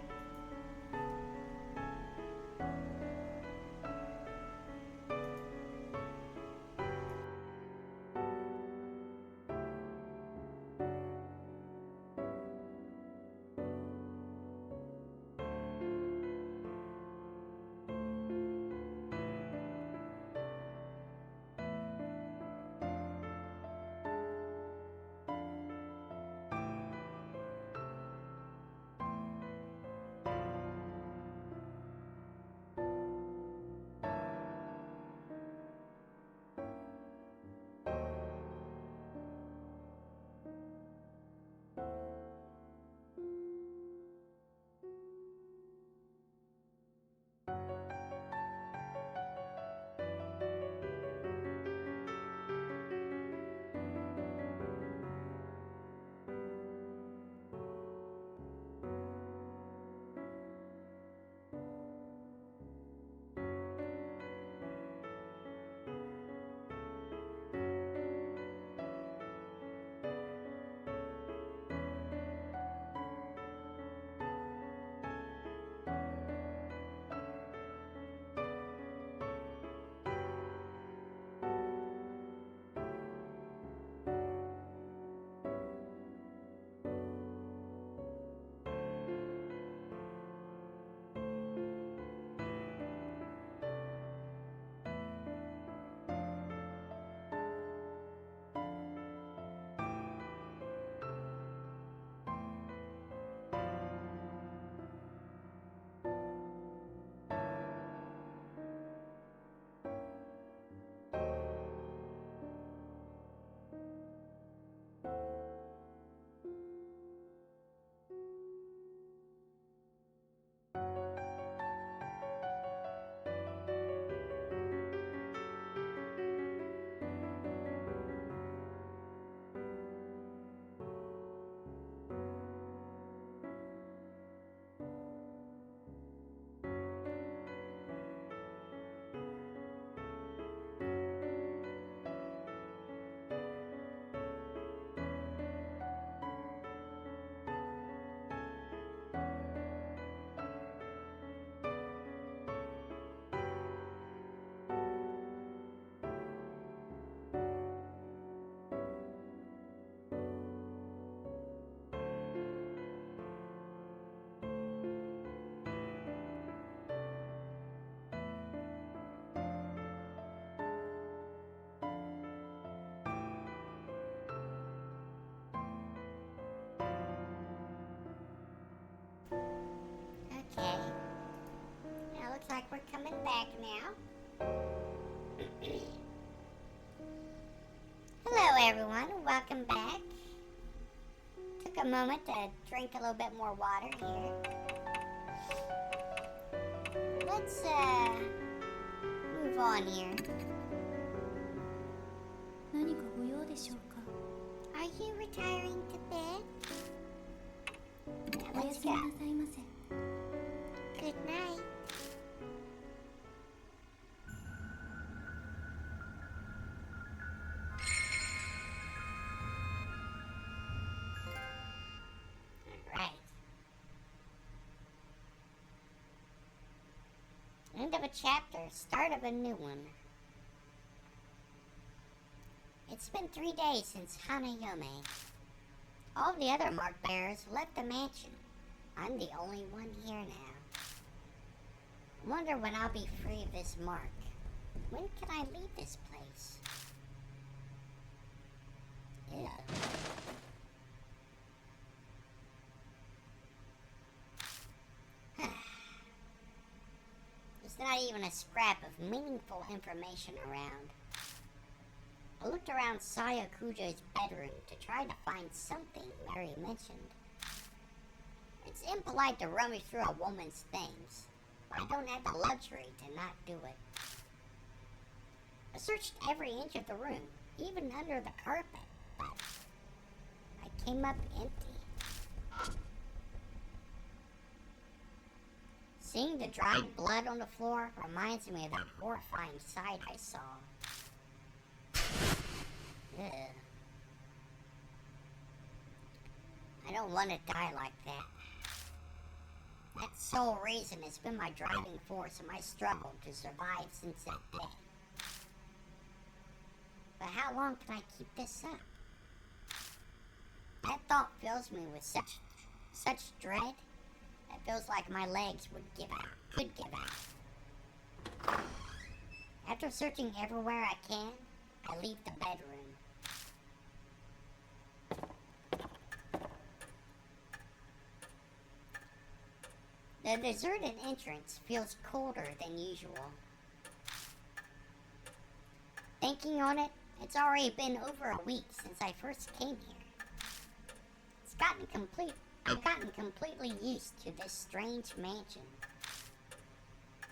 we're coming back now. Hello, everyone. Welcome back. Took a moment to drink a little bit more water here. Let's move on here. 何かご用でしょうか。 Are you retiring to bed? Yeah, おや let's すみ go. なさいませ。 Good night. Alright. End of a chapter, start of a new one. It's been 3 days since Hanayome. All the other mark bearers left the mansion. I'm the only one here now. Wonder when I'll be free of this mark. When can I leave this place? Ew. There's not even a scrap of meaningful information around. I looked around Saya Kujo's bedroom to try to find something Mary mentioned. It's impolite to rummage through a woman's things, but I don't have the luxury to not do it. I searched every inch of the room, even under the carpet, but I came up empty. Seeing the dried blood on the floor reminds me of that horrifying sight I saw. Ugh. I don't want to die like that. That sole reason has been my driving force in my struggle to survive since that day. But how long can I keep this up? That thought fills me with such dread. It feels like my legs could give out. After searching everywhere I can, I leave the bedroom. The deserted entrance feels colder than usual. Thinking on it, it's already been over a week since I first came here. I've gotten completely used to this strange mansion.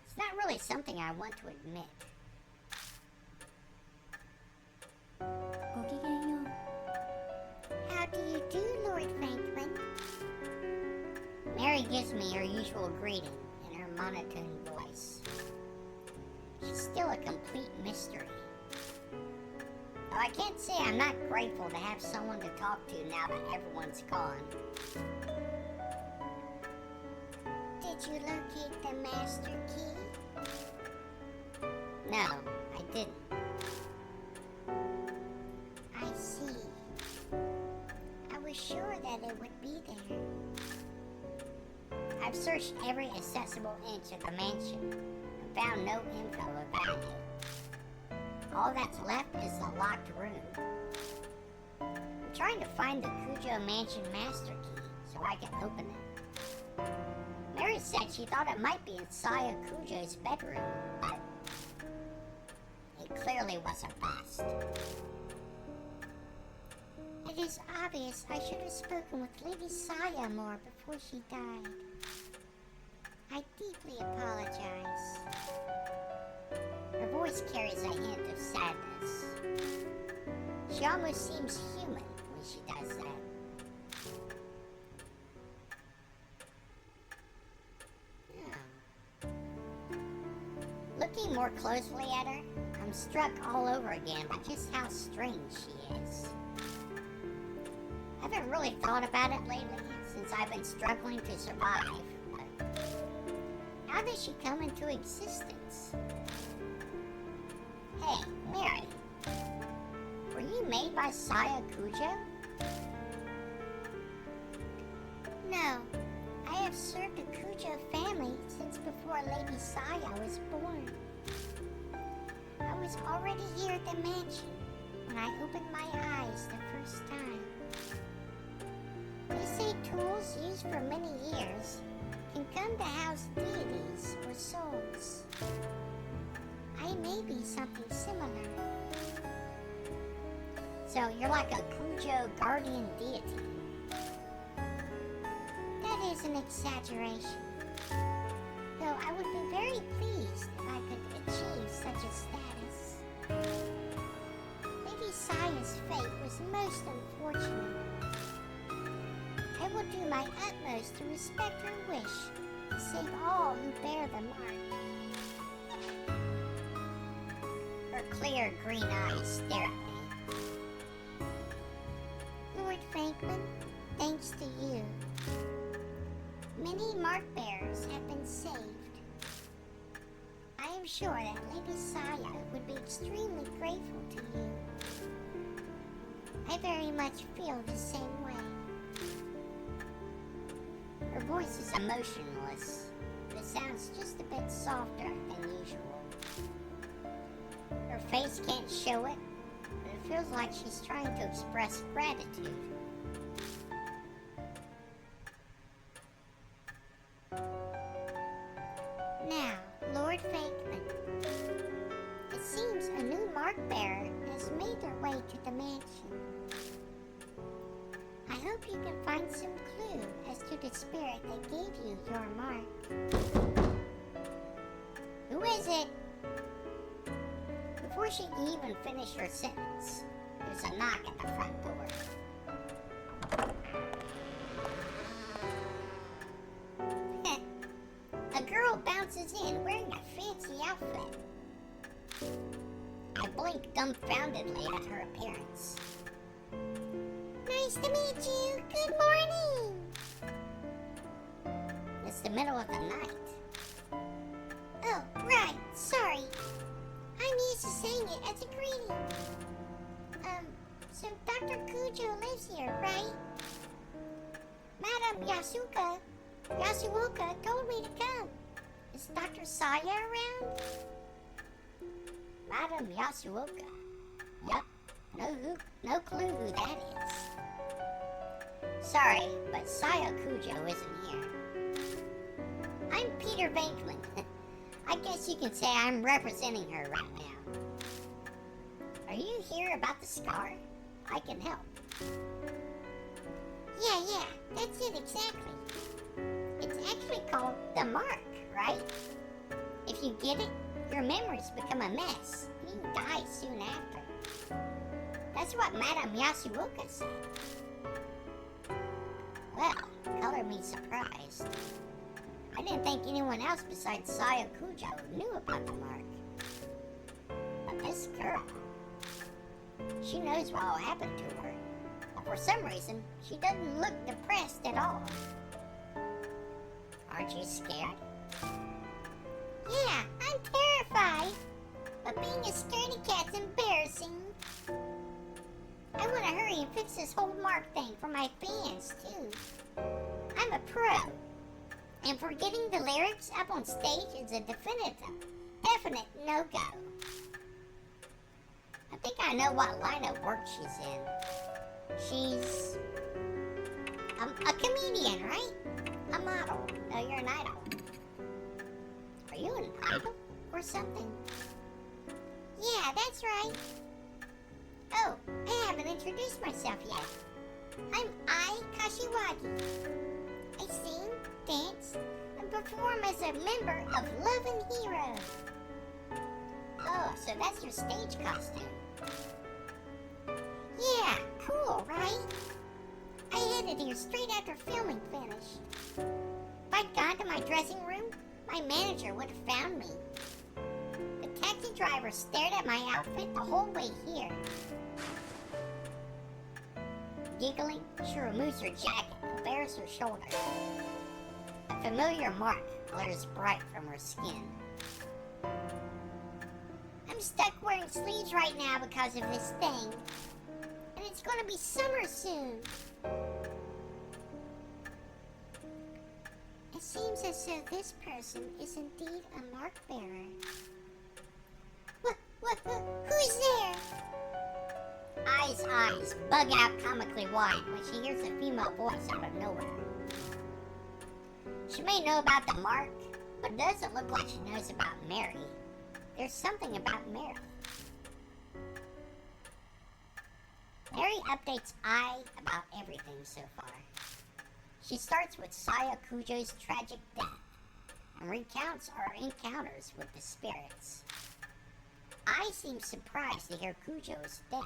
It's not really something I want to admit. ごきげんよう。 How do you do, Lord Franklin? Mary gives me her usual greeting in her monotone voice. She's still a complete mystery. Though I can't say I'm not grateful to have someone to talk to now that everyone's gone. Did you locate the master key? No, I didn't. I see. I was sure that it would be there. I've searched every accessible inch of the mansion and found no info about it. All that's left is the locked room. I'm trying to find the Kujo Mansion master key so I can open it. Mary said she thought it might be in Saya Kujo's bedroom, but it clearly was a bust. It is obvious I should have spoken with Lady Saya more before she died. I deeply apologize. Her voice carries a hint of sadness. She almost seems human when she does that. Looking more closely at her, I'm struck all over again by just how strange she is. I haven't really thought about it lately, since I've been struggling to survive, but how did she come into existence? Hey, Mary, were you made by Saya Kujo? No, I have served the Kujo family since before Lady Saya was born. I was already here at the mansion when I opened my eyes the first time. They say tools used for many years can come to house deities or souls. I may be something similar. So you're like a Kujo guardian deity. That is an exaggeration. Though I would be very pleased if I could achieve such a status. Lady Saya's fate was most unfortunate. I will do my utmost to respect her wish to save all who bear the mark. Her clear green eyes stare at me. Lord Franklin, thanks to you, many mark bearers have been saved. I am sure that Lady Saya would be extremely grateful to you. I very much feel the same way. Her voice is emotionless, but it sounds just a bit softer than usual. Her face can't show it, but it feels like she's trying to express gratitude. Now, Lord Franklin, it seems a new mark bearer has made their way to the mansion. I hope you can find some clue as to the spirit that gave you your mark. Who is it? Before she can even finish her sentence, there's a knock at the front door. A girl bounces in wearing a fancy outfit. I blink dumbfoundedly at her appearance. Nice to meet you. Good morning. It's the middle of the night. Oh, right. Sorry. I'm used to saying it as a greeting. So Dr. Kujo lives here, right? Madam Yasuoka told me to come. Is Dr. Saya around? Madam Yasuoka. Yup. No clue who that is. Sorry, but Saya Kujo isn't here. I'm Peter Venkman. I guess you can say I'm representing her right now. Are you here about the scar? I can help. Yeah, that's it exactly. It's actually called the mark, right? If you get it, your memories become a mess, and you die soon after. That's what Madame Yasuoka said. Well, color me surprised. I didn't think anyone else besides Saya Kujo knew about the mark. But this girl, she knows what will happen to her. But for some reason, she doesn't look depressed at all. Aren't you scared? Yeah, I'm terrified. But being a scaredy cat's embarrassing. I want to hurry and fix this whole mark thing for my fans, too. I'm a pro. And forgetting the lyrics up on stage is a definite no-go. I think I know what line of work she's in. She's a comedian, right? A model. No, you're an idol. Are you an idol or something? Yeah, that's right. Oh, I haven't introduced myself yet. I'm Ai Kashiwagi. I sing, dance, and perform as a member of Love and Hero. Oh, so that's your stage costume. Yeah, cool, right? I headed here straight after filming finished. If I'd gone to my dressing room, my manager would have found me. The taxi driver stared at my outfit the whole way here. Giggling, she removes her jacket and bares her shoulder. A familiar mark glares bright from her skin. I'm stuck wearing sleeves right now because of this thing. And it's gonna be summer soon. It seems as though this person is indeed a mark bearer. Who's there? Ai's eyes bug out comically wide when she hears a female voice out of nowhere. She may know about the mark, But it doesn't look like she knows about Mary. There's something about Mary. Mary updates I about everything so far. She starts with Saya Kujo's tragic death and recounts our encounters with the spirits. I seem surprised to hear Kujo's death.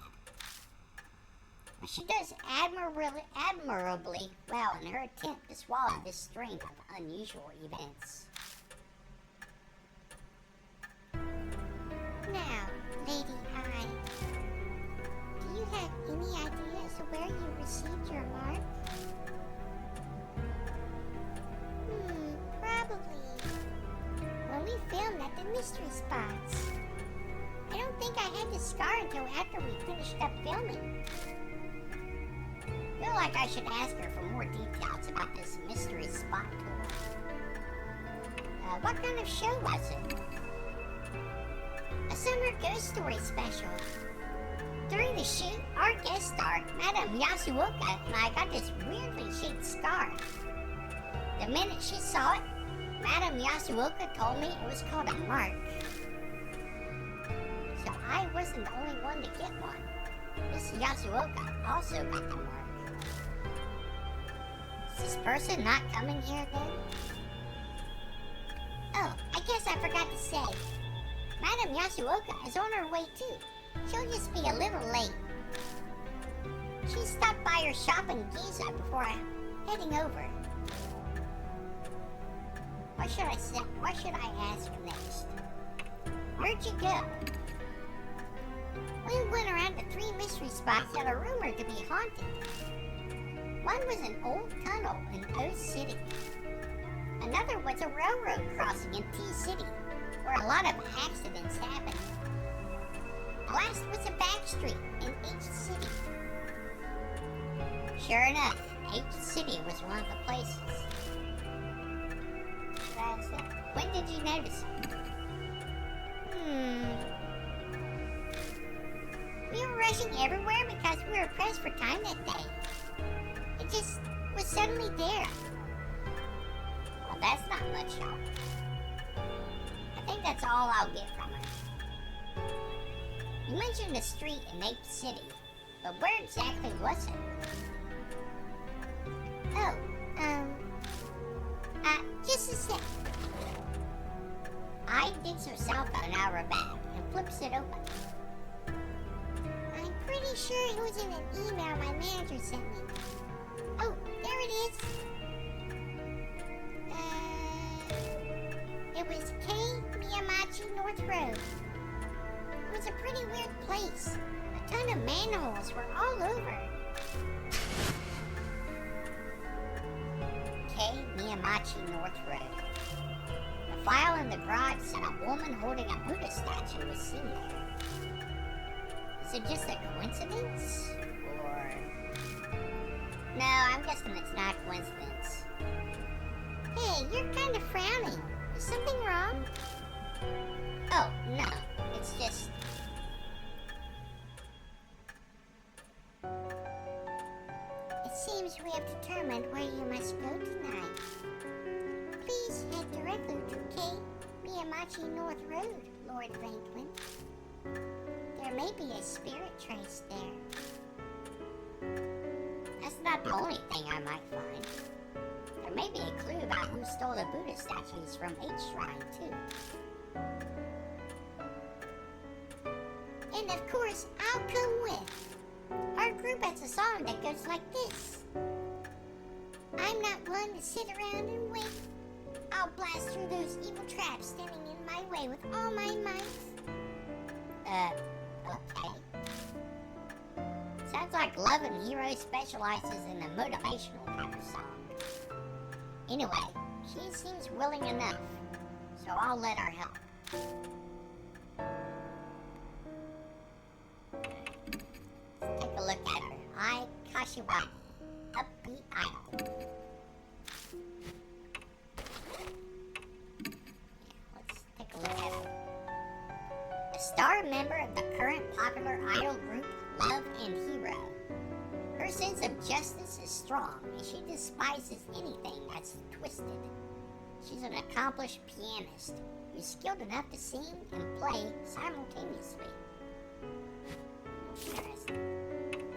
She does admirably well in her attempt to swallow this string of unusual events. Now, Lady I, do you have any idea as to where you received your mark? Probably when we filmed at the mystery spots. I don't think I had the scar until after we finished up filming. I feel like I should ask her for more details about this mystery spot tour. What kind of show was it? A summer ghost story special. During the shoot, our guest star, Madame Yasuoka, and I got this weirdly shaped scar. The minute she saw it, Madame Yasuoka told me it was called a mark. So I wasn't the only one to get one. Miss Yasuoka also got the mark. Is this person not coming here then? Oh, I guess I forgot to say. Madame Yasuoka is on her way too. She'll just be a little late. She stopped by her shop in Giza before heading over. What should I ask next? Where'd you go? We went around to 3 mystery spots that are rumored to be haunted. One was an old tunnel in O City. Another was a railroad crossing in T City, where a lot of accidents happen. The last was a back street in H City. Sure enough, H City was one of the places. When did you notice it? We were rushing everywhere because we were pressed for time that day. It just was suddenly there. Well, that's not much help. I think that's all I'll get from her. You mentioned a street in H City, but where exactly was it? Oh, just a sec. I digs her cell phone out of her bag and flips it open. I'm pretty sure it was in an email my manager sent me. Oh, there it is. It was K. Miyamachi North Road. It was a pretty weird place. A ton of manholes were all over. K. Miyamachi North Road. The file in the garage said a woman holding a Buddha statue was seen there. Is it just a coincidence? Or... No, I'm guessing it's not a coincidence. Hey, you're kind of frowning. Is something wrong? Oh, no. It's just... It seems we have determined where you must go tonight. Please head directly to K. Miyamachi North Road, Lord Franklin. There may be a spirit trace there. That's not the only thing I might find. There may be a clue about who stole the Buddha statues from H Shrine, too. And of course, I'll come with. Our group has a song that goes like this. I'm not one to sit around and wait. I'll blast through those evil traps standing in my way with all my might. Okay. Sounds like Love and Hero specializes in a motivational kind of song. Anyway, she seems willing enough, so I'll let her help. Let's take a look at her. Ai Kashiwagi, upbeat idol. Let's take a look at her. A star member of the current popular idol group Love and Hero. Her sense of justice is strong, and she despises anything that's twisted. She's an accomplished pianist who's skilled enough to sing and play simultaneously. Interesting.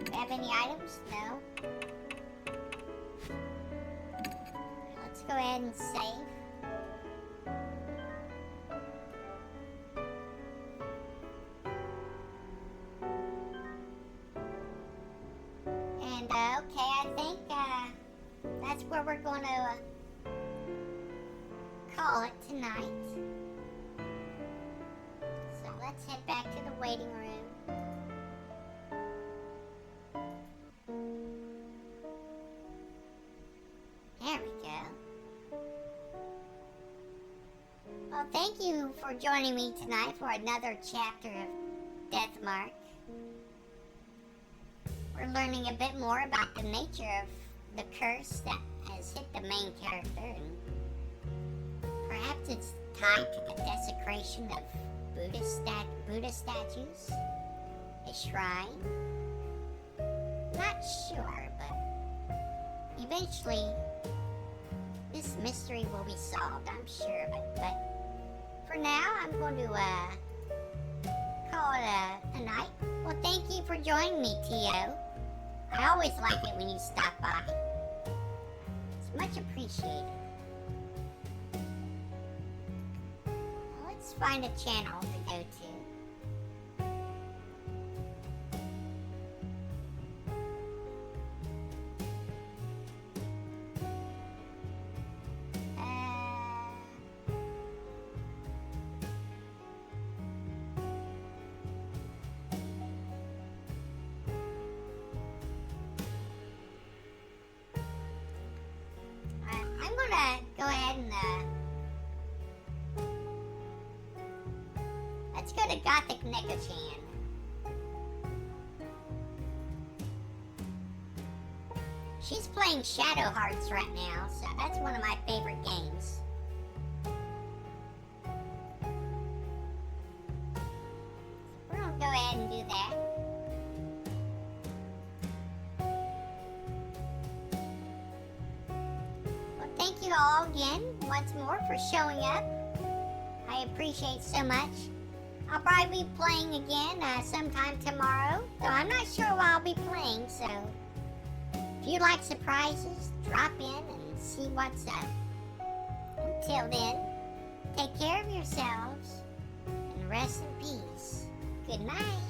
Do we have any items? No. Let's go ahead and save. And, okay, I think, that's where we're going to call it tonight. So let's head back to the waiting room. There we go. Well, thank you for joining me tonight for another chapter of Deathmark. We're learning a bit more about the nature of the curse that has hit the main character, and perhaps it's tied to the desecration of Buddha statues, a shrine. Not sure, but eventually this mystery will be solved, I'm sure of it. But for now, I'm going to call it a night. Well, thank you for joining me, Tio. I always like it when you stop by. It's much appreciated. Well, let's find a channel to go to. I'm gonna go ahead and let's go to Gothic Neko-chan. She's playing Shadow Hearts right now, so that's one of my favorite games. We're gonna go ahead and do that. Thank you all again, once more, for showing up. I appreciate so much. I'll probably be playing again sometime tomorrow, though I'm not sure what I'll be playing, so if you like surprises, drop in and see what's up. Until then, take care of yourselves and rest in peace. Good night.